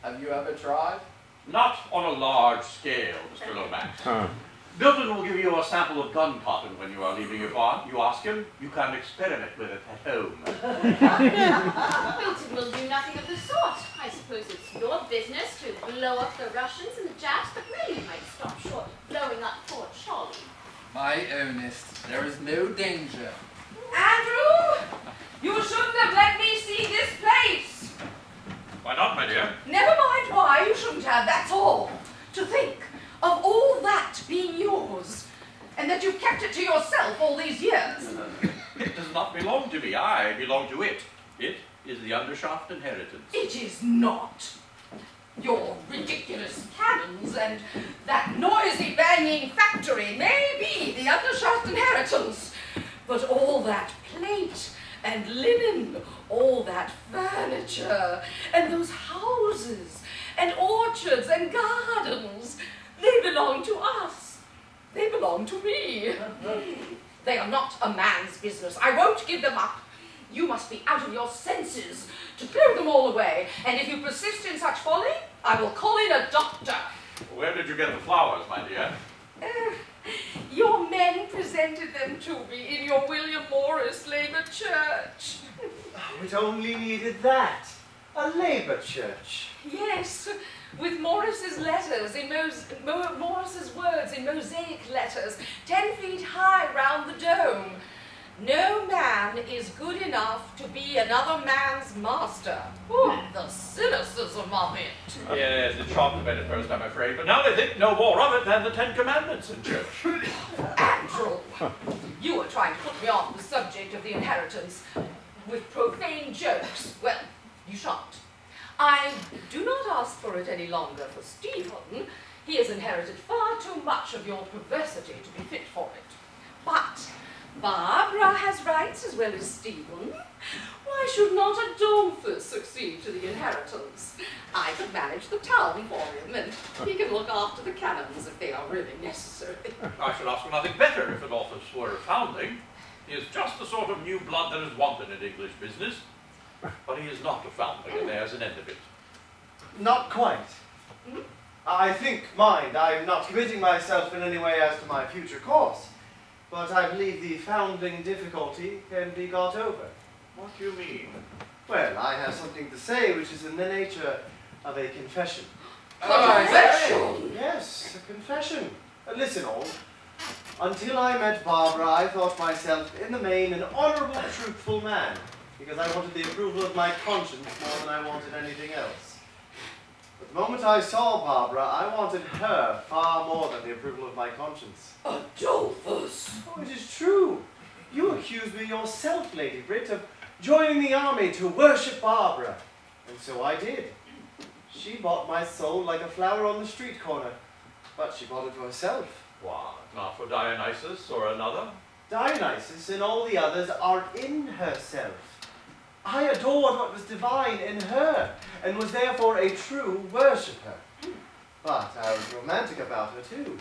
Have you ever tried? Not on a large scale, Mr. Lomax. Milton will give you a sample of gun cotton when you are leaving your farm. You ask him, you can experiment with it at home. Milton will do nothing of the sort, I suppose. suppose it's your business to blow up the Russians and the Japs, but really you might stop short of blowing up poor Charlie. My ownest, there is no danger. Andrew! You shouldn't have let me see this place! Why not, my dear? Never mind why, you shouldn't have, that's all. To think of all that being yours, and that you've kept it to yourself all these years. It does not belong to me. I belong to it. It is the Undershaft inheritance. It is not. Your ridiculous cannons and that noisy banging factory may be the Undershaft inheritance, but all that plate and linen, all that furniture, and those houses, and orchards, and gardens, they belong to us. They belong to me. They are not a man's business. I won't give them up. You must be out of your senses to throw them all away, and if you persist in such folly, I will call in a doctor. Where did you get the flowers, my dear? Your men presented them to me in your William Morris Labour Church. Oh, it only needed that. A Labour church. Yes, with Morris's letters in Morris's words in mosaic letters, 10 feet high round the dome. No man is good enough to be another man's master. Oh, the cynicism of it. Yes, it shocked them at first, I'm afraid, but now they think no more of it than the 10 Commandments in church. Andrew, you were trying to put me off the subject of the inheritance with profane jokes. Well, you shan't. I do not ask for it any longer for Stephen. He has inherited far too much of your perversity to be fit for it. But Barbara has rights as well as Stephen. Why should not Adolphus succeed to the inheritance? I could manage the town for him, and he can look after the cannons if they are really necessary. I should ask for nothing better if Adolphus were a foundling. He is just the sort of new blood that is wanted in English business. But he is not a foundling, and there's an end of it. Not quite. I think, mind, I'm not committing myself in any way as to my future course, but I believe the foundling difficulty can be got over. What do you mean? Well, I have something to say which is in the nature of a confession. Confession? Yes, a confession. Listen, all. Until I met Barbara, I thought myself, in the main, an honourable, truthful man, because I wanted the approval of my conscience more than I wanted anything else. But the moment I saw Barbara, I wanted her far more than the approval of my conscience. Adolphus! Oh, it is true. You accused me yourself, Lady Brit, of joining the army to worship Barbara. And so I did. She bought my soul like a flower on the street corner, but she bought it for herself. What, not for Dionysus or another? Dionysus and all the others are in herself. I adored what was divine in her, and was therefore a true worshipper. But I was romantic about her too.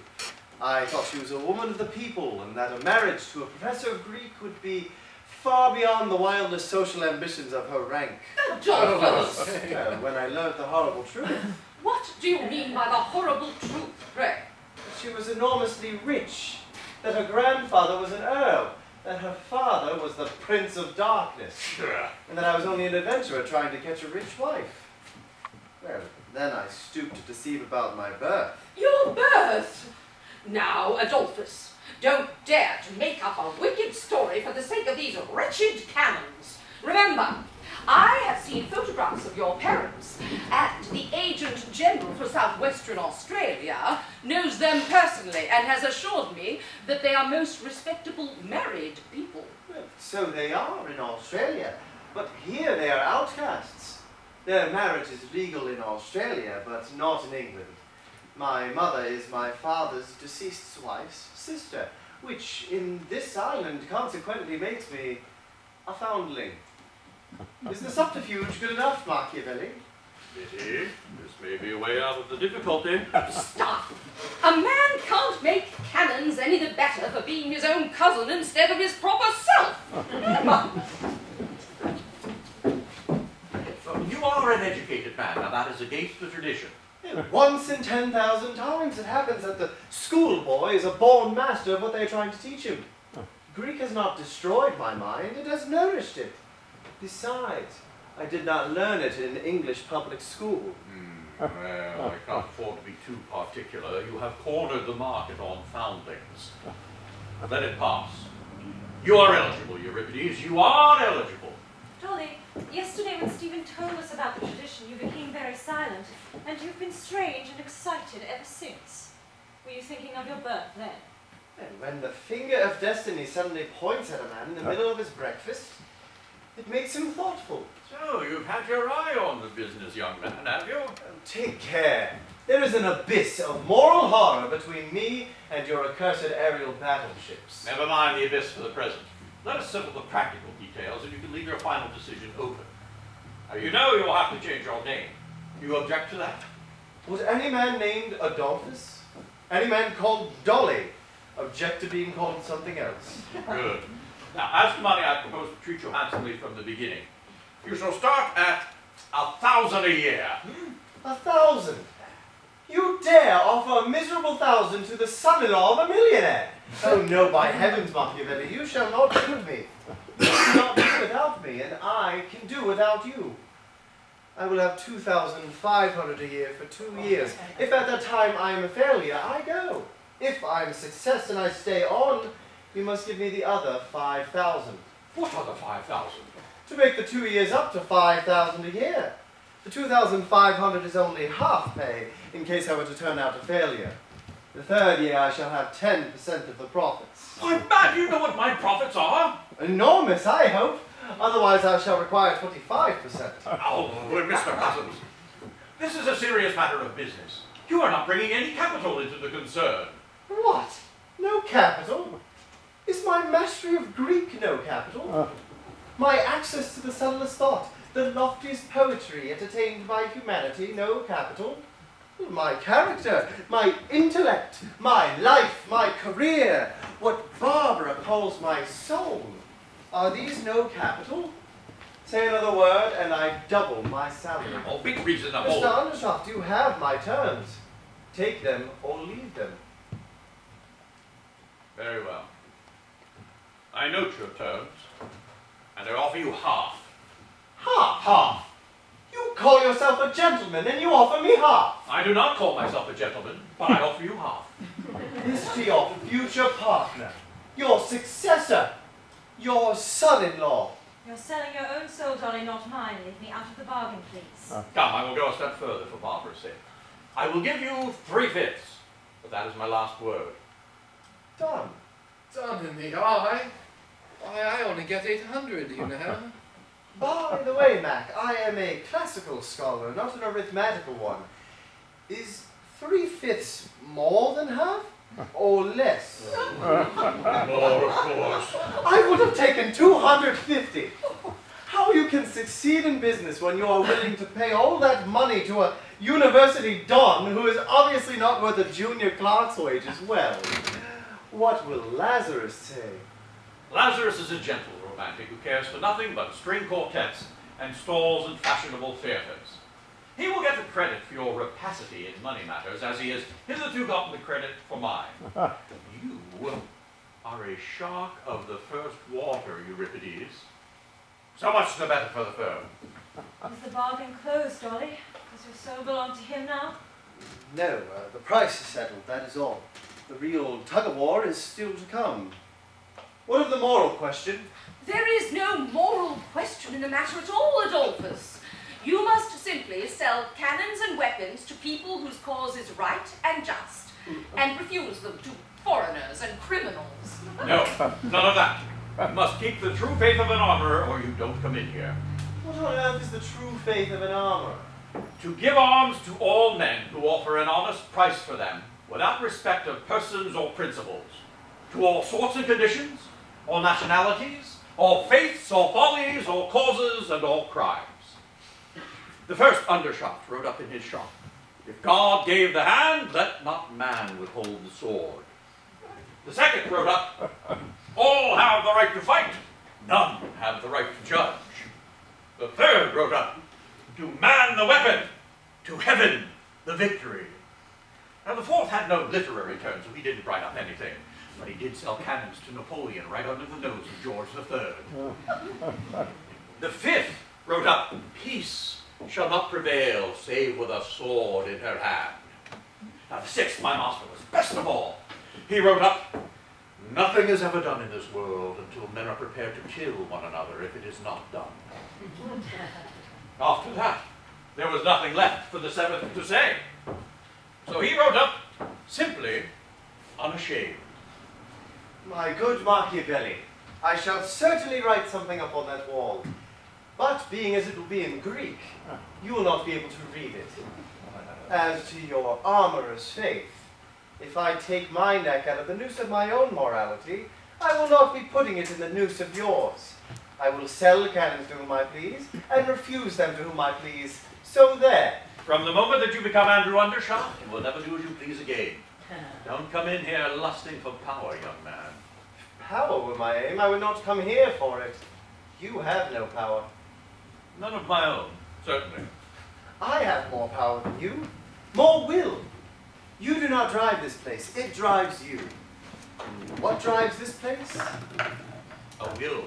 I thought she was a woman of the people, and that a marriage to a professor of Greek would be far beyond the wildest social ambitions of her rank. Adolphus! When I learnt the horrible truth. What do you mean by the horrible truth, pray? She was enormously rich, that her grandfather was an earl, that her father was the Prince of Darkness, and that I was only an adventurer trying to catch a rich wife. Well, then I stooped to deceive about my birth. Your birth? Now, Adolphus, don't dare to make up a wicked story for the sake of these wretched cannons. Remember, I have seen photographs of your parents, and the Agent General for Southwestern Australia knows them personally and has assured me that they are most respectable married people. Well, so they are in Australia, but here they are outcasts. Their marriage is legal in Australia, but not in England. My mother is my father's deceased wife's sister, which in this island consequently makes me a foundling. Is the subterfuge good enough, Machiavelli? Pity. This may be a way out of the difficulty. Stop! A man can't make cannons any the better for being his own cousin instead of his proper self. You are an educated man, now that is against the tradition. Once in 10,000 times it happens that the schoolboy is a born master of what they are trying to teach him. Greek has not destroyed my mind, it has nourished it. Besides, I did not learn it in English public school. Well, I can't afford to be too particular. You have cornered the market on foundlings. Let it pass. You are eligible, Euripides. You are eligible. Dolly, yesterday when Stephen told us about the tradition, you became very silent, and you've been strange and excited ever since. Were you thinking of your birth then? And when the finger of destiny suddenly points at a man in the middle of his breakfast, it makes him thoughtful. So, you've had your eye on the business, young man, have you? Take care. There is an abyss of moral horror between me and your accursed aerial battleships. Never mind the abyss for the present. Let us settle the practical details, and you can leave your final decision open. Now, you know you'll have to change your name. Do you object to that? Would any man named Adolphus, any man called Dolly, object to being called something else? Good. Now, as to money, I propose to treat you handsomely from the beginning. You shall start at 1,000 a year. 1,000? You dare offer a miserable 1,000 to the son-in-law of a millionaire? Oh no, by heavens, Machiavelli, you shall not shoot me. You cannot do without me, and I can do without you. I will have 2,500 a year for 2 years. If at that time I am a failure, I go. If I am a success and I stay on, you must give me the other 5,000. What other 5,000? To make the 2 years up to 5,000 a year. The 2,500 is only half pay, in case I were to turn out a failure. The third year I shall have 10% of the profits. Why, man, you know what my profits are? Enormous, I hope. Otherwise I shall require 25%. Oh, Mr. Cousins, this is a serious matter of business. You are not bringing any capital into the concern. What? No capital? Is my mastery of Greek no capital? My access to the subtlest thought, the loftiest poetry entertained by humanity, no capital? My character, my intellect, my life, my career, what Barbara calls my soul, are these no capital? Say another word and I double my salary. Oh, big reasonable. Mr. Undershaft, you have my terms. Take them or leave them. Very well. I note your terms, and I offer you half. Half? Half? You call yourself a gentleman and you offer me half. I do not call myself a gentleman, but I offer you half. This to your future partner, your successor, your son-in-law. You're selling your own soul, Dolly, not mine. Leave me out of the bargain, please. Come, I will go a step further for Barbara's sake. I will give you 3/5, but that is my last word. Done. Done in the eye. Why, I only get 800, you know. By the way, Mac, I am a classical scholar, not an arithmetical one. Is 3/5 more than half? Or less? More, of course. I would have taken 250. How you can succeed in business when you are willing to pay all that money to a university don who is obviously not worth a junior clerk's wages? Well, what will Lazarus say? Lazarus is a gentle romantic who cares for nothing but string quartets and stalls and fashionable theatres. He will get the credit for your rapacity in money matters, as he has hitherto gotten the credit for mine. You are a shark of the first water, Euripides. So much the better for the firm. Is the bargain closed, Dolly? Does your soul belong to him now? No, the price is settled, that is all. The real tug-of-war is still to come. What of the moral question? There is no moral question in the matter at all, Adolphus. You must simply sell cannons and weapons to people whose cause is right and just, and refuse them to foreigners and criminals. No, none of that. You must keep the true faith of an armorer, or you don't come in here. What on earth is the true faith of an armorer? To give arms to all men who offer an honest price for them, without respect of persons or principles, to all sorts and conditions, all nationalities, all faiths, all follies, all causes, and all crimes. The first Undershaft wrote up in his shop, "If God gave the hand, let not man withhold the sword." The second wrote up, "All have the right to fight, none have the right to judge." The third wrote up, "To man the weapon, to heaven the victory." Now the fourth had no literary turn, so he didn't write up anything. But he did sell cannons to Napoleon right under the nose of George III. The fifth wrote up, "Peace shall not prevail save with a sword in her hand." Now the sixth, my master, was best of all. He wrote up, "Nothing is ever done in this world until men are prepared to kill one another if it is not done." After that, there was nothing left for the seventh to say. So he wrote up, simply, "Unashamed." My good Machiavelli, I shall certainly write something up on that wall. But being as it will be in Greek, you will not be able to read it. As to your armorer's faith, if I take my neck out of the noose of my own morality, I will not be putting it in the noose of yours. I will sell cannons to whom I please, and refuse them to whom I please. So there. From the moment that you become Andrew Undershaft, you will never do as you please again. Don't come in here lusting for power, young man. If power were my aim, I would not come here for it. You have no power. None of my own, certainly. I have more power than you. More will. You do not drive this place. It drives you. What drives this place? A will,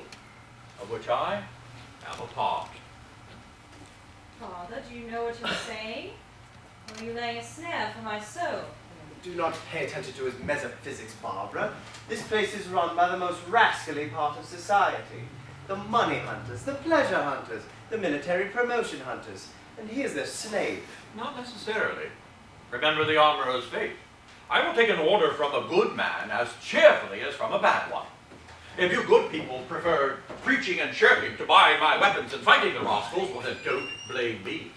of which I am a part. Father, do you know what you're saying? Or are you laying a snare for my soul? Do not pay attention to his metaphysics, Barbara. This place is run by the most rascally part of society. The money hunters, the pleasure hunters, the military promotion hunters. And he is their slave. Not necessarily. Remember the armorer's fate. I will take an order from a good man as cheerfully as from a bad one. If you good people prefer preaching and chirping to buying my weapons and fighting the rascals, well then don't blame me.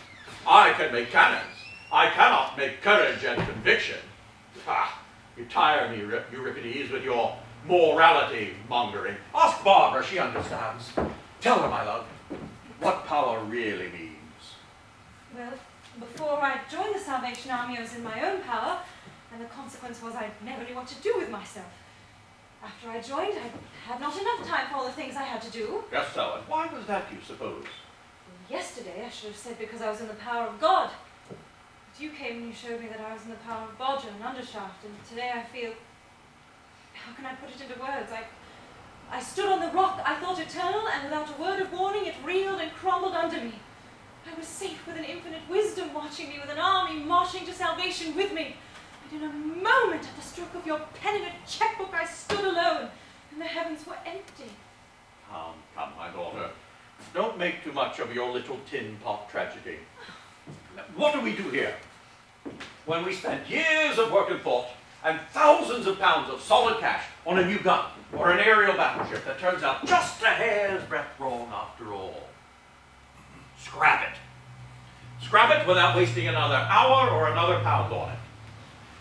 I can make cannons. I cannot make courage and conviction. Ah, you tire me, Euripides, with your morality mongering. Ask Barbara, she understands. Tell her, my love, what power really means. Well, before I joined the Salvation Army, I was in my own power, and the consequence was I never knew what to do with myself. After I joined, I had not enough time for all the things I had to do. Just so, and why was that, you suppose? Yesterday, I should have said because I was in the power of God. But you came and you showed me that I was in the power of Bodger and Undershaft, and today I feel... How can I put it into words? I stood on the rock I thought eternal, and without a word of warning, it reeled and crumbled under me. I was safe with an infinite wisdom watching me, with an army marching to salvation with me. And in a moment, at the stroke of your pen in a checkbook, I stood alone, and the heavens were empty. Come, my daughter. Don't make too much of your little tin pot tragedy. What do we do here? When we spent years of work and thought, and thousands of pounds of solid cash on a new gun, or an aerial battleship that turns out just a hair's breadth wrong after all. Scrap it. Scrap it without wasting another hour or another pound on it.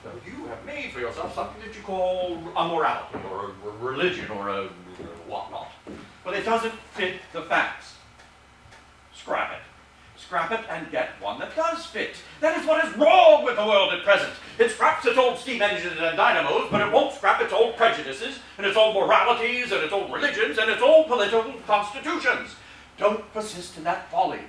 So you have made for yourself something that you call a morality, or a religion, or a whatnot. But it doesn't fit the facts. Scrap it. Scrap it and get one that does fit. That is what is wrong with the world at present. It scraps its old steam engines and dynamos, but it won't scrap its old prejudices, and its old moralities, and its old religions, and its old political constitutions. Don't persist in that folly.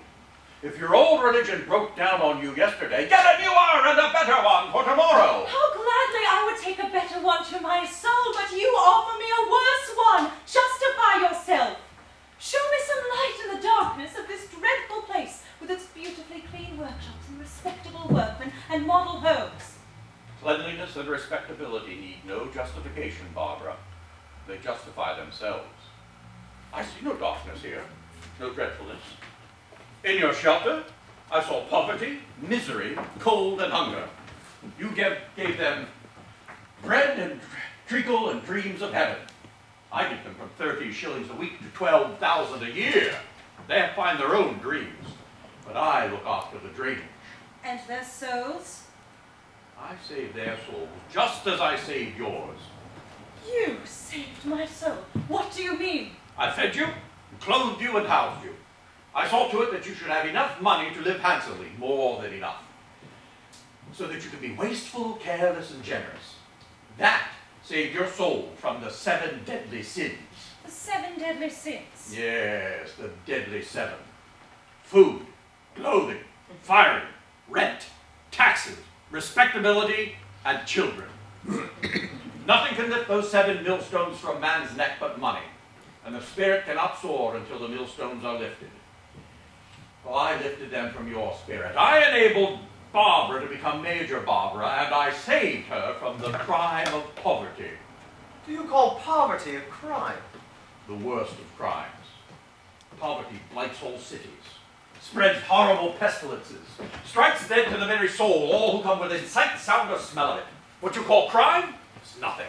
If your old religion broke down on you yesterday, get a newer and a better one for tomorrow. How gladly I would take a better one to my soul, but you offer me a worse one. Justify yourself. Show me some light in the darkness of this dreadful place, with its beautifully clean workshops and respectable workmen and model homes. Cleanliness and respectability need no justification, Barbara. They justify themselves. I see no darkness here, no dreadfulness. In your shelter, I saw poverty, misery, cold, and hunger. You gave them bread and treacle and dreams of heaven. I get them from 30 shillings a week to 12,000 a year. They find their own dreams, but I look after the drainage. And their souls? I saved their souls just as I saved yours. You saved my soul. What do you mean? I fed you, clothed you, and housed you. I saw to it that you should have enough money to live handsomely, more than enough, so that you could be wasteful, careless, and generous. That saved your soul from the 7 deadly sins. The 7 deadly sins? Yes, the deadly 7. Food, clothing, firing, rent, taxes, respectability, and children. Nothing can lift those 7 millstones from man's neck but money, and the spirit cannot soar until the millstones are lifted. Well, I lifted them from your spirit. I enabled Barbara to become Major Barbara, and I saved her from the crime of poverty. Do you call poverty a crime? The worst of crimes. Poverty blights whole cities, spreads horrible pestilences, strikes dead to the very soul all who come within sight, sound, or smell of it. What you call crime? It's nothing.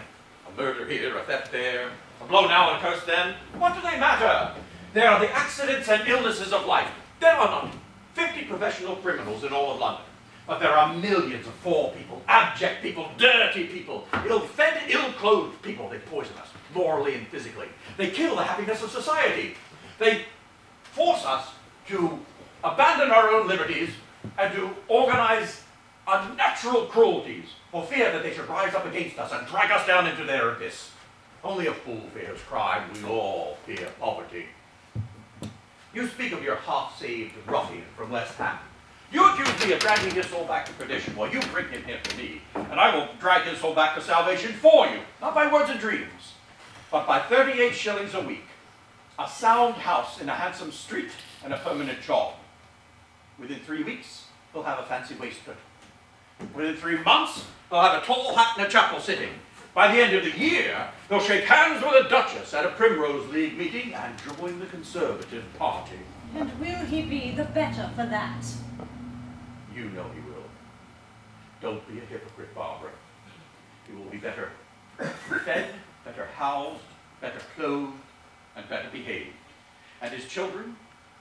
A murder here, a theft there, a blow now and a curse then. What do they matter? They are the accidents and illnesses of life. There are not 50 professional criminals in all of London. But there are millions of poor people, abject people, dirty people, ill-fed, ill-clothed people. They poison us, morally and physically. They kill the happiness of society. They force us to abandon our own liberties and to organize unnatural cruelties for fear that they should rise up against us and drag us down into their abyss. Only a fool fears crime. We all fear poverty. You speak of your half-saved ruffian from West Ham. You accuse me of dragging his soul back to perdition. Well, you bring him here to me, and I will drag his soul back to salvation for you, not by words and dreams, but by 38 shillings a week, a sound house in a handsome street, and a permanent job. Within 3 weeks, he'll have a fancy waistcoat. Within 3 months, he'll have a tall hat and a chapel sitting. By the end of the year, he'll shake hands with a duchess at a Primrose League meeting and join the Conservative Party. And will he be the better for that? You know he will. Don't be a hypocrite, Barbara. He will be better fed, better housed, better clothed, and better behaved. And his children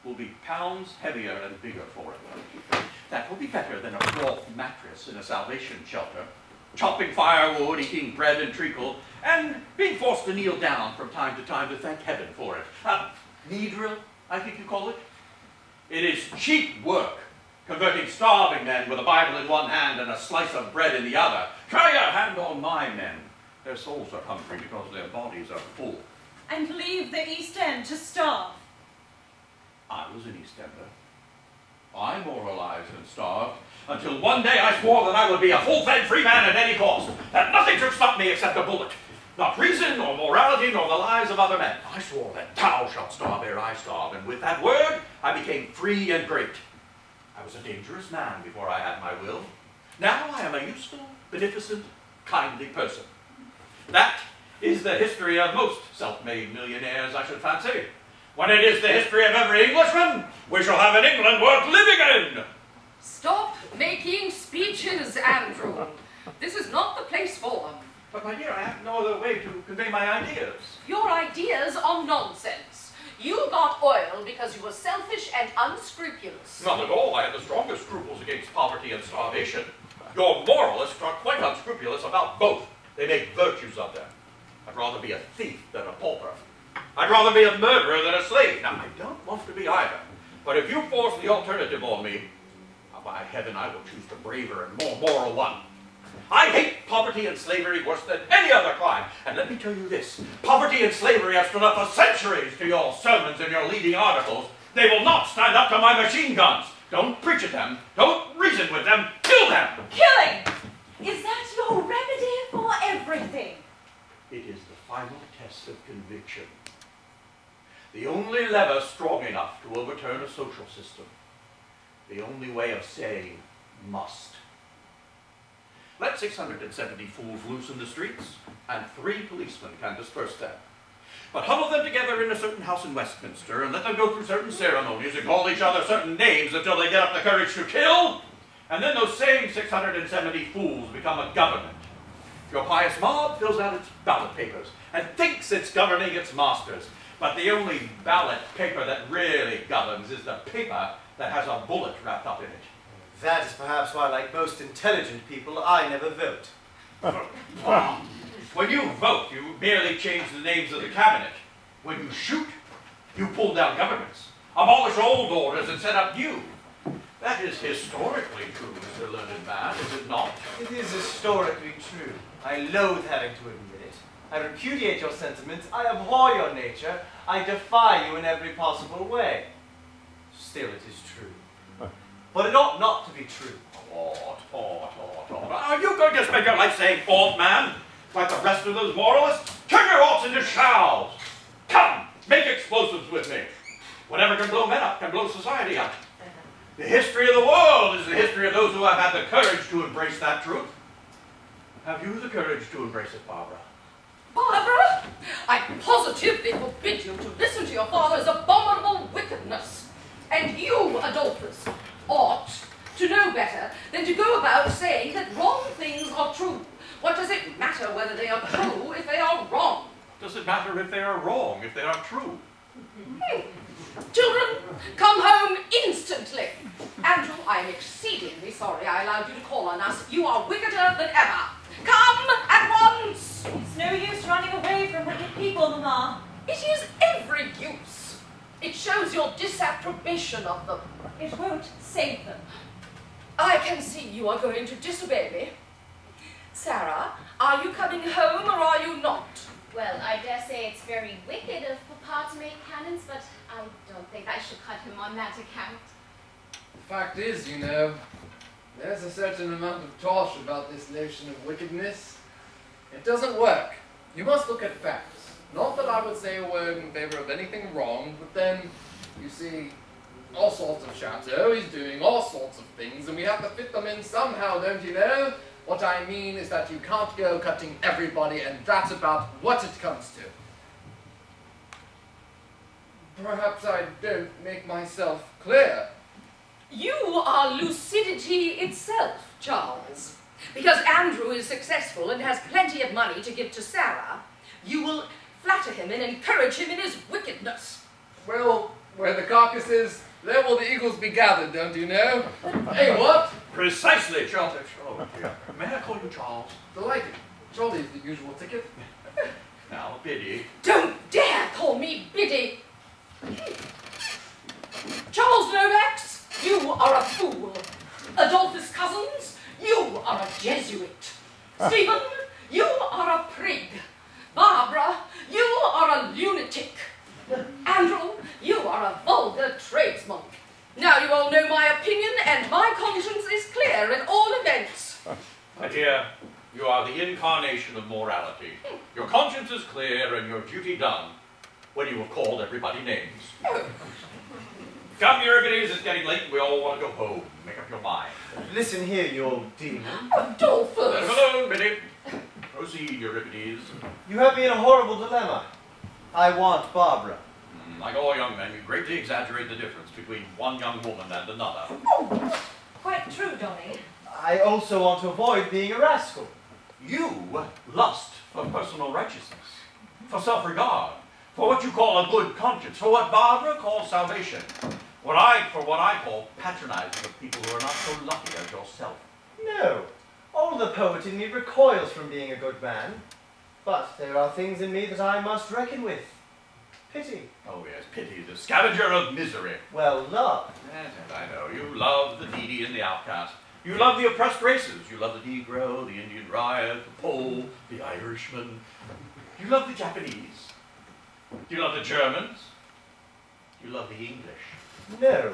will be pounds heavier and bigger for it. That will be better than a cloth mattress in a salvation shelter, chopping firewood, eating bread and treacle, and being forced to kneel down from time to time to thank heaven for it. Knee drill, I think you call it. It is cheap work, converting starving men with a Bible in one hand and a slice of bread in the other. Try your hand on my men. Their souls are hungry because their bodies are full. And leave the East End to starve. I was an East Ender. I moralized and starved until one day I swore that I would be a full-fed free man at any cost, that nothing should stop me except a bullet. Not reason, nor morality, nor the lives of other men. I swore that thou shalt starve ere I starve, and with that word I became free and great. I was a dangerous man before I had my will. Now I am a useful, beneficent, kindly person. That is the history of most self-made millionaires, I should fancy. When it is the history of every Englishman, we shall have an England worth living in. Stop making speeches, Andrew. This is not the place for them. But my dear, I have no other way to convey my ideas. Your ideas are nonsense. You got oil because you were selfish and unscrupulous. Not at all. I have the strongest scruples against poverty and starvation. Your moralists are quite unscrupulous about both. They make virtues of them. I'd rather be a thief than a pauper. I'd rather be a murderer than a slave. Now, I don't want to be either. But if you force the alternative on me, by heaven, I will choose the braver and more moral one. I hate poverty and slavery worse than any other crime. And let me tell you this, poverty and slavery have stood up for centuries to your sermons and your leading articles. They will not stand up to my machine guns. Don't preach at them. Don't reason with them. Kill them. Killing! Is that your remedy for everything? It is the final test of conviction. The only lever strong enough to overturn a social system. The only way of saying must. Let 670 fools loose in the streets, and 3 policemen can disperse them. But huddle them together in a certain house in Westminster, and let them go through certain ceremonies and call each other certain names until they get up the courage to kill, and then those same 670 fools become a government. Your pious mob fills out its ballot papers and thinks it's governing its masters. But the only ballot paper that really governs is the paper that has a bullet wrapped up in it. That is perhaps why, like most intelligent people, I never vote. When you vote, you merely change the names of the cabinet. When you shoot, you pull down governments, abolish old orders and set up new. That is historically true, Mr. Learned Man, is it not? It is historically true. I loathe having to admit it. I repudiate your sentiments. I abhor your nature. I defy you in every possible way. Still, it is true. But it ought not to be true. Ought. Are you going to spend your life saying ought, man? Like the rest of those moralists? Turn your oughts into shalls. Come, make explosives with me. Whatever can blow men up can blow society up. The history of the world is the history of those who have had the courage to embrace that truth. Have you the courage to embrace it, Barbara? Barbara, I positively forbid you to listen to your father's abominable wickedness. And you, Adolphus, ought to know better than to go about saying that wrong things are true. What does it matter whether they are true if they are wrong? Does it matter if they are wrong, if they are true? Children, come home instantly. Andrew, I am exceedingly sorry I allowed you to call on us. You are wickeder than ever. Come at once! It's no use running away from wicked people, Mamma. It is every use. It shows your disapprobation of them. It won't save them. I can see you are going to disobey me. Sarah, are you coming home or are you not? Well, I dare say it's very wicked of Papa to make cannons, but I don't think I should cut him on that account. The fact is, you know, there's a certain amount of tosh about this notion of wickedness. It doesn't work. You must look at facts. Not that I would say a word in favor of anything wrong, but then, you see, all sorts of chateaux, he's doing all sorts of things, and we have to fit them in somehow, don't you know? What I mean is that you can't go cutting everybody, and that's about what it comes to. Perhaps I don't make myself clear. You are lucidity itself, Charles. Because Andrew is successful and has plenty of money to give to Sarah, you will flatter him and encourage him in his wickedness. Well, where the carcass is, there will the eagles be gathered, don't you know? Hey, what? Precisely, Charles. Oh, dear. May I call you Charles? Delighted. Charlie is the usual ticket. Now, Biddy. Don't dare call me Biddy. Charles Lomax, you are a fool. Adolphus Cousins, you are a Jesuit. Stephen, you are a prig. Barbara, you are a lunatic. Andrew, you are a vulgar tradesman. Now you all know my opinion, and my conscience is clear at all events. My dear, you are the incarnation of morality. Your conscience is clear and your duty done when you have called everybody names. Come, Euripides, it's getting late and we all want to go home. Make up your mind. Listen here, you old demon. Adolphus! Let him alone, Biddy. Proceed, Euripides. You have me in a horrible dilemma. I want Barbara. Like all young men, you greatly exaggerate the difference between one young woman and another. Quite true, Donny. I also want to avoid being a rascal. You lust for personal righteousness, for self-regard, for what you call a good conscience, for what Barbara calls salvation, for what I call patronizing of people who are not so lucky as yourself. No, all the poet in me recoils from being a good man. But there are things in me that I must reckon with. Pity. Oh yes, pity, the scavenger of misery. Well, love. Yes, I know. You love the needy and the outcast. You love the oppressed races. You love the Negro, the Indian Riot, the Pole, the Irishman. You love the Japanese. You love the Germans. You love the English. No.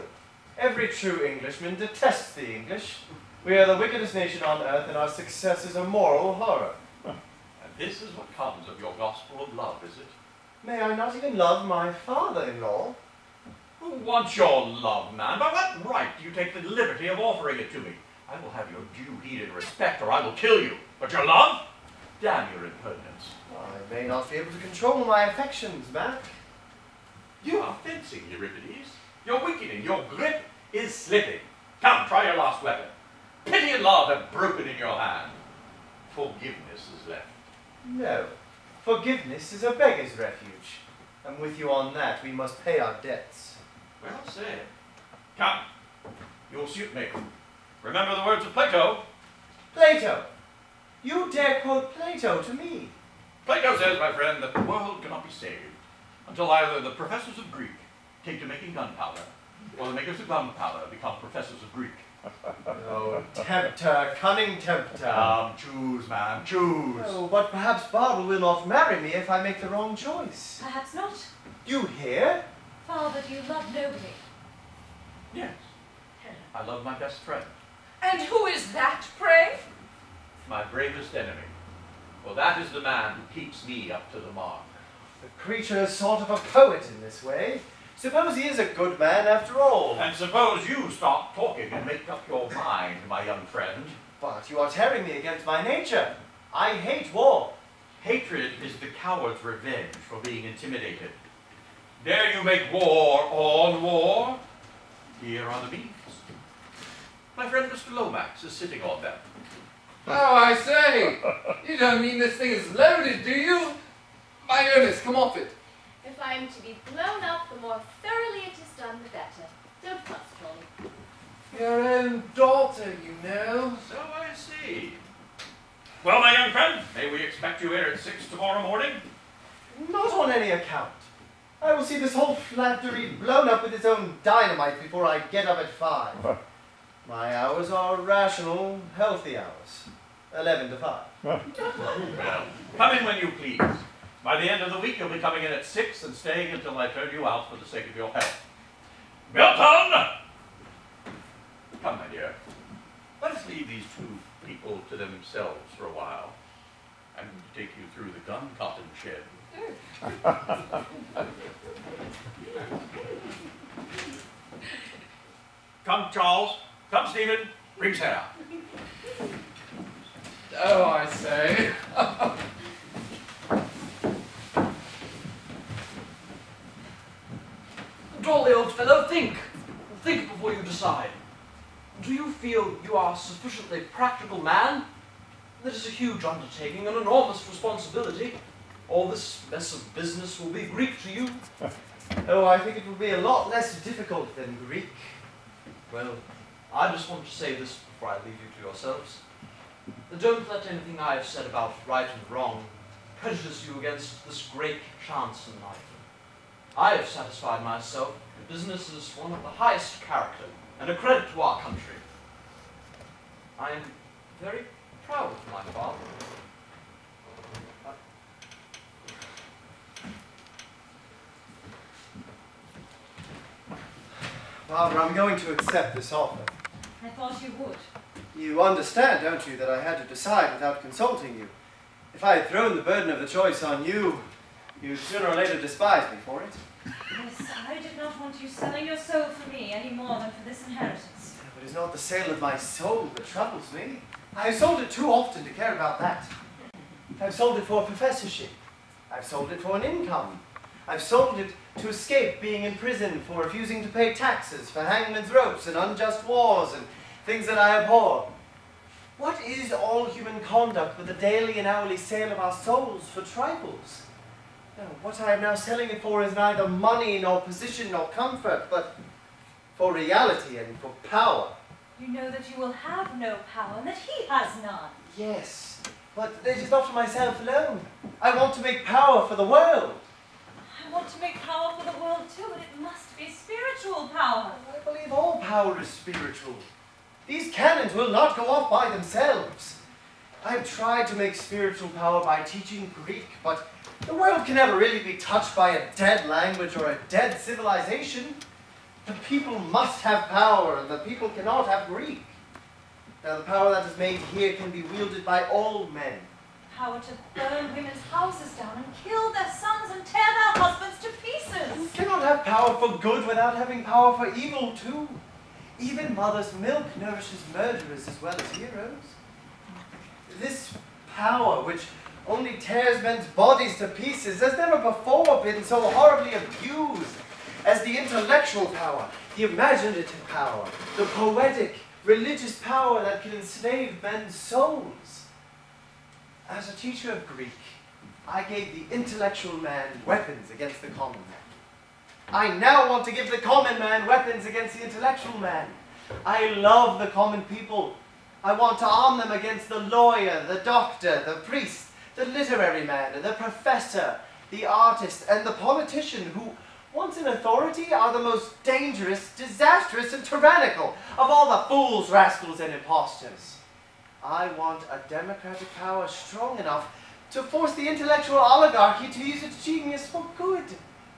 Every true Englishman detests the English. We are the wickedest nation on earth, and our success is a moral horror. And this is what comes of your gospel of love, is it? May I not even love my father-in-law? Who wants your love, man? By what right do you take the liberty of offering it to me? I will have your due heed and respect, or I will kill you. But your love? Damn your impertinence. I may not be able to control my affections, Mac. You are fencing, Euripides. You're weakening. Your grip is slipping. Come, try your last weapon. Pity and love have broken in your hand. Forgiveness is left. No. Forgiveness is a beggar's refuge. And with you on that, we must pay our debts. Well said. Come, you'll suit me. Remember the words of Plato. Plato! You dare quote Plato to me? Plato says, my friend, that the world cannot be saved until either the professors of Greek take to making gunpowder, or the makers of gunpowder become professors of Greek. Oh, tempter, cunning tempter. Choose, man, choose. Oh, but perhaps Barbara will not marry me if I make the wrong choice. Perhaps not. You hear? Father, do you love nobody? Yes. I love my best friend. And who is that, pray? My bravest enemy. For that is the man who keeps me up to the mark. The creature is sort of a poet in this way. Suppose he is a good man after all. And suppose you stop talking and make up your mind, my young friend. But you are tearing me against my nature. I hate war. Hatred is the coward's revenge for being intimidated. Dare you make war on war? Here are the beefs. My friend Mr. Lomax is sitting on them. Oh, I say! You don't mean this thing is loaded, do you? My Ernest, come off it. If I am to be blown up, the more thoroughly it is done, the better. Don't fuss, Charlie. Your own daughter, you know. So I see. Well, my young friend, may we expect you here at 6 tomorrow morning? Not on any account. I will see this whole flattery blown up with its own dynamite before I get up at 5. My hours are rational, healthy hours. 11 to 5. Well, come in when you please. By the end of the week, you'll be coming in at 6 and staying until I turn you out for the sake of your health. Milton! Come, my dear. Let us leave these two people to themselves for a while. I'm going to take you through the gun cotton shed. Come, Charles. Come, Stephen. Bring Sarah. Oh, I say. Jolly old fellow, think. Think before you decide. Do you feel you are a sufficiently practical man? That is a huge undertaking, an enormous responsibility. All this mess of business will be Greek to you. Oh, I think it will be a lot less difficult than Greek. Well, I just want to say this before I leave you to yourselves. Don't let anything I have said about right and wrong prejudice you against this great chance in life. I have satisfied myself that business is one of the highest character and a credit to our country. I am very proud of my father. Barbara, I'm going to accept this offer. I thought you would. You understand, don't you, that I had to decide without consulting you. If I had thrown the burden of the choice on you, you'd sooner or later despise me for it. Yes, I did not want you selling your soul for me any more than for this inheritance. But it is not the sale of my soul that troubles me. I have sold it too often to care about that. I've sold it for a professorship. I've sold it for an income. I've sold it to escape being in prison for refusing to pay taxes, for hangman's ropes and unjust wars and things that I abhor. What is all human conduct but the daily and hourly sale of our souls for trifles? No, what I am now selling it for is neither money, nor position, nor comfort, but for reality and for power. You know that you will have no power and that he has none. Yes, but it is not for myself alone. I want to make power for the world. I want to make power for the world too, but it must be spiritual power. I believe all power is spiritual. These cannons will not go off by themselves. I've tried to make spiritual power by teaching Greek, but the world can never really be touched by a dead language or a dead civilization. The people must have power, and the people cannot have Greek. Now, the power that is made here can be wielded by all men. Power to burn women's houses down and kill their sons and tear their husbands to pieces. You cannot have power for good without having power for evil, too. Even mother's milk nourishes murderers as well as heroes. This power, which only tears men's bodies to pieces, has never before been so horribly abused as the intellectual power, the imaginative power, the poetic, religious power that can enslave men's souls. As a teacher of Greek, I gave the intellectual man weapons against the common man. I now want to give the common man weapons against the intellectual man. I love the common people. I want to arm them against the lawyer, the doctor, the priest, the literary man, the professor, the artist, and the politician who, once in authority, are the most dangerous, disastrous, and tyrannical of all the fools, rascals, and impostors. I want a democratic power strong enough to force the intellectual oligarchy to use its genius for good,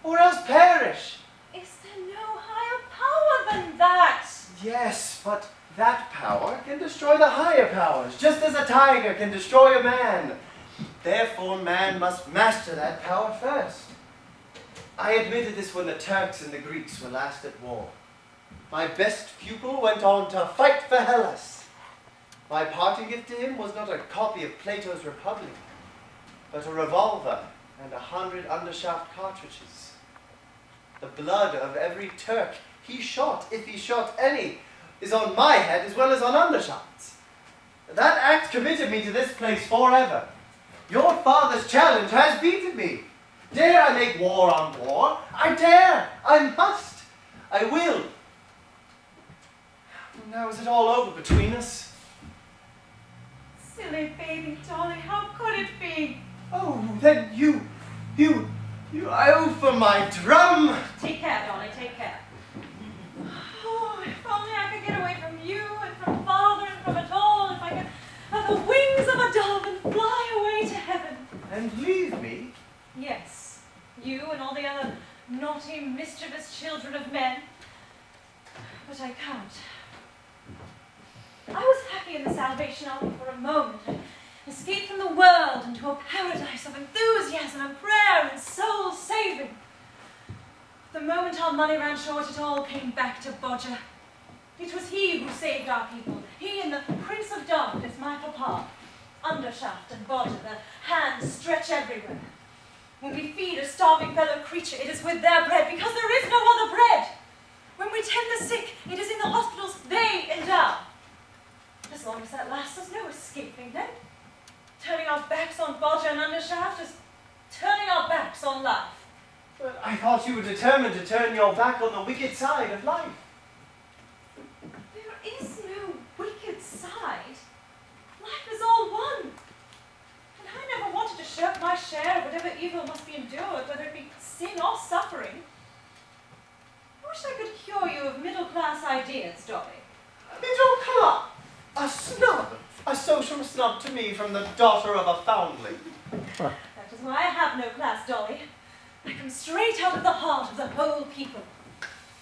or else perish. Is there no higher power than that? Yes, but that power can destroy the higher powers, just as a tiger can destroy a man. Therefore, man must master that power first. I admitted this when the Turks and the Greeks were last at war. My best pupil went on to fight for Hellas. My parting gift to him was not a copy of Plato's Republic, but a revolver and 100 Undershaft cartridges. The blood of every Turk he shot, if he shot any, is on my head as well as on Undershaft's. That act committed me to this place forever. Your father's challenge has beaten me. Dare I make war on war? I dare! I must! I will! Now is it all over between us? Silly baby Dolly, how could it be? Oh, then you, I owe for my drum! Take care, Dolly, take care. Oh, if only I could get away from you and from father and from it all, if I could have the wings of a dove and fly away to heaven. And leave me? Yes, you and all the other naughty, mischievous children of men. But I can't. I was happy in the Salvation Army for a moment. I escaped from the world into a paradise of enthusiasm and prayer and soul saving. The moment our money ran short, it all came back to Bodger. It was he who saved our people. He and the Prince of Darkness, my papa. Undershaft and Bodger, their hands stretch everywhere. When we feed a starving fellow creature, it is with their bread, because there is no other bread. When we tend the sick, it is in the hospitals they endow. As long as that lasts, there's no escaping them. Turning our backs on Bodger and Undershaft is turning our backs on life. But I thought you were determined to turn your back on the wicked side of life. There is no wicked side. Life is all one. And I never wanted to shirk my share of whatever evil must be endured, whether it be sin or suffering. I wish I could cure you of middle-class ideas, Dolly. Middle class? A snub? A social snub to me from the daughter of a foundling. That is why I have no class, Dolly. I come straight out of the heart of the whole people.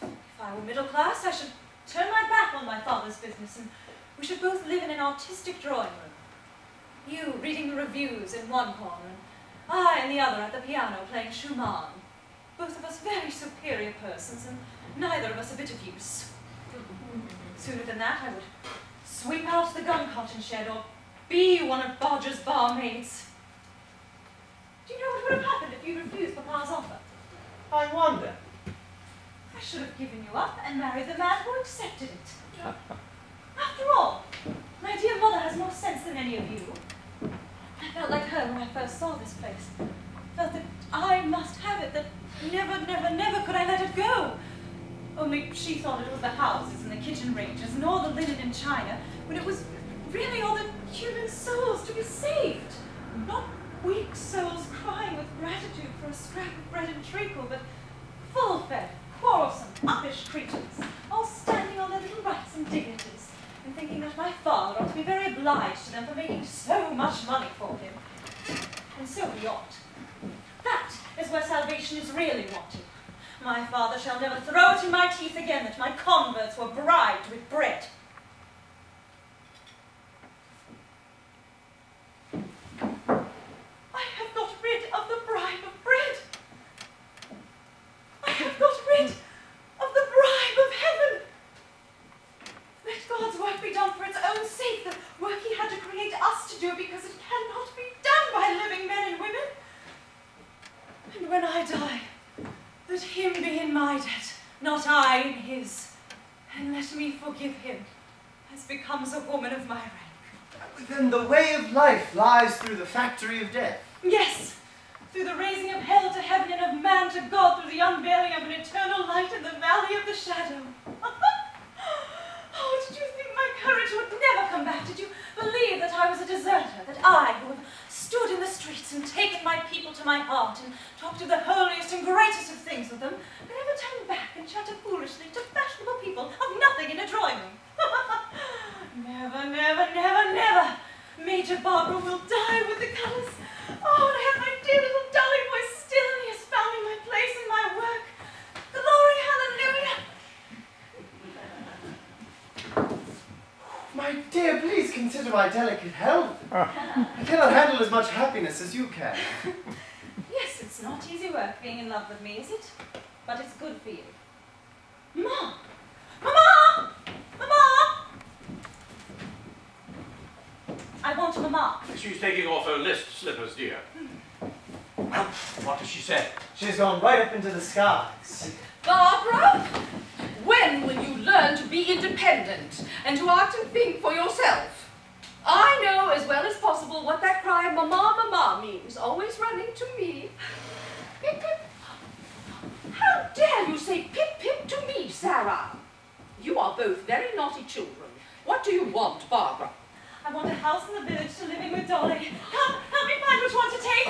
If I were middle class, I should turn my back on my father's business, and we should both live in an artistic drawing room. You reading the reviews in one corner, and I in the other at the piano playing Schumann. Both of us very superior persons, and neither of us a bit of use. Sooner than that, I would sweep out the gun cotton shed, or be one of Bodger's barmaids. Do you know what would have happened if you refused Papa's offer? I wonder. I should have given you up and married the man who accepted it. After all, my dear mother has more sense than any of you. I felt like her when I first saw this place. Felt that I must have it, that never, never, never could I let it go. Only she thought it was the houses and the kitchen ranges and all the linen and china, when it was really all the human souls to be saved. Not weak souls crying with gratitude for a scrap of bread and treacle, but full-fed, quarrelsome, uppish creatures, all standing on their little rights and dignities, and thinking that my father ought to be very obliged to them for making so much money for him. And so he ought. That is where salvation is really wanted. My father shall never throw it in my teeth again that my converts were bribed with bread. I have got rid of the bribe of bread. I have got rid of the bribe of heaven. Let God's work be done for its own sake, the work he had to create us to do, because it cannot be done by living men and women. And when I die, let him be in my debt, not I in his. And let me forgive him, as becomes a woman of my rank. Then the way of life lies through the factory of death. Yes, through the raising of hell to heaven and of man to God, through the unveiling of an eternal light in the valley of the shadow. Oh, did you think my courage would never come back? Did you believe that I was a deserter, that I, who have stood in the streets and taken my people to my heart and talked of the holiest and greatest of things with them, could ever turn back and chatter foolishly to fashionable people of nothing in a drawing room? Never, never, never, never. Major Barbara will die with the colours. Oh, and I have my dear little Dolly boy still, and he has found me my place in my work. Glory, hallelujah. My dear, please consider my delicate health. I cannot handle as much happiness as you can. Yes, it's It's not easy work being in love with me, is it? But it's good for you. Mama! Mama! Mama! I want Mama. She's taking off her list slippers, dear. Well, what does she say? She's gone right up into the skies. Barbara, when will you learn to be independent and to act and think for yourself? I know as well as possible what that cry, Mama, Mama, means, always running to me. Pip, pip. How dare you say pip, pip to me, Sarah? You are both very naughty children. What do you want, Barbara? I want a house in the village to live in with Dolly. Help me find which one to take.